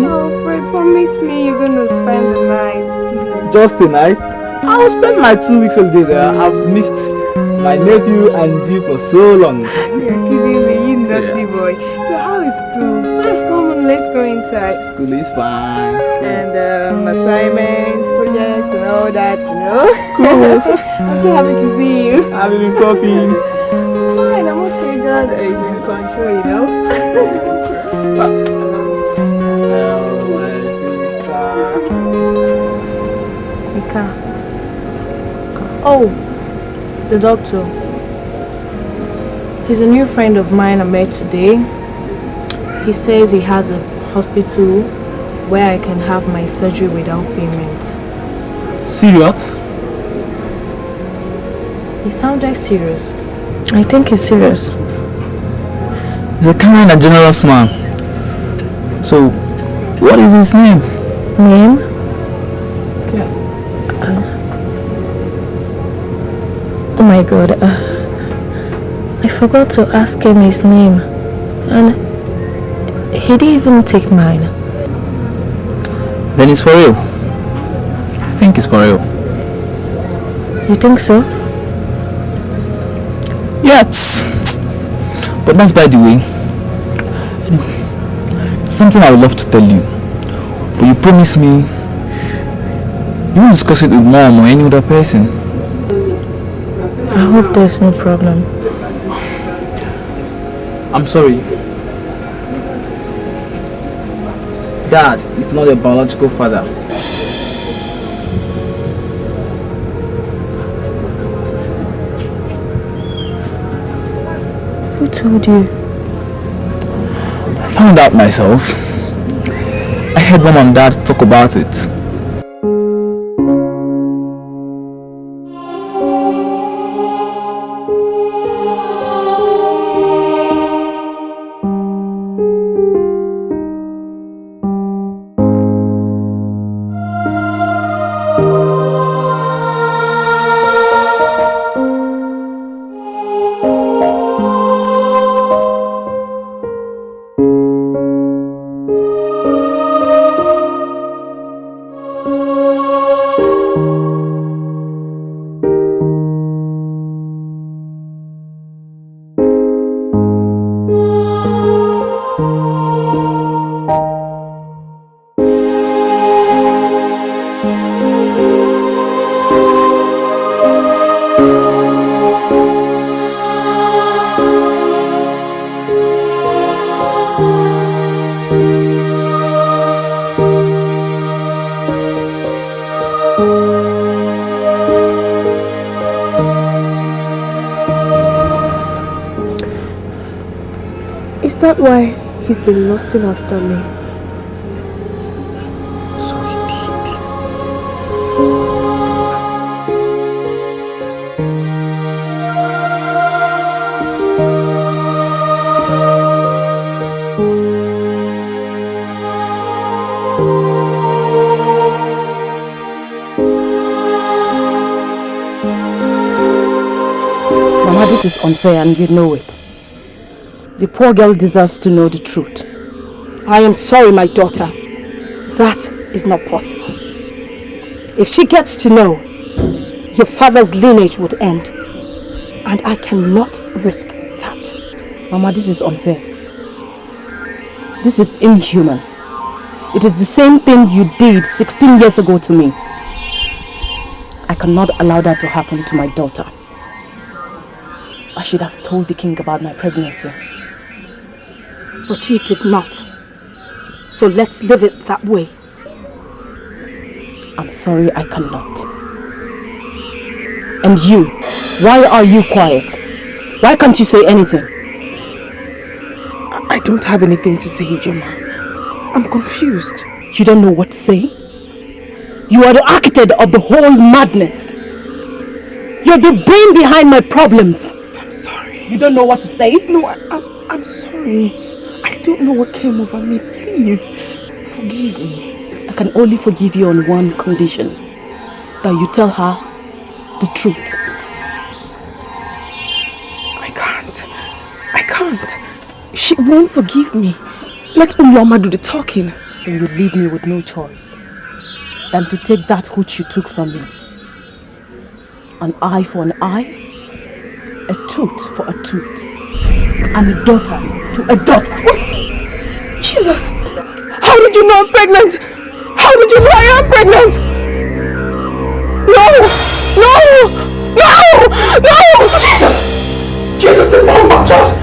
Speaker 15: Oh, Fred, promise me you're gonna spend the night, please.
Speaker 3: Just a night? I'll spend my 2 weeks holiday there. I've missed my nephew and you for so long.
Speaker 15: You're kidding me, you naughty boy. So how is school? Come on
Speaker 5: let's go inside.
Speaker 3: School is fine.
Speaker 5: And assignments, projects, and all that, you know. Cool. I'm so happy to see you.
Speaker 3: Have you been coping?
Speaker 5: Fine, I'm okay. God is in control, you know.
Speaker 3: Oh, my sister.
Speaker 16: Mika. Oh, the doctor. He's a new friend of mine I met today. He says he has a hospital where I can have my surgery without payments.
Speaker 3: Serious?
Speaker 16: He sounded serious.
Speaker 7: I think he's serious.
Speaker 3: He's a kind and generous man. So, what is his name?
Speaker 7: Name?
Speaker 16: Yes.
Speaker 7: Oh my God. I forgot to ask him his name. And he didn't even take mine.
Speaker 3: Then it's for real. I think it's for real.
Speaker 7: You think so?
Speaker 3: Yes. But that's by the way. Something I would love to tell you. But you promise me you won't discuss it with mom or any other person.
Speaker 7: I hope there's no problem.
Speaker 3: I'm sorry. Dad is not a biological father.
Speaker 7: Who told you?
Speaker 3: I found out myself. I heard mom and dad talk about it.
Speaker 15: Is that why he's been lusting after me?
Speaker 12: So he
Speaker 2: Mama, this is unfair and you know it. The poor girl deserves to know the truth. I am sorry, my daughter. That is not possible. If she gets to know, your father's lineage would end. And I cannot risk that. Mama, this is unfair. This is inhuman. It is the same thing you did 16 years ago to me. I cannot allow that to happen to my daughter. I should have told the king about my pregnancy. But you did not. So let's leave it that way. I'm sorry, I cannot. And you, why are you quiet? Why can't you say anything?
Speaker 15: I don't have anything to say, Ijoma. I'm confused.
Speaker 2: You don't know what to say? You are the architect of the whole madness. You're the brain behind my problems.
Speaker 15: I'm sorry.
Speaker 2: You don't know what to say?
Speaker 15: No, I'm sorry. I don't know what came over me. Please, forgive me.
Speaker 2: I can only forgive you on one condition. That you tell her the truth.
Speaker 15: I can't. She won't forgive me. Let Uloma do the talking.
Speaker 2: Then you leave me with no choice than to take that which you took from me. An eye for an eye, a tooth for a tooth, and a daughter to a daughter.
Speaker 15: Jesus! did you know I'm pregnant? How did you know I am pregnant? No! Jesus! Jesus is my child!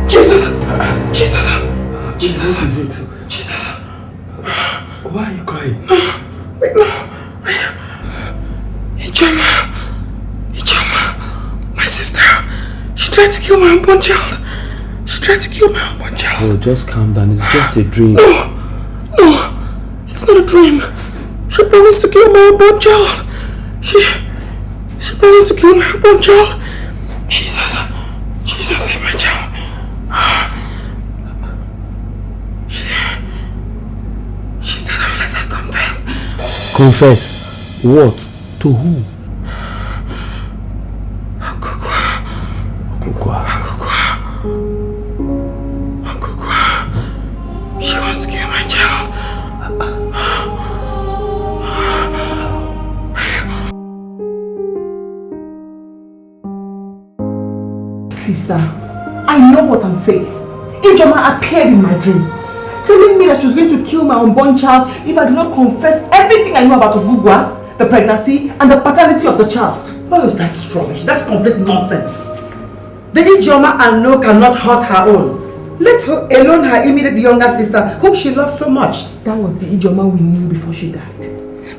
Speaker 15: Jesus!
Speaker 3: What is it?
Speaker 15: Jesus!
Speaker 3: Why are you crying?
Speaker 15: Wait, no. Ijoma, my sister. She tried to kill my unborn child.
Speaker 8: Oh, just calm down. It's just a dream.
Speaker 15: No, it's not a dream. She promised to kill my unborn child. She promised to kill my unborn child. Jesus, save my child. She said unless I confess.
Speaker 8: Confess? What? To who?
Speaker 15: She wants to kill my child.
Speaker 5: Sister, I know what I'm saying. Ijoma appeared in my dream, telling me that she was going to kill my unborn child if I do not confess everything I know about Ogugwa, the pregnancy, and the paternity of the child.
Speaker 10: Oh, that's rubbish. That's complete nonsense. The Ijoma I know cannot hurt her own. Let her alone her immediate younger sister, whom she loves so much.
Speaker 5: That was the Ijoma we knew before she died.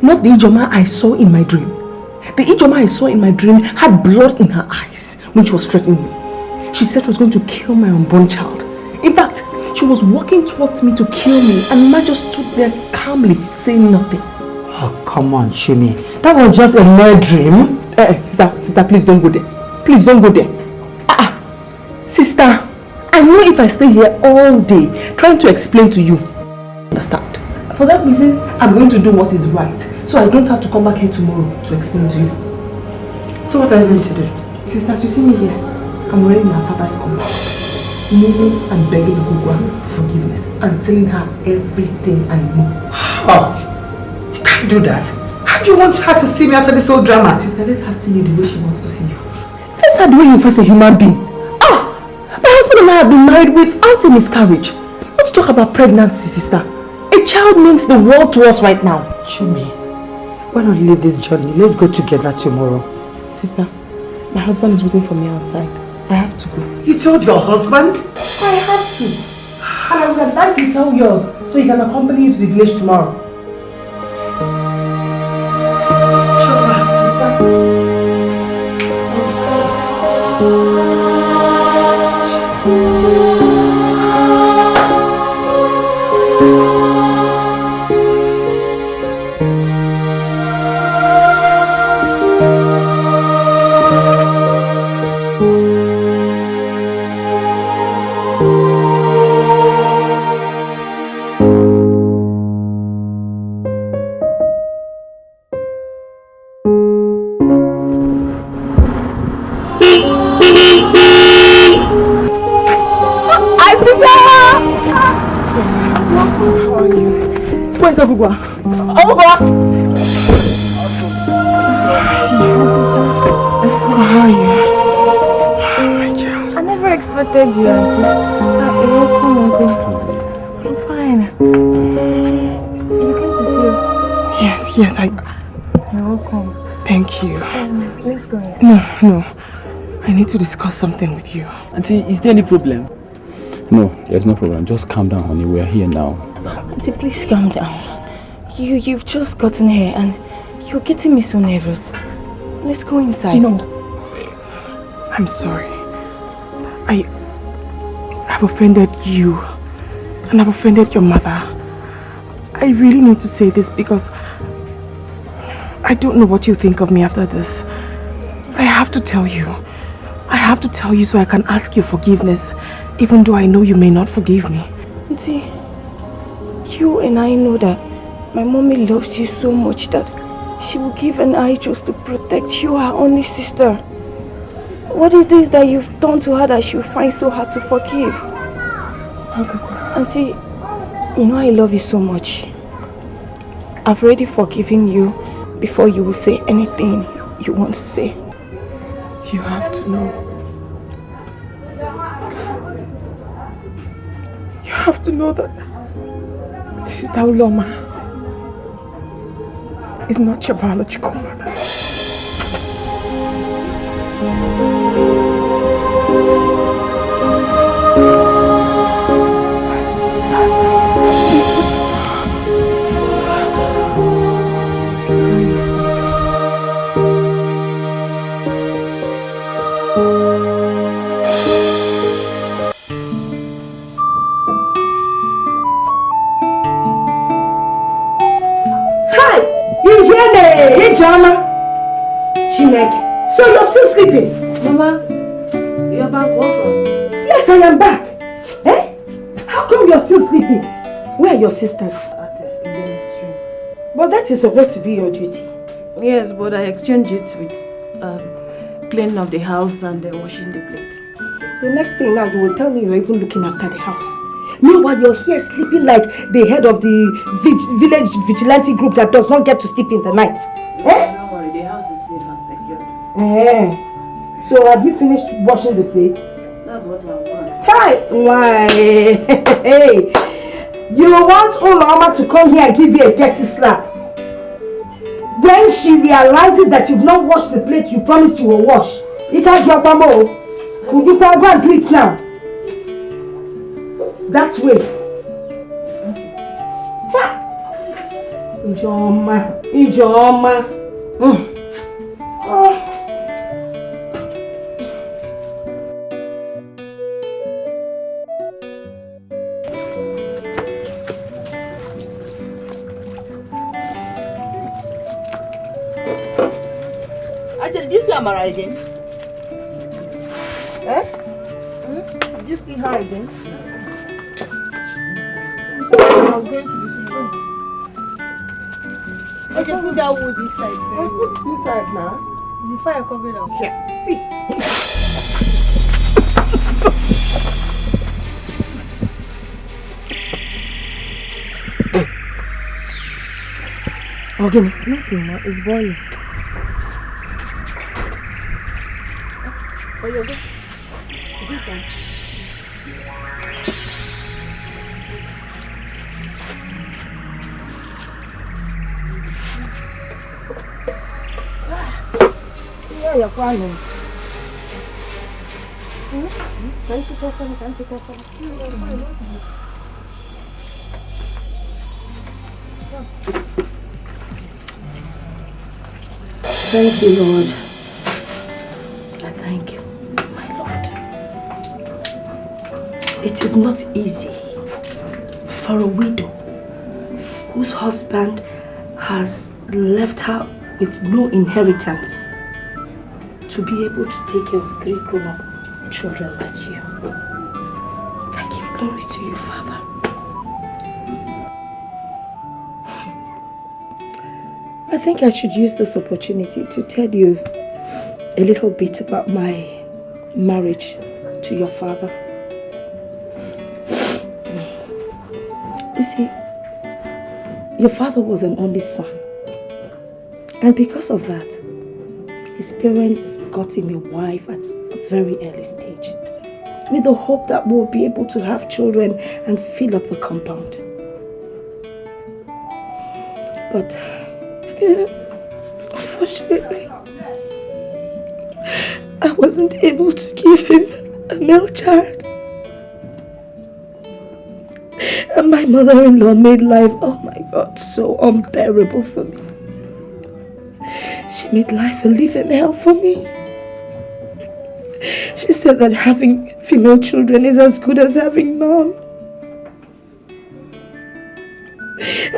Speaker 5: Not the Ijoma I saw in my dream. The Ijoma I saw in my dream had blood in her eyes when she was threatening me. She said she was going to kill my unborn child. In fact, she was walking towards me to kill me, and Ma just stood there calmly, saying nothing.
Speaker 10: Oh, come on, Shumi. That was just a mere dream.
Speaker 5: Sister, please don't go there. Please don't go there. Sister, I know if I stay here all day trying to explain to you, understand? For that reason, I'm going to do what is right, so I don't have to come back here tomorrow to explain to you.
Speaker 10: So what are you going to do?
Speaker 5: Sisters, you see me here. I'm wearing my father's compound, kneeling and begging Ogugwa for forgiveness and telling her everything I know.
Speaker 10: Oh, you can't do that. How do you want her to see me after this whole drama?
Speaker 5: Sister, let her see you the way she wants to see you. Face her the way you face a human being. My husband and I have been married without a miscarriage. Not to talk about pregnancy, sister. A child means the world to us right now.
Speaker 10: Shumi, why not leave this journey? Let's go together tomorrow.
Speaker 5: Sister, my husband is waiting for me outside. I have to go.
Speaker 10: You told your husband?
Speaker 5: I have to. And I would advise you tell yours so he can accompany you to the village tomorrow. Ogugwa. How are you? My child.
Speaker 16: I never expected you, Auntie. I'm fine. You came to see us?
Speaker 5: Yes,
Speaker 16: You're welcome.
Speaker 5: Thank you.
Speaker 16: Let's go inside.
Speaker 5: No. I need to discuss something with you.
Speaker 3: Auntie, is there any problem?
Speaker 8: No, there's no problem. Just calm down, honey. We are here now.
Speaker 7: Auntie, please calm down. You've just gotten here and you're getting me so nervous. Let's go inside.
Speaker 5: No. I'm sorry. I've offended you and I've offended your mother. I really need to say this because I don't know what you think of me after this. But I have to tell you. I have to tell you so I can ask your forgiveness, even though I know you may not forgive me.
Speaker 7: Auntie, you and I know that my mommy loves you so much that she will give an eye just to protect you, her only sister. What it is that you've done to her that she will find so hard to forgive? Auntie, you know I love you so much. I've already forgiven you before you will say anything you want to say.
Speaker 5: You have to know. You have to know that
Speaker 15: Sister Uloma is not your biological mother.
Speaker 17: Chineke. So you're still sleeping?
Speaker 18: Mama, you're back from?
Speaker 17: Yes, I am back. Eh? How come you're still sleeping? Where are your sisters?
Speaker 18: At the ministry.
Speaker 17: But that is supposed to be your duty.
Speaker 18: Yes, but I exchanged it with cleaning of the house and washing the plate.
Speaker 17: The next thing now, you will tell me you're even looking after the house. Meanwhile, you're here sleeping like the head of the village vigilante group that does not get to sleep in the night. Eh?
Speaker 18: Don't worry, the house is safe and secured.
Speaker 17: Eh? So have you finished washing the plate?
Speaker 18: That's what I'm doing.
Speaker 17: Hi! Why? Hey! You want Uloma to come here and give you a dirty slap? When she realizes that you've not washed the plate you promised you will wash. It has your mama. Could you go and do it now? That way. Ijoma. Ijoma. Oh.
Speaker 10: Did you see Amara again? Eh? Did you see her again? I was going to the field. I should put that wood inside. I put it inside now. Is the fire covered up? Yeah. See.
Speaker 17: Okay.
Speaker 18: Nothing, ma. It's boiling.
Speaker 17: Oh, yeah, is this one? Yeah, you're fine. Can't you go for me? Can't you go for me? Thank you, Lord. I thank you. It is not easy for a widow whose husband has left her with no inheritance to be able to take care of 3 grown-up children like you. I give glory to you, Father. I think I should use this opportunity to tell you a little bit about my marriage to your father. You see, your father was an only son. And because of that, his parents got him a wife at a very early stage, with the hope that we'll be able to have children and fill up the compound. But, unfortunately, I wasn't able to give him a male child. And my mother-in-law made life, oh my God, so unbearable for me. She made life a living hell for me. She said that having female children is as good as having none.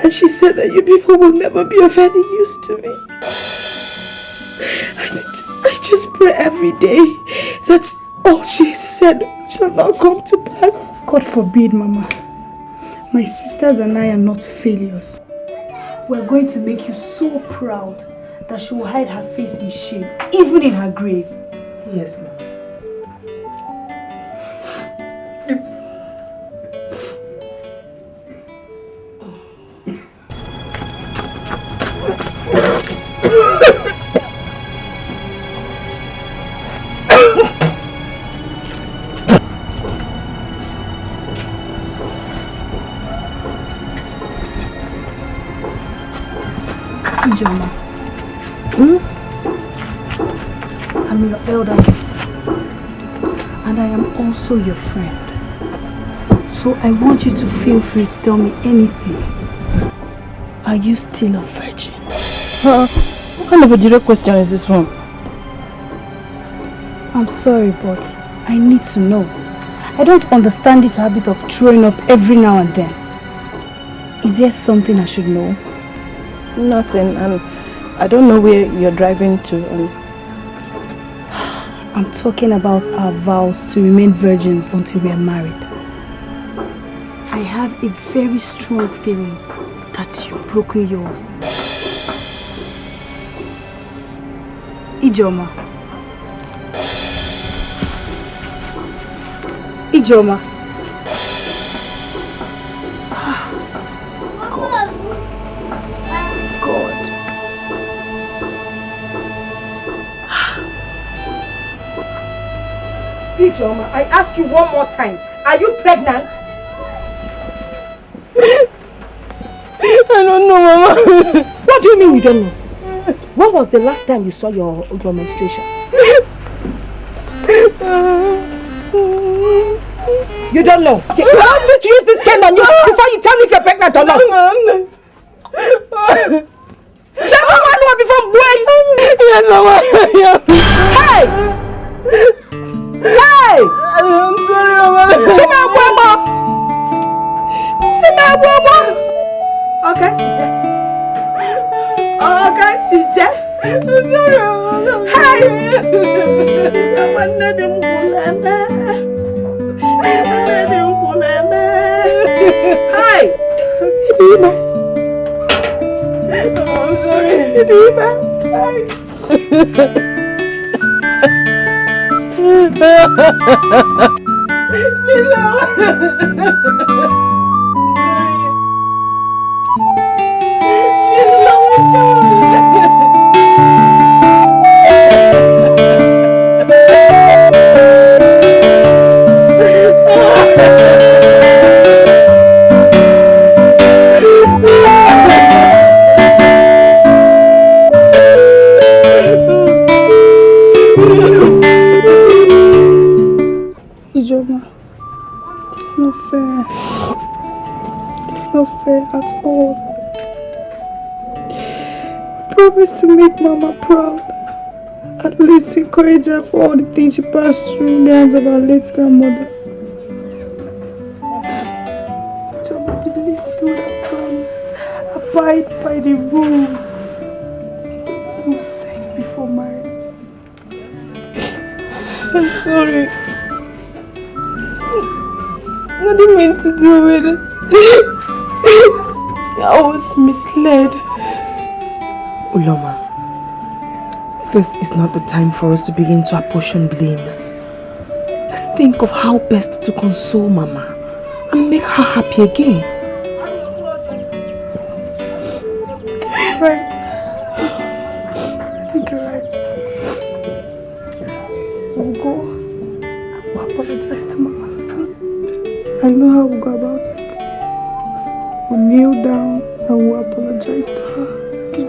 Speaker 17: And she said that you people will never be of any use to me. I just pray every day that all she said shall not come to pass.
Speaker 15: God forbid, Mama. My sisters and I are not failures. We're going to make you so proud that she will hide her face in shame, even in her grave.
Speaker 17: Yes, Mama.
Speaker 2: Ijoma, I'm your elder sister, and I am also your friend. So I want you to feel free to tell me anything. Are you still a virgin?
Speaker 18: What kind of a direct question is this one?
Speaker 2: I'm sorry, but I need to know. I don't understand this habit of throwing up every now and then. Is there something I should know?
Speaker 18: Nothing, and I don't know where you're driving to.
Speaker 2: I'm talking about our vows to remain virgins until we are married. I have a very strong feeling that you've broken yours. Ijoma. Ijoma. God.
Speaker 15: Ijoma, I ask you one more time. Are you pregnant?
Speaker 18: I don't know, Mama.
Speaker 15: What do you mean you don't know? When was the last time you saw your menstruation? You don't know? Okay, you want me to use this cane on you before you tell me if you're pregnant or not? Say Mama know before boy.
Speaker 18: Yes, Mama.
Speaker 15: Hey! Hey!
Speaker 18: I'm sorry, Mama.
Speaker 15: Chimabwama! Okay, CJ. Okay, CJ.
Speaker 18: I'm sorry, Mama.
Speaker 15: Hey! Hey! Idima.
Speaker 18: I'm sorry.
Speaker 15: Idima.
Speaker 2: Ijoma, it's not fair. It's not fair at all. We promised to make Mama proud. At least to encourage her for all the things she passed through in the hands of our late grandmother. Ijoma, the least you would have done is abide by the rules. No sex before marriage.
Speaker 18: I'm sorry. I didn't mean to do it. I was misled.
Speaker 5: Uloma, this is not the time for us to begin to apportion blames. Let's think of how best to console Mama and make her happy again.
Speaker 2: Right. I think you're right. We'll go and we'll apologize to Mama. I know how we'll go about it. We'll kneel down and we'll apologize to her. Okay?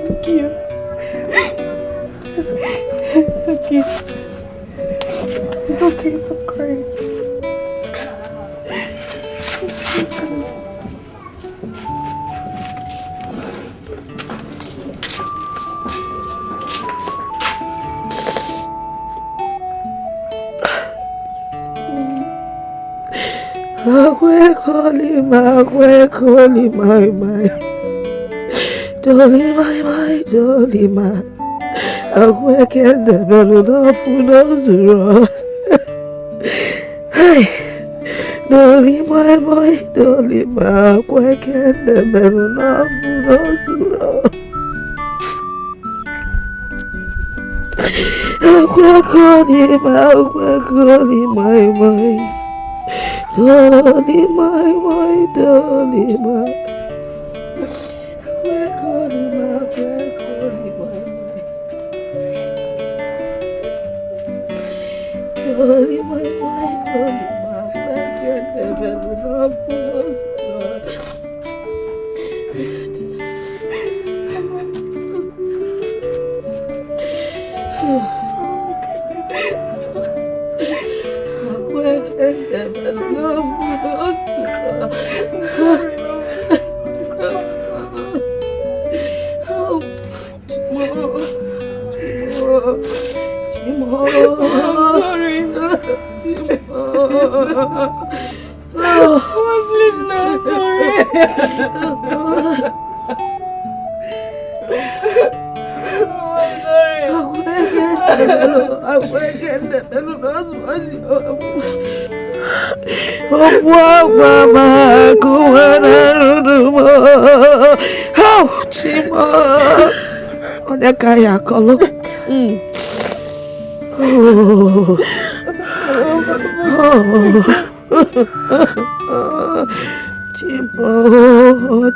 Speaker 2: Thank you. Thank you. It's okay, stop crying.
Speaker 15: my. Dolly, my, dolly, my. I work in the bellow of who knows the road. Hey, dolly, my boy, dolly, my. I work in the bellow of who knows the road. I work on him, my. Dolly, my, dolly, my. Dolly, my, dolly, my. I can't never love for us.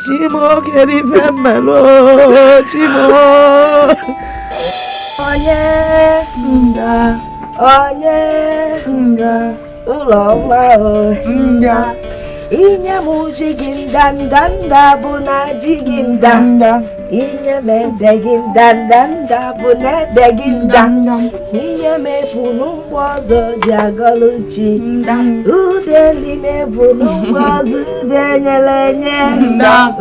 Speaker 15: Chimo, keri femelo, Chimo. Onye nga, uloma nga. Inye mu jigindandanda buna jigindanda. Inye me degindandanda buna degindanda. Inye me funumbozo jagoluchi. Udeline funumbozo denyelenye.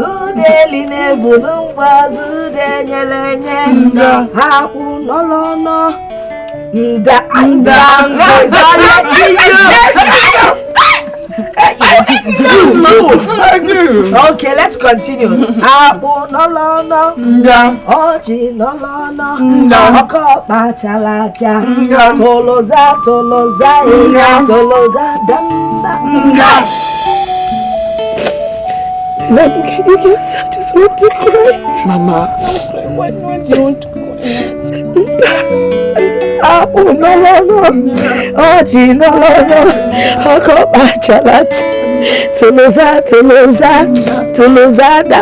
Speaker 15: Udeline funumbozo denyelenye. Hapu nolono. Nda. Okay, let's continue. Abu no no, Oji no no, Oko bachalacha, Toloza, Toloza damba. Can you guess? I just want to cry.
Speaker 12: Mama.
Speaker 15: Why do you want to cry? Abu no no, Oji no no, Oko bachalacha. Toloza da.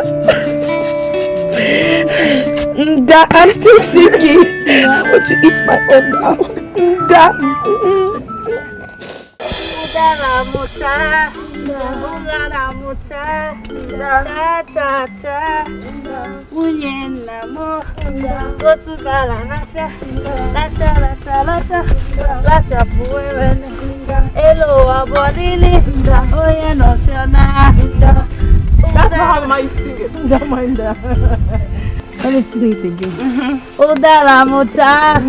Speaker 15: I'm still singing. I want to eat my own now. Da.
Speaker 18: That's not how I sing it. Don't mind that.
Speaker 15: Let me sing it again.
Speaker 18: Udala muta,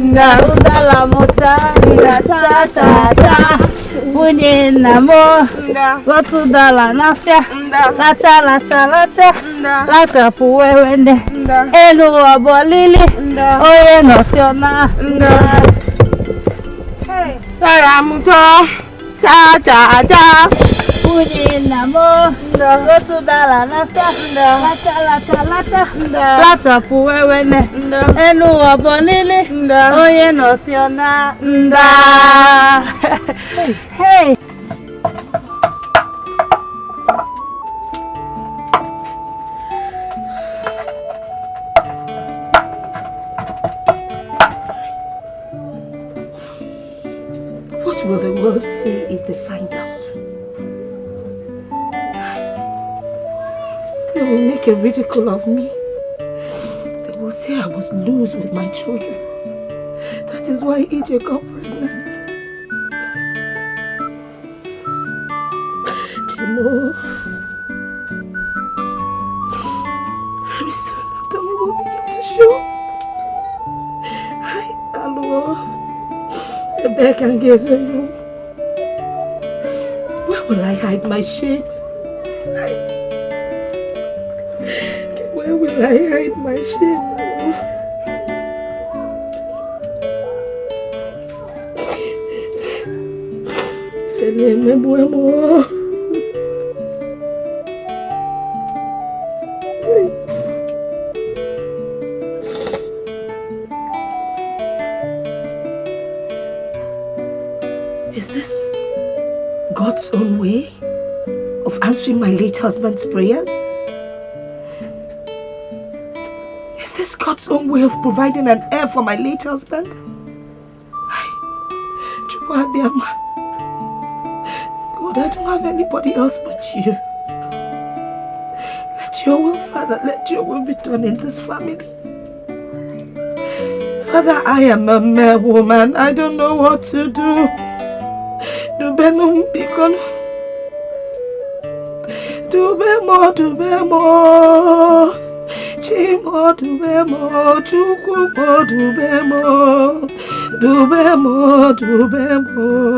Speaker 18: cha cha cha. Bunye namo, gotu dala nafya, lacha, lata puwewende. Elu abolili, oye nosiona. Hey, dala muta, cha cha cha. Bunye namo, gotu dala nafya, lacha puwewende. Elu abolili, oye nosiona. Hey.
Speaker 17: What will the world say if they find out? They will make a ridicule of me. They will say I was loose with my children. That is why EJ got pregnant. Chimo. Very soon after me will begin to show. Hi, hello. The back and gaze on you. Where will I hide my shame? Where will I hide my shame? Is this God's own way of answering my late husband's prayers? Is this God's own way of providing an heir for my late husband? God, I don't have anybody else but you. Let your will, Father, let your will be done in this family. Father, I am a mere woman. I don't know what to do. The
Speaker 15: Benum Beacon. Dubemo, Chimo, Dubemo, Chukumo, Dubemo, Chimo, Dubemo.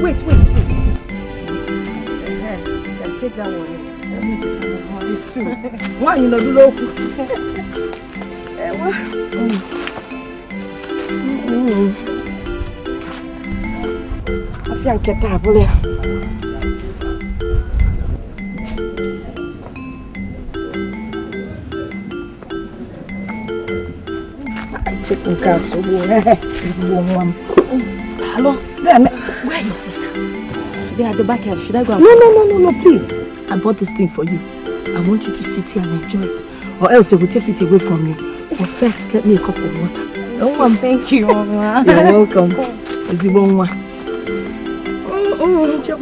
Speaker 15: Wait. Can take that one. Let me this one. It's two. One, you know, do local. I feel get that bully. I check on castle. Hello? Where are your sisters? They are at the backyard. Should I go out? No, please. I bought this thing for you. I want you to sit here and enjoy it. Or else it will take it away from you. But first, get me a cup of water. Oh, thank you, Mama. You're welcome. Zibonwa. Check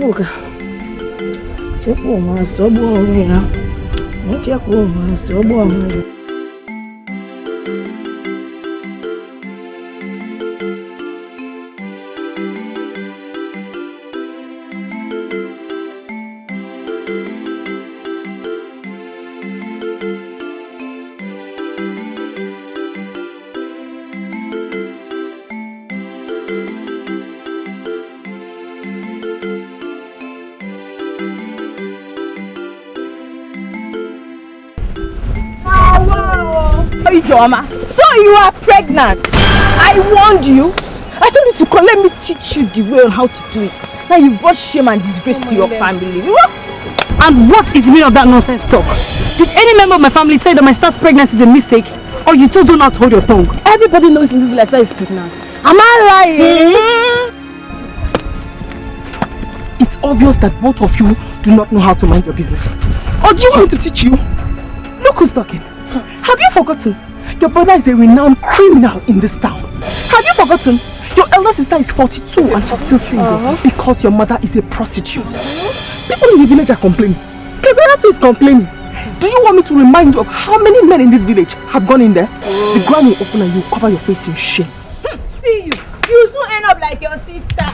Speaker 5: So you are pregnant. I warned you. I told you to come. Let me teach you the way on how to do it. Now you've brought shame and disgrace to your family.
Speaker 2: And what is the meaning of that nonsense talk? Did any member of my family tell you that my start pregnancy is a mistake? Or you just don't know how to hold your tongue?
Speaker 5: Everybody knows in this village that is pregnant. Am I lying? It's obvious that both of you do not know how to mind your business. Or do you want me to teach you? Look who's talking. Have you forgotten? Your brother is a renowned criminal in this town. Have you forgotten? Your elder sister is 42 and she's still single because your mother is a prostitute. People in the village are complaining. Kezeratu is complaining. Do you want me to remind you of how many men in this village have gone in there? The ground will open and you will cover your face in shame.
Speaker 18: See you. You soon end up like your sister.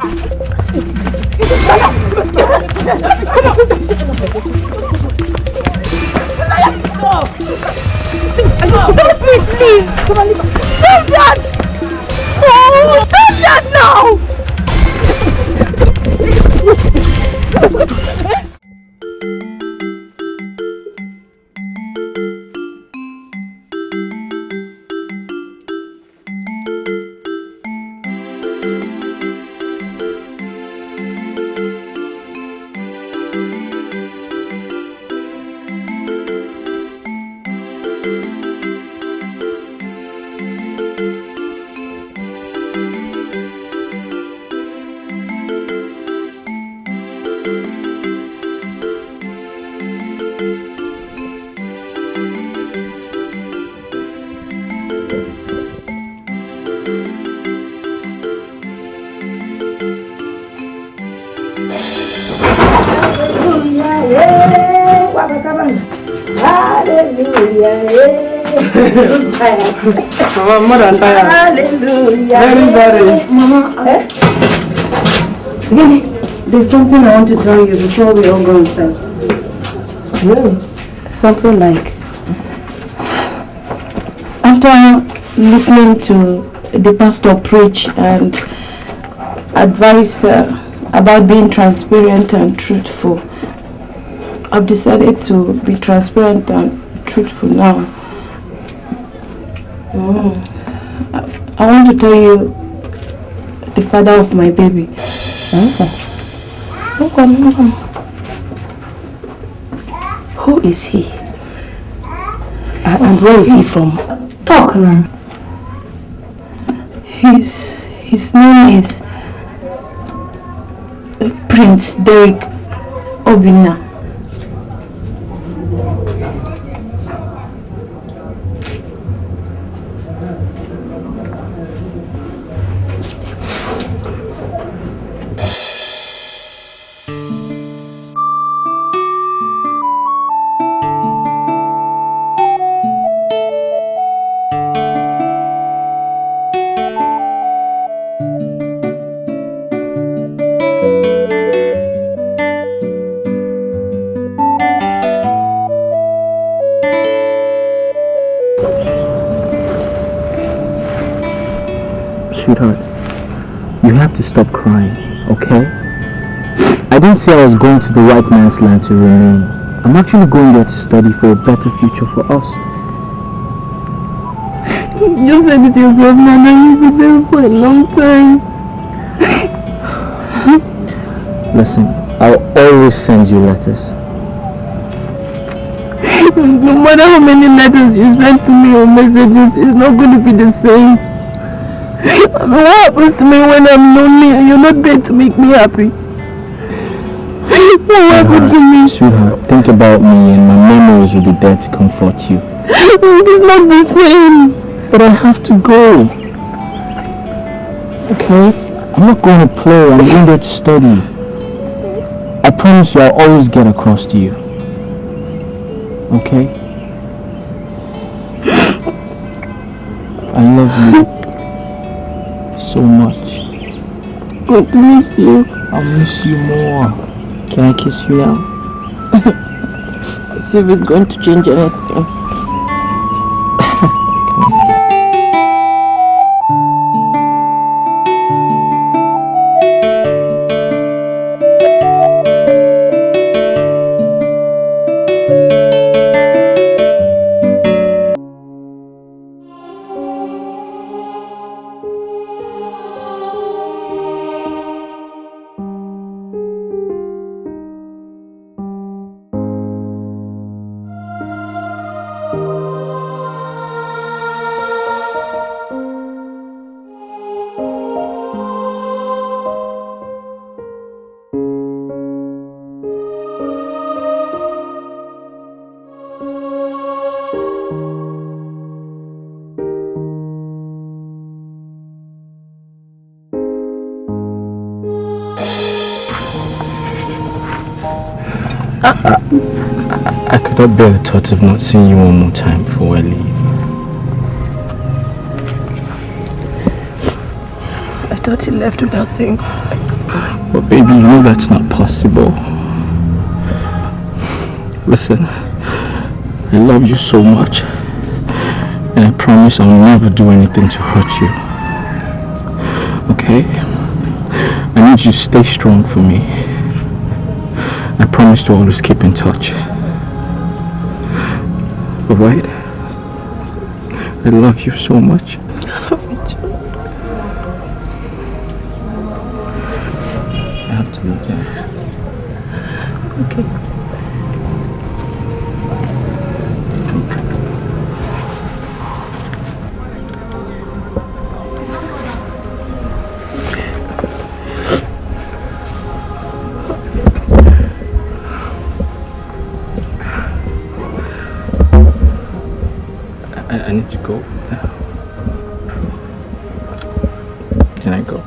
Speaker 5: Stop it, please! Stop that! Oh, stop that now!
Speaker 15: Mama, mother and tired.
Speaker 18: Hallelujah.
Speaker 15: Very.
Speaker 18: Mama,
Speaker 15: There's something I want to tell you before we all go inside.
Speaker 18: Really?
Speaker 15: Something like, after listening to the pastor preach and advise about being transparent and truthful. I've decided to be transparent and truthful now. I want to tell you the father of my baby.
Speaker 17: Who is he? And where is he from?
Speaker 15: Talk now. His name is Prince Derek Obina.
Speaker 14: Sweetheart, you have to stop crying, okay? I didn't say I was going to the white man's land to remain. I'm actually going there to study for a better future for us.
Speaker 15: You said it yourself, man, and you've been there for a long time.
Speaker 14: Listen, I'll always send you letters.
Speaker 15: No matter how many letters you send to me or messages, it's not going to be the same. I mean, what happens to me when I'm lonely and you're not there to make me happy? What happened to me?
Speaker 14: Sweetheart, think about me and my memories will be there to comfort you.
Speaker 15: It's not the same.
Speaker 14: But I have to go. Okay? I'm not going to play, I'm going there to study. I promise you I'll always get across to you. Okay? I love you so much.
Speaker 15: God miss you.
Speaker 14: I'll miss you more. Can I kiss you now?
Speaker 15: See if it's going to change anything.
Speaker 14: I could not bear the thought of not seeing you one more time before I leave.
Speaker 15: I thought you left without saying.
Speaker 14: But baby, you know that's not possible. Listen, I love you so much. And I promise I'll never do anything to hurt you. Okay? I need you to stay strong for me. I promise to always keep in touch. Alright? I love you so much.
Speaker 15: I love you too.
Speaker 14: I have to leave now.
Speaker 15: Okay.
Speaker 14: I need to go now. Can I go?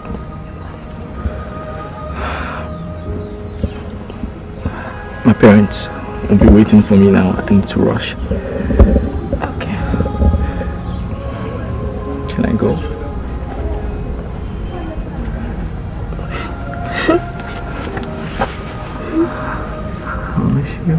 Speaker 14: My parents will be waiting for me now. I need to rush.
Speaker 15: Okay.
Speaker 14: Can I go? I miss you.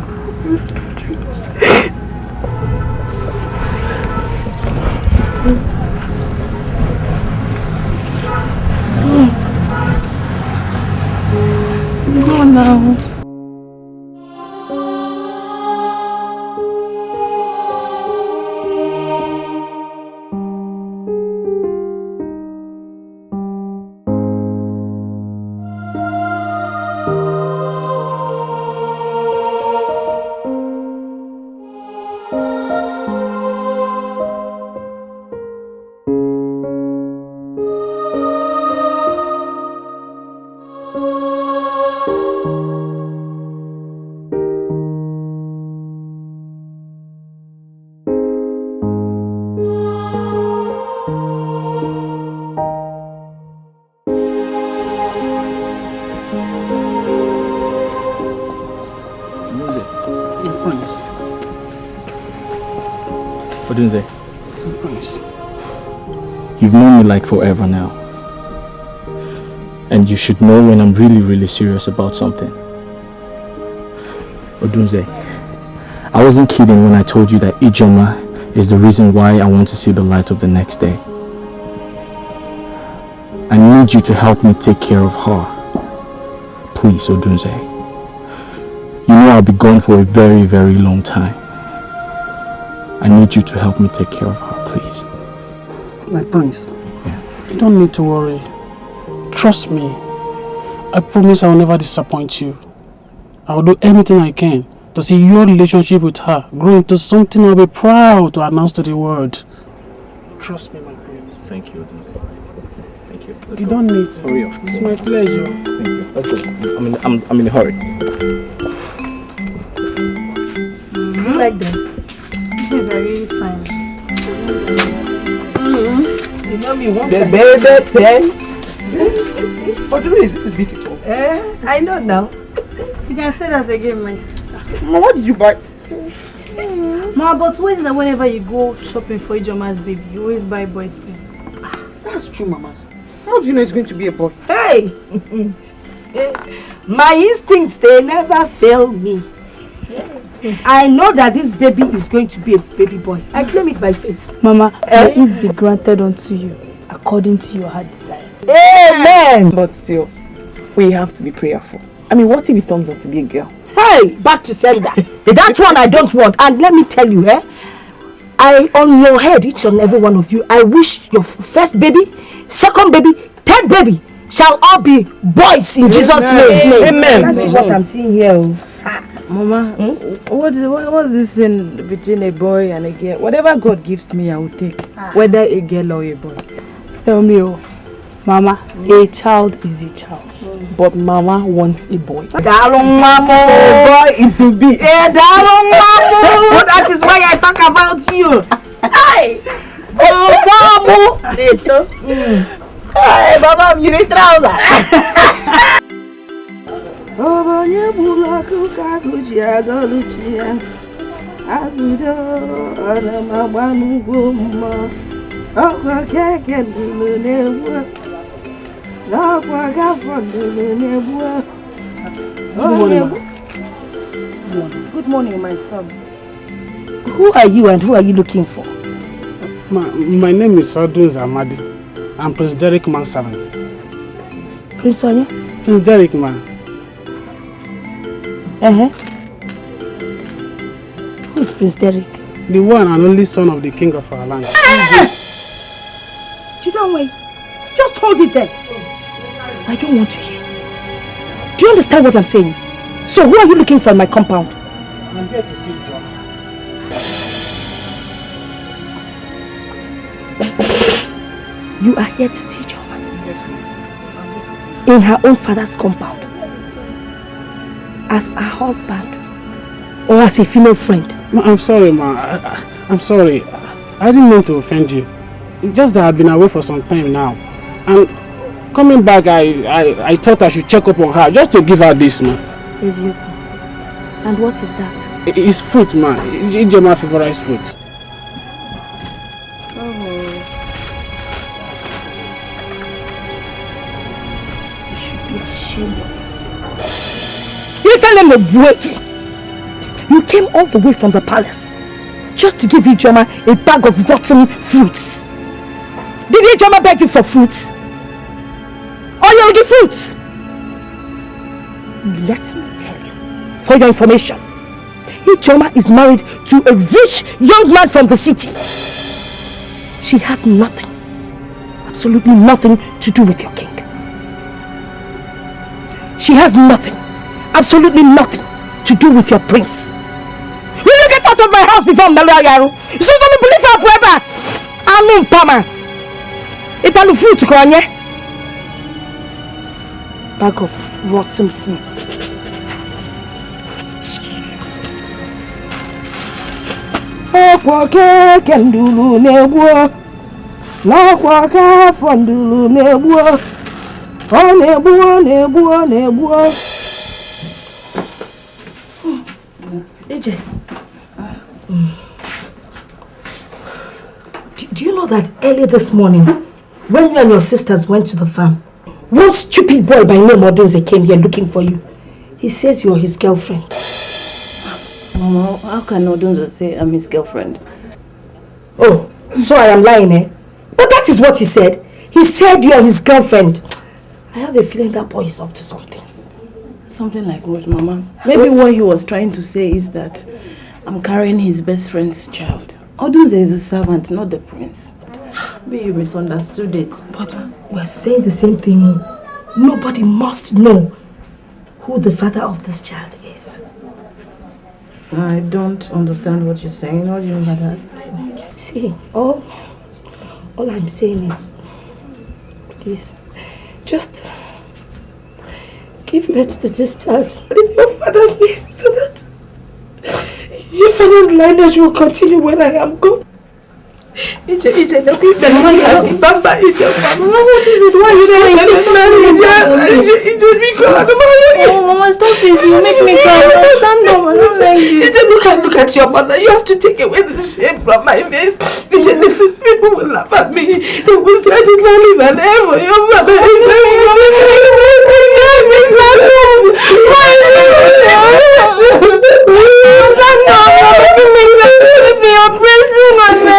Speaker 19: Prince.
Speaker 14: Odunze,
Speaker 19: Prince.
Speaker 14: you've known me like forever now. And you should know when I'm really serious about something. Odunze, I wasn't kidding when I told you that Ijoma is the reason why I want to see the light of the next day. I need you to help me take care of her. Please, Odunze. You know I'll be gone for a very long time. I need you to help me take care of her, please.
Speaker 19: My prince, you don't need to worry. Trust me. I promise I will never disappoint you. I will do anything I can to see your relationship with her grow into something I'll be proud to announce to the world. Trust me, my prince.
Speaker 14: Thank you, Odunze. Thank you.
Speaker 19: You don't need to.
Speaker 14: Hurry up.
Speaker 19: It's my pleasure.
Speaker 14: Thank you. Let's go. I'm in a hurry.
Speaker 18: You like them? These are really fine. You know me once.
Speaker 10: The baby test.
Speaker 18: Oh, this is beautiful. I know now. You can say that again, my sister.
Speaker 10: Mama, what did you buy?
Speaker 18: Ma, but why is that whenever you go shopping for Ijoma's baby, you always buy boys things?
Speaker 10: That's true, Mama. How do you know it's going to be a boy?
Speaker 17: Hey! My instincts, they never fail me. I know that this baby is going to be a baby boy. I claim it by faith.
Speaker 18: Mama, may it be granted unto you according to your heart desires.
Speaker 17: Amen!
Speaker 5: But still, we have to be prayerful. I mean, what if it turns out to be a girl?
Speaker 17: Hey! Back to sender. That one I don't want. And let me tell you, on your head, each and every one of you, I wish your first baby, second baby, third baby shall all be boys in Jesus' name. Amen. That's what I'm seeing here.
Speaker 18: Mama, what's this in between a boy and a girl? Whatever God gives me, I will take. Whether a girl or a boy. Tell me, Mama, a child is a child.
Speaker 5: But Mama wants a boy.
Speaker 17: Darling Mama,
Speaker 5: a boy it will be.
Speaker 17: Darling Mama, that is why I talk about you. Hey, oh Mama, hey, Baba, you need trouser. Obonye bulaku kakuchia goluchia abudo ana mabanu goma akwa keke nebuwa nakwa gafondo nebuwa. Good morning, my son. Who are you and who are you looking for?
Speaker 19: My name is Odunze Amadi. I'm Prince Derek man's servant.
Speaker 17: Prince Sonia?
Speaker 19: Prince Derek man.
Speaker 17: Who is Prince Derek?
Speaker 19: The one and only son of the king of our land.
Speaker 17: Chidanwe, just hold it there. I don't want to hear. Do you understand what I'm saying? So who are you looking for in my compound?
Speaker 19: I'm here to see John.
Speaker 17: You are here to see John?
Speaker 19: Yes, ma'am.
Speaker 17: In her own father's compound? As a husband? Or as a female friend?
Speaker 19: Ma, I'm sorry, ma. I'm sorry. I didn't mean to offend you. It's just that I've been away for some time now. And coming back, I thought I should check up on her just to give her this, ma.
Speaker 17: Is you? And what is that?
Speaker 19: It's fruit, ma. It's my favorite fruit.
Speaker 17: You should be ashamed of yourself. You came all the way from the palace just to give Ijoma a bag of rotten fruits. Did Ijoma beg you for fruits? Or you looking fruits? Let me tell you, for your information, Ijoma is married to a rich young man from the city. She has nothing, absolutely nothing to do with your king. She has nothing, absolutely nothing to do with your prince. Will you get out of my house before Mbelu Ayaru? You don't believe her forever. Anu Pama. Italu fruit konye. Bag of rotten fruits. Okwa keke ndulu nebuo. Nakwa kafa ndulu nebuo. AJ. Do you know that early this morning, when you and your sisters went to the farm, one stupid boy by name Odunze came here looking for you. He says you're his girlfriend.
Speaker 18: Mama, how can Odunze say I'm his girlfriend?
Speaker 17: Oh, so I am lying, eh? But that is what he said. He said you're his girlfriend. I have a feeling that boy is up to something.
Speaker 18: Something like what, Mama? Maybe what he was trying to say is that I'm carrying his best friend's child. Odunze is a servant, not the prince. Maybe you misunderstood it.
Speaker 17: But we're saying the same thing. Nobody must know who the father of this child is.
Speaker 18: I don't understand what you're saying. What do you mean by that?
Speaker 17: See, all I'm saying is, please, just give birth to this child in your father's name so that your father's lineage will continue when I am gone. What is it? Why you don't let us marry? Just because
Speaker 18: oh, Mama, stop this. You make me cry. Stand up. I don't like this.
Speaker 17: Look at your mother. You have to take away the shame from my face. Listen, people will laugh at me. They will say I did not live an air for your mother. You're pressing on me.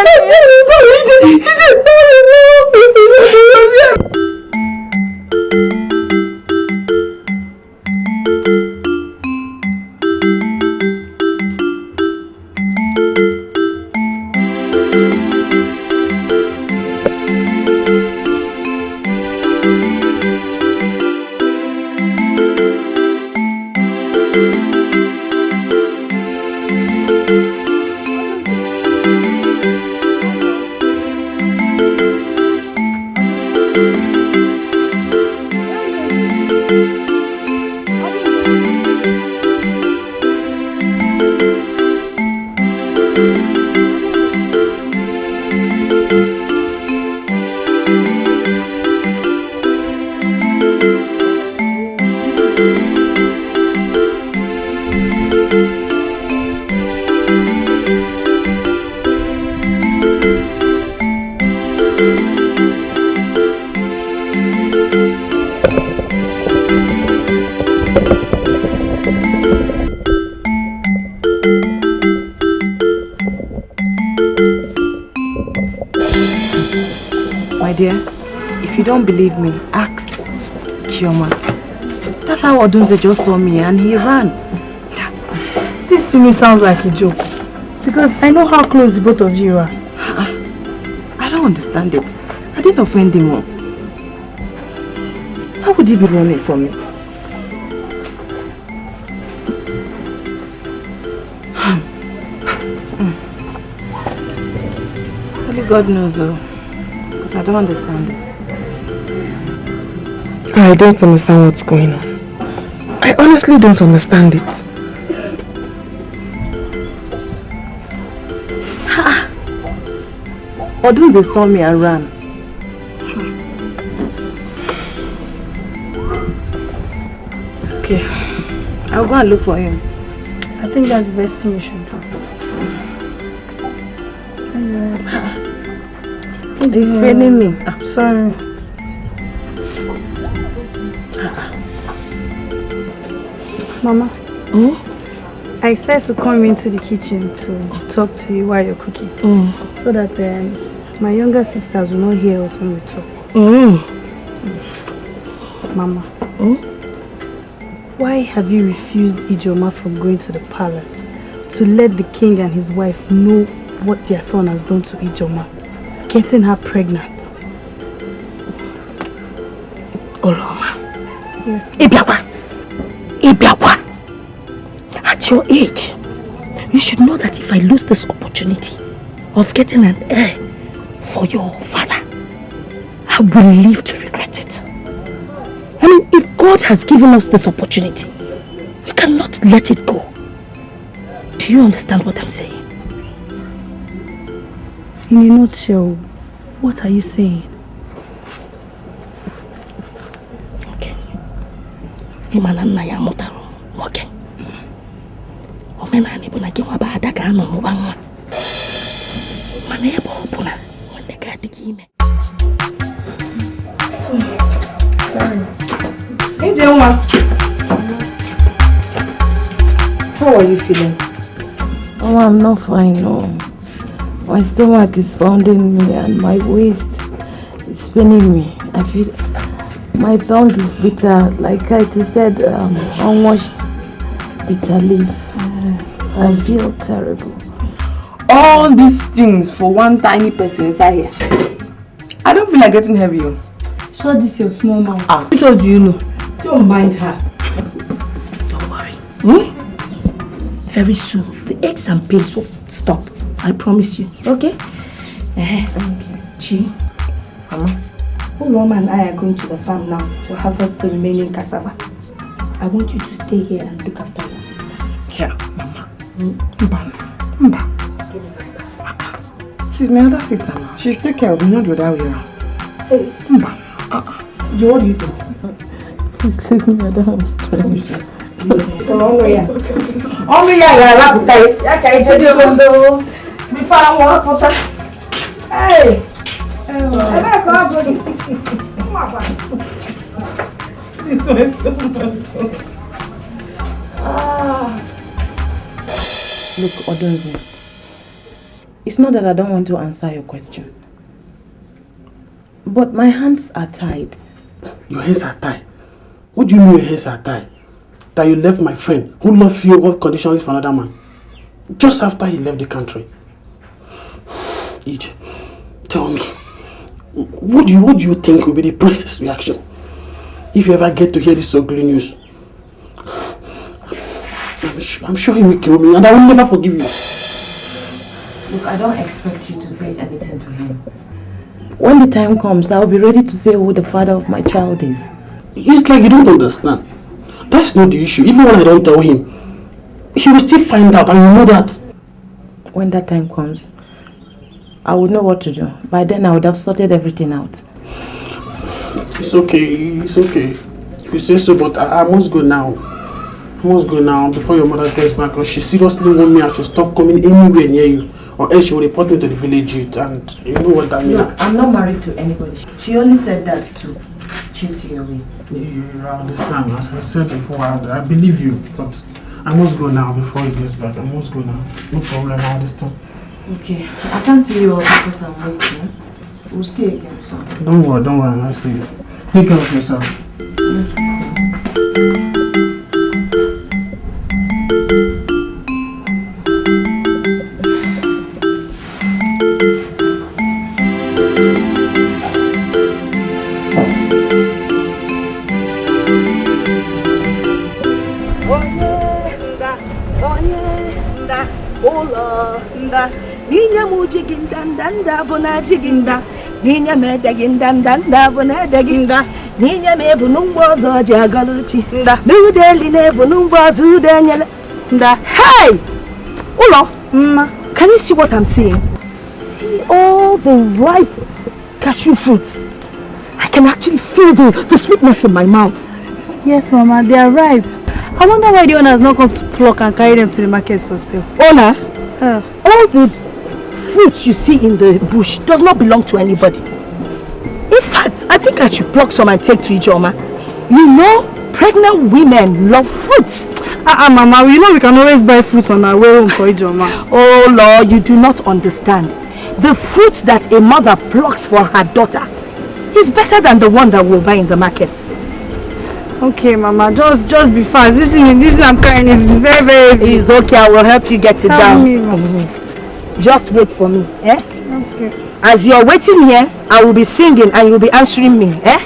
Speaker 18: If you don't believe me, ask Chioma. That's how Odunze just saw me and he ran.
Speaker 15: This to me sounds like a joke. Because I know how close the both of you are.
Speaker 18: I don't understand it. I didn't offend him. How would he be running from me? Only God knows though. Because I don't understand this.
Speaker 5: I don't understand what's going on. I honestly don't understand it.
Speaker 18: Odunze saw me and ran. Okay, I'll go and look for him.
Speaker 15: I think that's the best thing you should do.
Speaker 18: He's paining me.
Speaker 15: Sorry. Mama, I said to come into the kitchen to talk to you while you're cooking. So that my younger sisters will not hear us when we talk. Mama, why have you refused Ijoma from going to the palace to let the king and his wife know what their son has done to Ijoma, getting her pregnant?
Speaker 17: Oloma.
Speaker 15: Yes.
Speaker 17: Ibiakwa. At your age, you should know that if I lose this opportunity of getting an heir for your father, I will live to regret it. I mean, if God has given us this opportunity, we cannot let it go. Do you understand what I'm saying?
Speaker 15: In a nutshell, what are you saying?
Speaker 17: Okay. Imanana ya motaro. Okay. omenani bụ na gị nwa bụ ada ga-anọ mụba nwa. Mana ebe ọ bụ na nwanne gị adịghị ime.
Speaker 5: Sorry. Hey, Jenwa. How are you feeling?
Speaker 15: Oh, I'm not fine, no. My stomach is pounding me and my waist is spinning me. I feel my tongue is bitter, like I said, unwashed bitter leaf. I feel terrible.
Speaker 5: All these things for one tiny person inside here. I don't feel like getting heavier.
Speaker 17: So this is your small mouth.
Speaker 5: Which one do you know?
Speaker 17: Don't mind her. Don't worry. Very soon, the aches and pains will stop. I promise you. Okay? Chi, Mama, Uloma and I are going to the farm now to harvest the remaining cassava. I want you to stay here and look after your sister.
Speaker 19: Yeah, Mama. Mba. She's my other sister now. She'll take care of me, not the other way around.
Speaker 17: Hey.
Speaker 19: Mba.
Speaker 17: Joe, what do you think?
Speaker 15: Please leave me, I don't have strength.
Speaker 17: Only I love it. I can't tell you before I want to touch. Hey!
Speaker 19: This one is so
Speaker 10: Look, Odunze, it's not that I don't want to answer your question. But my hands are tied.
Speaker 19: Your hands are tied? What do you mean your hands are tied? That you left my friend who loved you unconditionally for another man just after he left the country. Ije, tell me, what do you think will be the princess reaction if you ever get to hear this ugly news? I'm sure he will kill me and I will never forgive you.
Speaker 10: Look, I don't expect you to say anything to him. When the time comes, I'll be ready to say who the father of my child is.
Speaker 19: It's like you don't understand. That's not the issue. Even when I don't tell him, he will still find out and you know that.
Speaker 10: When that time comes, I would know what to do. By then I would have sorted everything out.
Speaker 19: It's okay. You say so, but I must go now. I must go now before your mother gets back, because she seriously wants me I should stop coming anywhere near you, or else she will report me to the village youth, and you know what that means.
Speaker 10: Look, I'm not married to anybody. She only said that to chase you away.
Speaker 19: Yeah, I understand. As I said before, I believe you, but I must go now before he gets back. I must go now. No problem, I understand.
Speaker 10: Okay, I can't see you all because I'm waiting. We'll see you again soon.
Speaker 19: Don't worry, I see you. Take care of yourself.
Speaker 17: Ninya mujiginda ndanda bona jiginda ninya medeginda ndanda bona deginda ninya mebunumbozo jagaluchi nda nudeli nebunumbozo udenyele nda. Hey! Ulo, can you see what I'm seeing? See all the ripe cashew fruits. I can actually feel the sweetness in my mouth.
Speaker 18: Yes, Mama, they are ripe. I wonder why the owner has not come to pluck and carry them to the market for sale.
Speaker 17: Owner? All the fruits you see in the bush does not belong to anybody. In fact, I think I should pluck some and take to Ijoma. You know, pregnant women love fruits.
Speaker 18: Mama, you know we can always buy fruits on our way home for Ijoma.
Speaker 17: Oh Lord, you do not understand. The fruit that a mother plucks for her daughter is better than the one that we'll buy in the market.
Speaker 18: Okay, Mama, just be fast. This thing I'm carrying is very, very heavy.
Speaker 17: It's okay, I will help you get it down.
Speaker 18: Me, Mama.
Speaker 17: Just wait for me, eh?
Speaker 18: Okay.
Speaker 17: As you're waiting here, I will be singing and you'll be answering me, eh?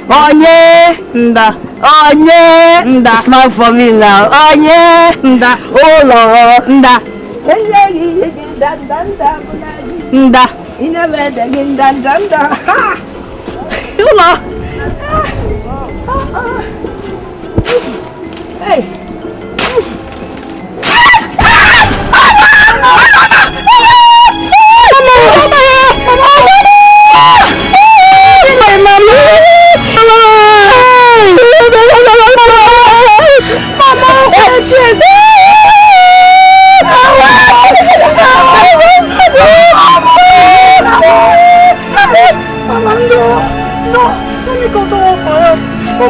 Speaker 17: Onye,
Speaker 18: nda.
Speaker 17: Onye, nda. Smile for me now. Onye, nda. Oh Lord, nda. Nda. Nda. Hey.
Speaker 15: My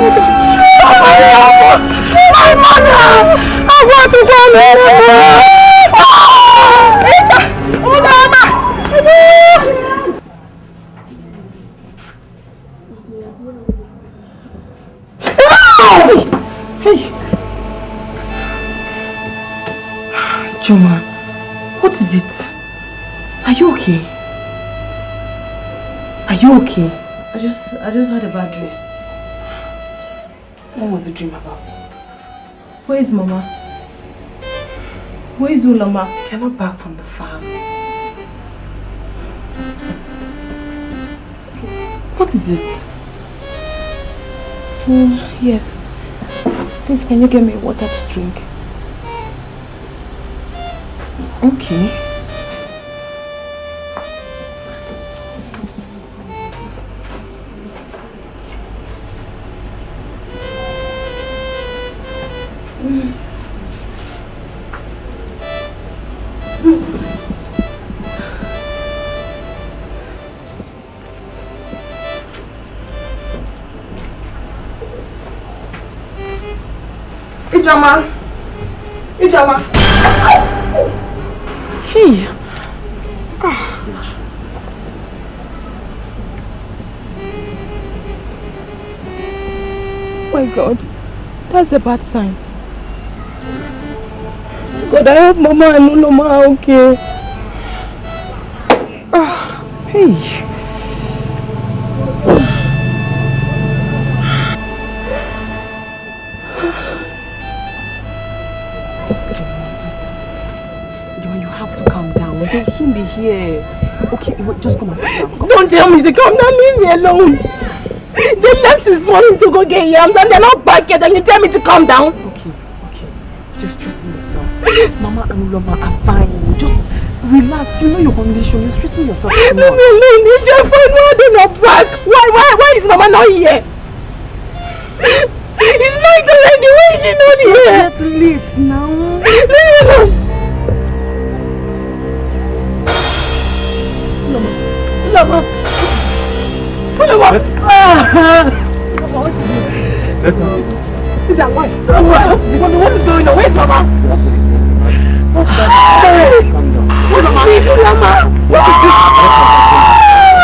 Speaker 15: mother! I want to go
Speaker 5: Hey! Joma, what is it? Are you okay? Are you okay?
Speaker 18: I just had a bad dream.
Speaker 5: What was the dream about?
Speaker 18: Where is Mama? Where is Ulama?
Speaker 5: They're not back from the farm. What is it?
Speaker 18: Yes. Please, can you get me water to drink?
Speaker 5: Okay.
Speaker 15: Ijoma!
Speaker 5: Hey!
Speaker 18: My God, that's a bad sign. God, I hope Mama and Uloma are okay.
Speaker 5: Hey! You have to calm down. They'll soon be here. Okay, wait, just come and sit down.
Speaker 18: Don't tell me to come down. Leave me alone. They left this morning to go get yams and they're not back yet and you tell me to calm down.
Speaker 5: Okay. You're stressing yourself. Mama and Uloma are fine. Just relax. You know your condition. You're stressing yourself too much.
Speaker 18: Leave me alone. You just find why they're not back. Why is Mama not here? It's night already. Why is she not here?
Speaker 5: It's late now.
Speaker 18: Leave me alone. Uloma.
Speaker 8: Let us see.
Speaker 18: Sit down. What is going on? Where's Mama?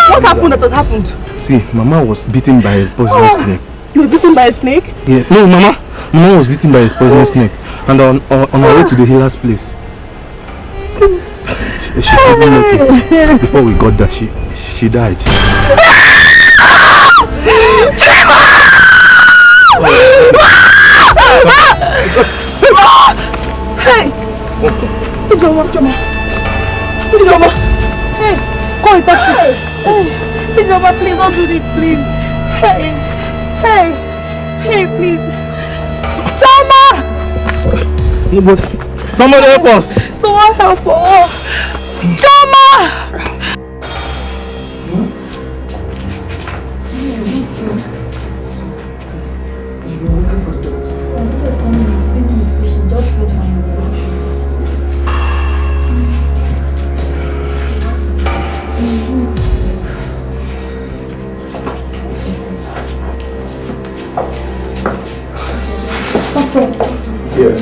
Speaker 18: What happened that has happened?
Speaker 12: See, Mama was bitten by a poisonous snake.
Speaker 18: You were bitten by a snake?
Speaker 12: Yeah. No, Mama was bitten by a poisonous snake. And on her way to the healer's place. She couldn't make it. Before we got there, she died.
Speaker 18: Hey! Ijoma! Hey! Call a taxi! Hey! Ijoma, please don't do this, please! Hey, please! Ijoma!
Speaker 12: Somebody help us!
Speaker 18: Someone help us! Ijoma!
Speaker 8: Yes.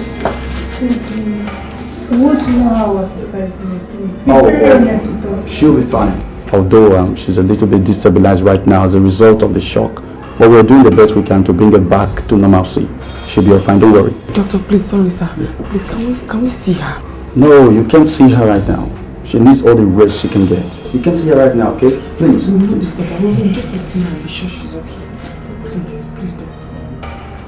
Speaker 20: Want to know how our sister is doing, please. Be very honest with us.
Speaker 14: She'll be fine. Although she's a little bit destabilized right now as a result of the shock. But we're doing the best we can to bring her back to normalcy. She'll be all fine, don't worry.
Speaker 5: Doctor, please, sorry sir. Please, can we see her?
Speaker 14: No, you can't see her right now. She needs all the rest she can get. You can't see her right now, okay? Please.
Speaker 5: Just to see her, be sure she's okay. Please do.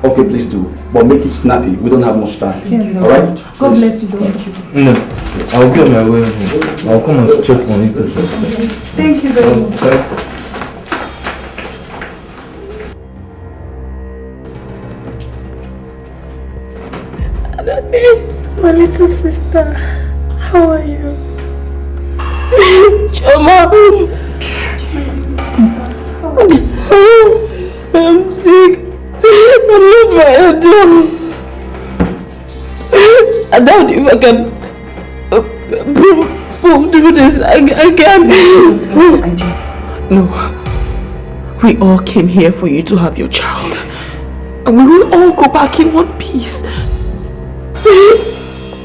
Speaker 14: Okay, please do. But make it snappy. We don't have much time.
Speaker 20: Yes,
Speaker 14: alright?
Speaker 20: God bless you, Doctor.
Speaker 12: No, I'll get my way home. I'll come and check on it.
Speaker 20: Thank you very much.
Speaker 15: My little sister, how are you? Choma, I'm sick. I'm not very dumb. I doubt if I can do this. I can't.
Speaker 5: No. We all came here for you to have your child. And we will all go back in one piece.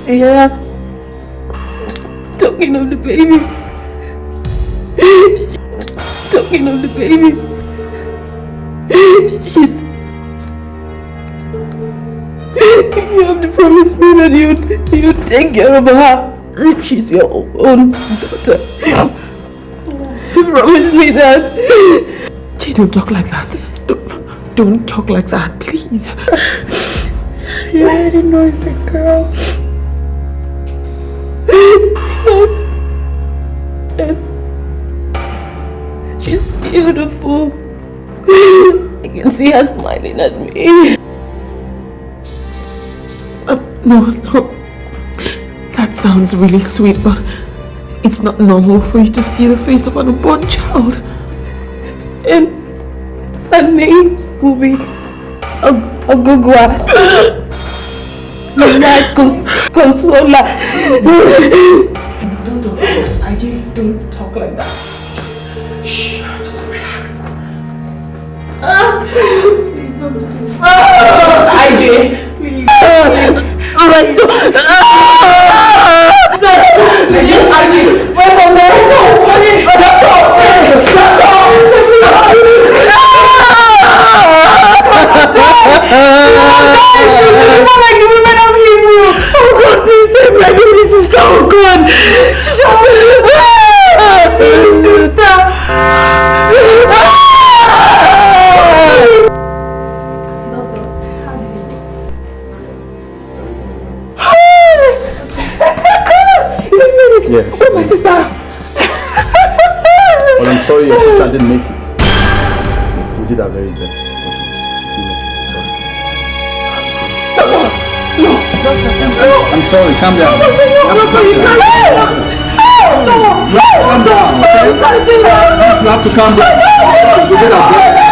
Speaker 15: Yeah. Talking of the baby. Talking of the baby. You have to promise me that you take care of her if she's your own daughter. Promise me that.
Speaker 5: Jay, don't talk like that. Don't talk like that, please.
Speaker 15: You already know it's a girl. Yes. And she's beautiful. I can see her smiling at me.
Speaker 5: No. That sounds really sweet, but it's not normal for you to see the face of an unborn child.
Speaker 15: And her name will be Ogugwa. My consoler.
Speaker 5: Don't talk like that. Just relax. IJ, please.
Speaker 15: Alright, so.
Speaker 5: IJ, wait for me.
Speaker 14: Yeah.
Speaker 5: Oh, my sister.
Speaker 14: Well, I'm sorry your sister didn't make it. We did our very best.
Speaker 5: No.
Speaker 14: I'm sorry, calm down.
Speaker 5: No, you can't say that.
Speaker 14: You have to calm down. We did our best.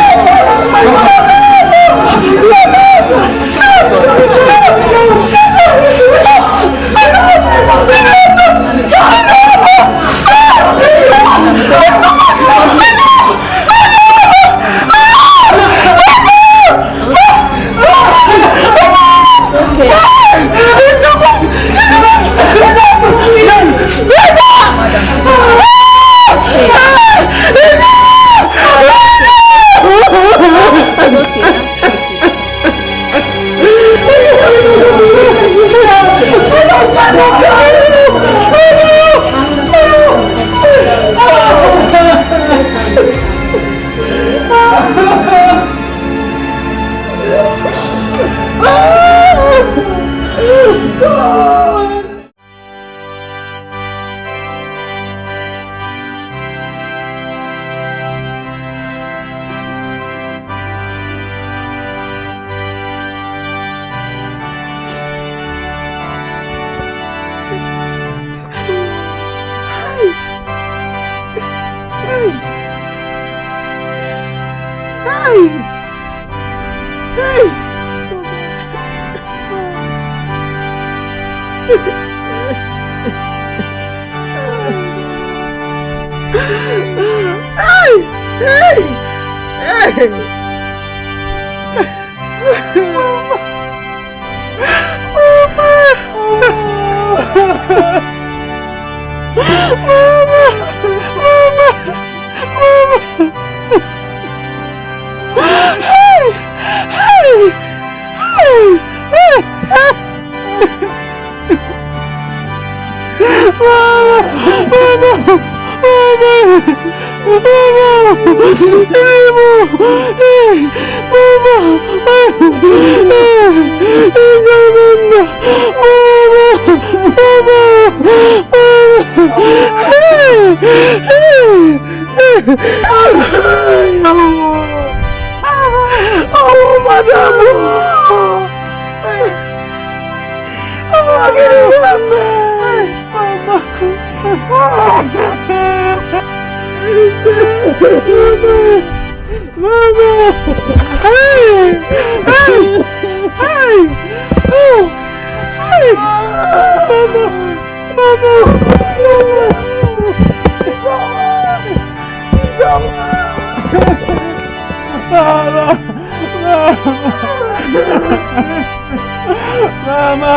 Speaker 3: Mama!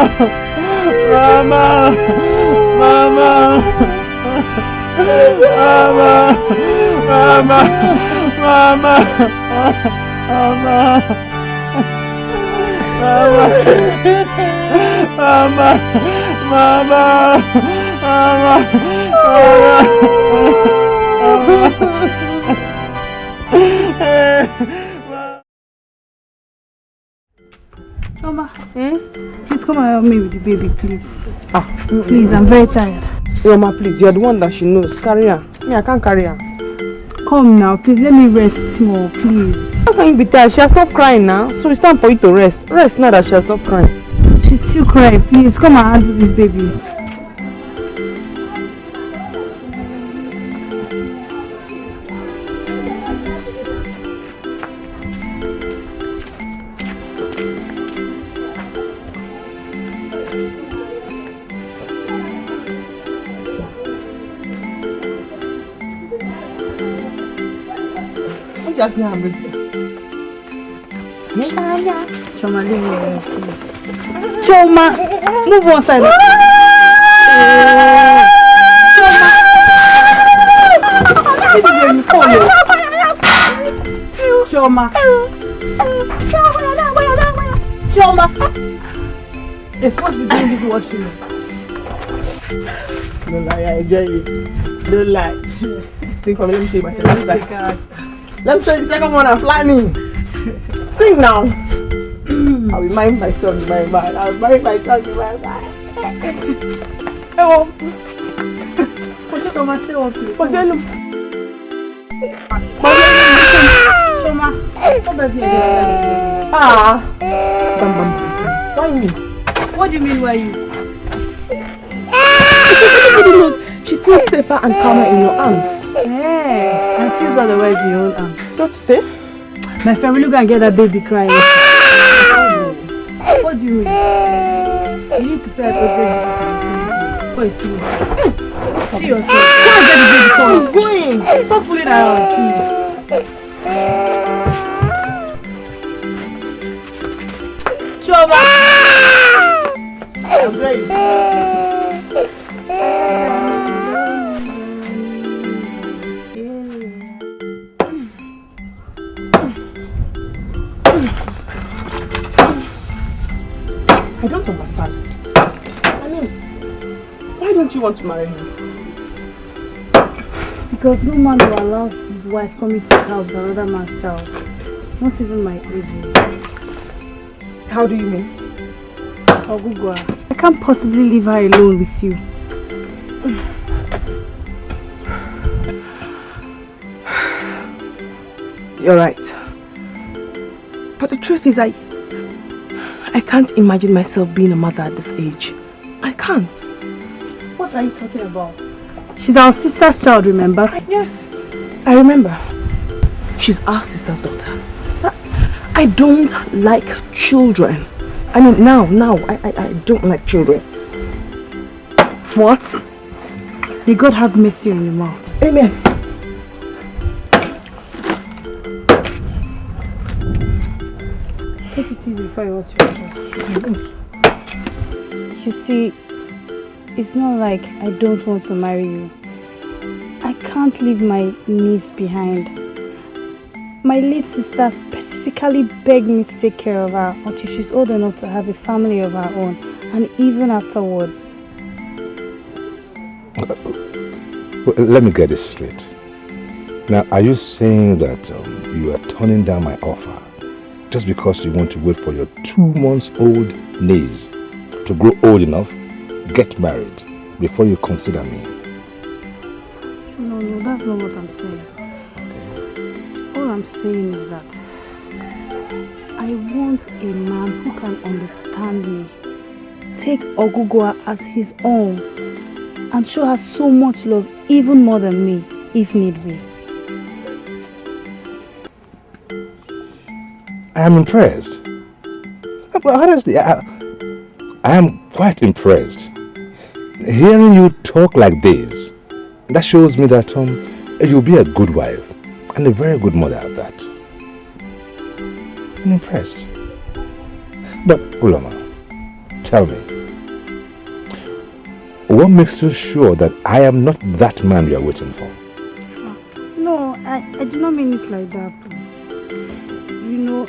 Speaker 3: Mama! Mama! Mama! Mama! Mama! Mama! Mama! Mama! Mama!
Speaker 18: Mama, please come and help me with the baby, please. Please, I'm very tired.
Speaker 5: Mama, please, you're the one that she knows. Carry her. Me, I can't carry her.
Speaker 18: Come now, please, let me rest small, please.
Speaker 5: How can you be tired? She has stopped crying now, so it's time for you to rest. Rest now that she has stopped crying.
Speaker 18: She's still crying. Please, come and handle this baby.
Speaker 5: Don't you ask me how I'm going to dance?
Speaker 18: Choma, leave me alone, please. Choma, move one side. Choma. Choma. You're supposed to be doing this washing.
Speaker 5: Don't lie, I enjoy it. Don't lie. Sing for me, let me show you my second side. Let me show you the second one I'm planning. Sing now. I'll be mind my son in my mind. I'll mind my son in my mind. Hello.
Speaker 18: What's your Choma? Stay up, please.
Speaker 5: What's your name?
Speaker 18: Choma, stop that here.
Speaker 5: Bam bam. Why me?
Speaker 18: What do you mean, why you?
Speaker 5: Because everybody knows she feels safer and calmer in your arms.
Speaker 18: Hey, and feels otherwise in your own arms.
Speaker 5: So to say?
Speaker 18: My family look and get that baby crying. What do you mean? You need to pay an urgent visit to your family before it's too late. See yourself. Go and get the baby for me.
Speaker 5: I'm going.
Speaker 18: Stop fooling around, please. Choma!
Speaker 5: I'm going. I don't understand. I mean, why don't you want to marry him?
Speaker 18: Because no man will allow his wife coming to his house with another man's child. Not even my Izzy.
Speaker 5: How do you mean?
Speaker 18: Ogugwa, I can't possibly leave her alone with you.
Speaker 5: You're right. But the truth is I can't imagine myself being a mother at this age. I can't.
Speaker 18: What are you talking about? She's our sister's child, remember?
Speaker 5: Yes, I remember. She's our sister's daughter. I don't like children. I mean, now, I don't like children.
Speaker 18: What? May God have mercy on your mouth.
Speaker 5: Amen.
Speaker 18: Take it easy before you watch your. You see, it's not like I don't want to marry you. I can't leave my niece behind. My late sister specifically begged me to take care of her until she's old enough to have a family of her own, and even afterwards.
Speaker 1: Let me get this straight. Now, are you saying that you are turning down my offer just because you want to wait for your 2-month-old niece to grow old enough, get married, before you consider me?
Speaker 18: No, that's not what I'm saying. All I'm saying is that I want a man who can understand me, take Ogugwa as his own, and show her so much love, even more than me, if need be.
Speaker 1: I am impressed. But honestly, I am quite impressed. Hearing you talk like this, that shows me that you'll be a good wife and a very good mother at that. I'm impressed. But Ulama, tell me, what makes you sure that I am not that man you are waiting for?
Speaker 18: No, I do not mean it like that. You know,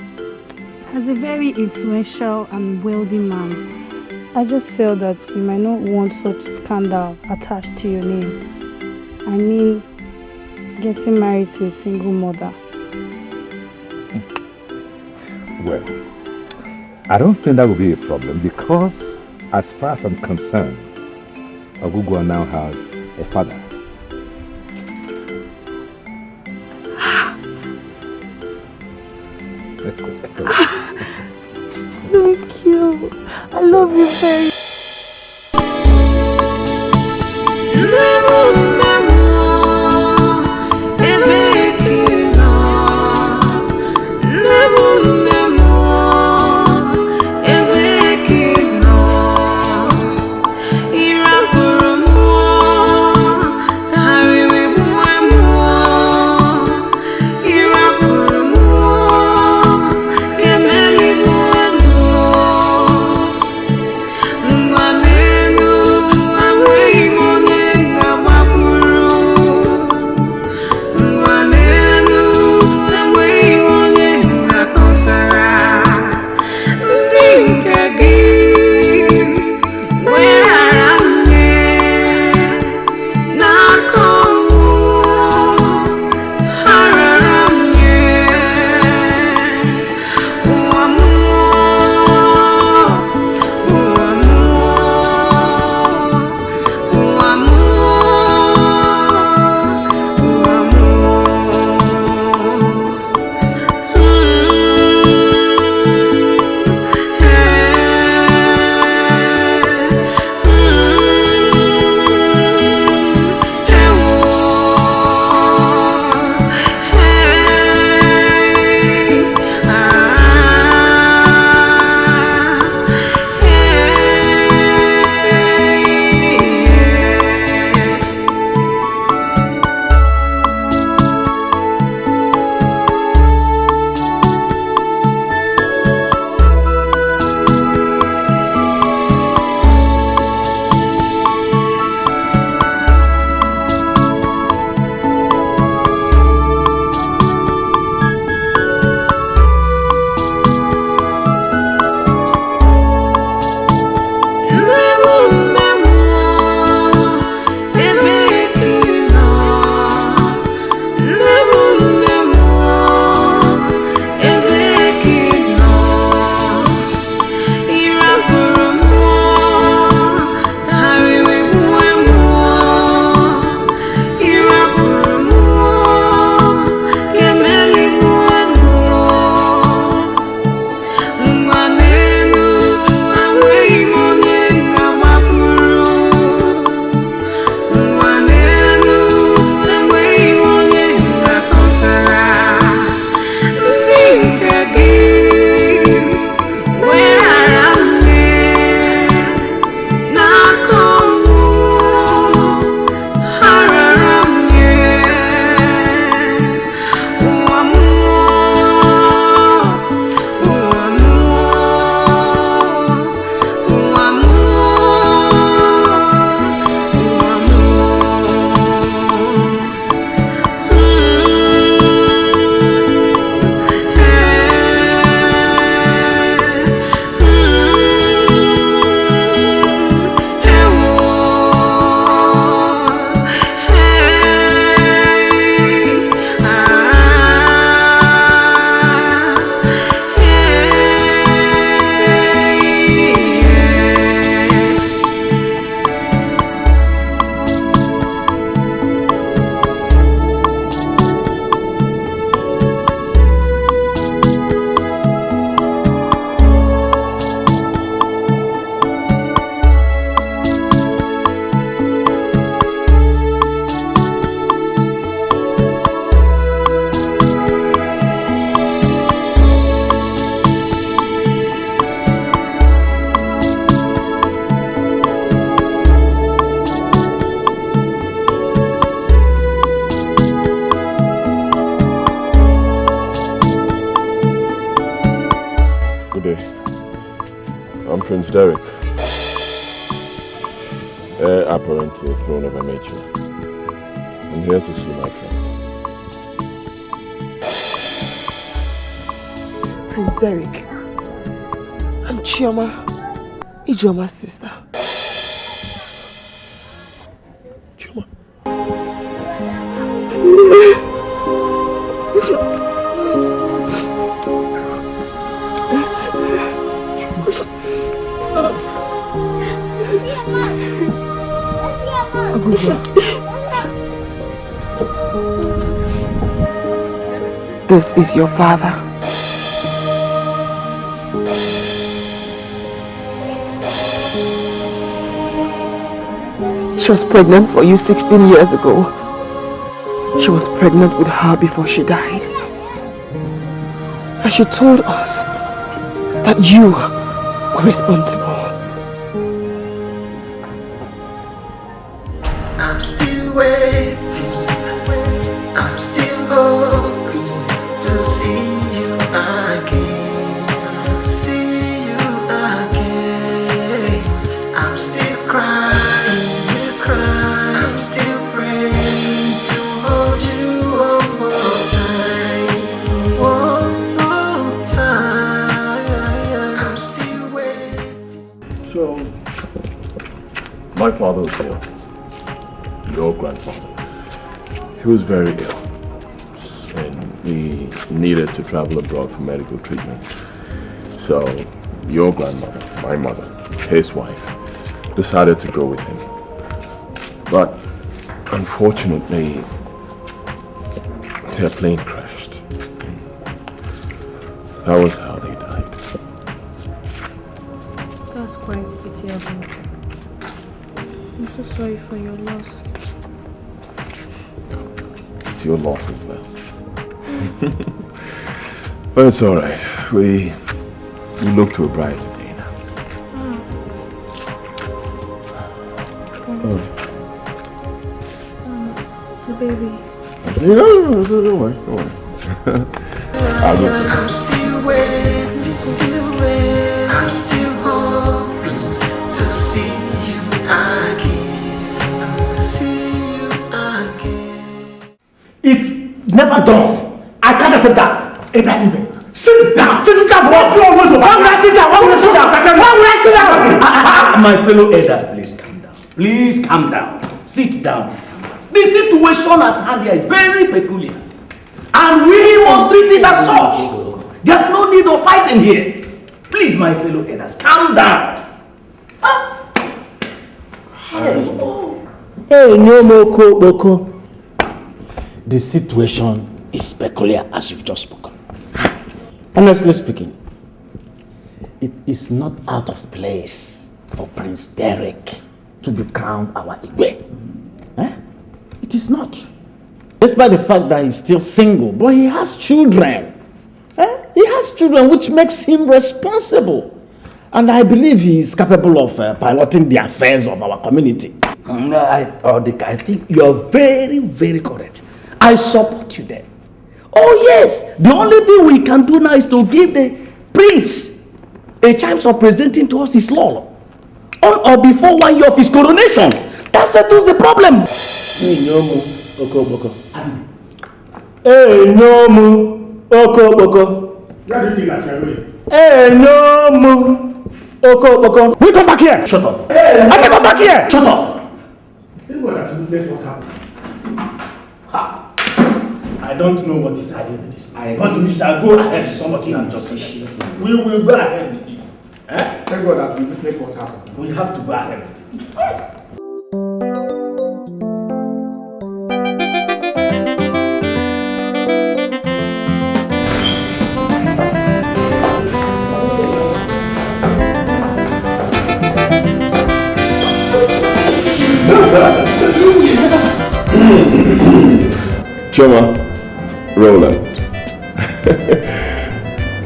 Speaker 18: as a very influential and wealthy man, I just felt that you might not want such scandal attached to your name. I mean, getting married to a single mother.
Speaker 1: Well, I don't think that will be a problem because, as far as I'm concerned, Ogugwa now has a father.
Speaker 18: Thank you. I love you very much.
Speaker 6: Derek, heir apparent to the throne of Amaechi. I'm here to see my friend.
Speaker 5: Prince Derek, I'm Chioma, Ijeoma's sister.
Speaker 6: Chioma?
Speaker 5: This is your father. She was pregnant for you 16 years ago. She was pregnant with her before she died. And she told us that you were responsible.
Speaker 13: I'm still waiting, I'm still hoping to see you again, see you again. I'm still crying, I'm still praying to hold you one more time, I'm still waiting.
Speaker 6: So, my father was ill. Your grandfather. He was very ill and he needed to travel abroad for medical treatment. So your grandmother, my mother, his wife, decided to go with him. But unfortunately, their plane crashed. That was how they died.
Speaker 16: That's quite pitiable. I'm so sorry for your loss.
Speaker 6: It's your loss as well. But it's all right. We look to a brighter day now.
Speaker 16: The baby.
Speaker 6: No, don't worry. I'll go to
Speaker 13: I'm still waiting, I'm still hoping to see you again, to see you again.
Speaker 11: It's never done. I can't accept that. Sit down. Sit down. Why would I sit down?
Speaker 9: My fellow elders, please calm down. Please calm down. Sit down. The situation at hand here is very peculiar. And we must treat it as such. There's no need of fighting here. Please, my fellow elders, calm down.
Speaker 11: Hey, no more Boko. The situation is peculiar as you've just spoken. Honestly speaking, it is not out of place for Prince Derek to be crowned our Igwe. It is not. Despite the fact that he's still single, but he has children. He has children, which makes him responsible. And I believe he is capable of piloting the affairs of our community.
Speaker 9: I think you are very, very correct. I support you there. Oh yes, the only thing we can do now is to give the prince a chance of presenting to us his law on or before 1 year of his coronation. That settles the problem.
Speaker 11: Hey, no more Okoboko. Hey, no more Okoboko. What do you think that you are doing? Hey, no more Okoboko. We come back here. Shut up. Hey, I say come back here. Shut up. This is what happened. I don't know what is happening with this. But we shall go ahead. Somebody and justice. We will go ahead with it. Thank God that we witness what happened. We have to go ahead with it.
Speaker 6: Choma, Roland,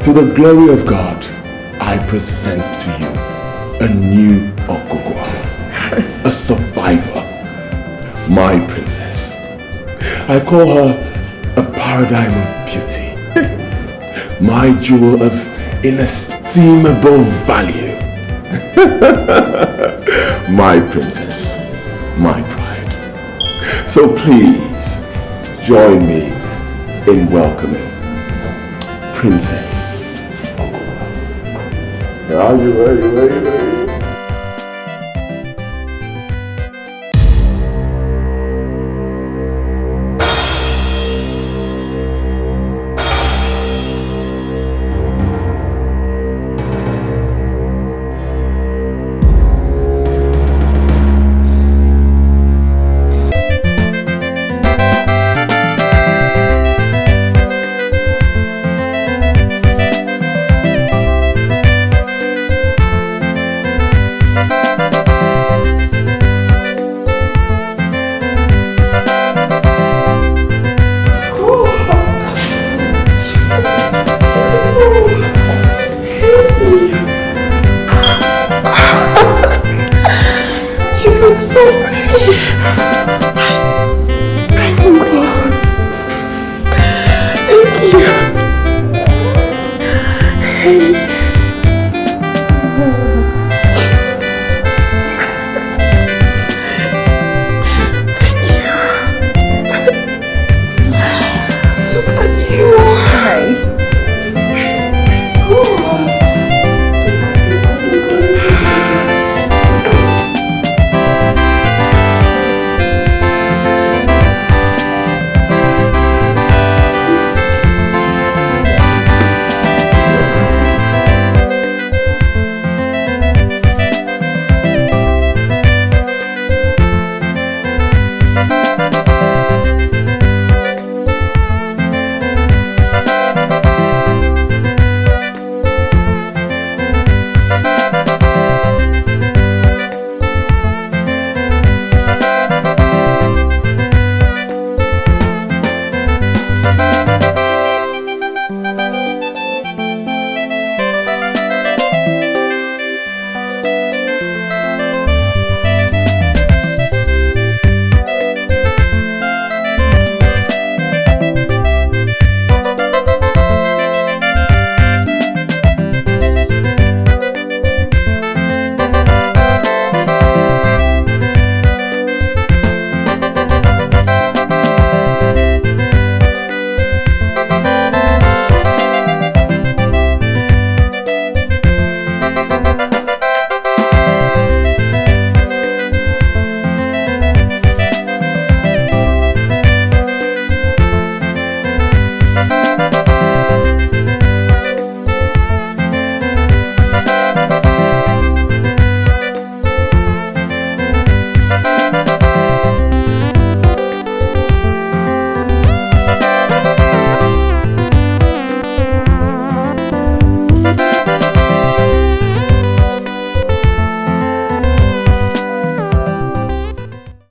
Speaker 6: to the glory of God, I present to you a new Okogwa, a survivor, my princess. I call her a paradigm of beauty, my jewel of inestimable value. My princess, my pride. So please, join me in welcoming Princess Okowa. Are you ready?
Speaker 15: Hey.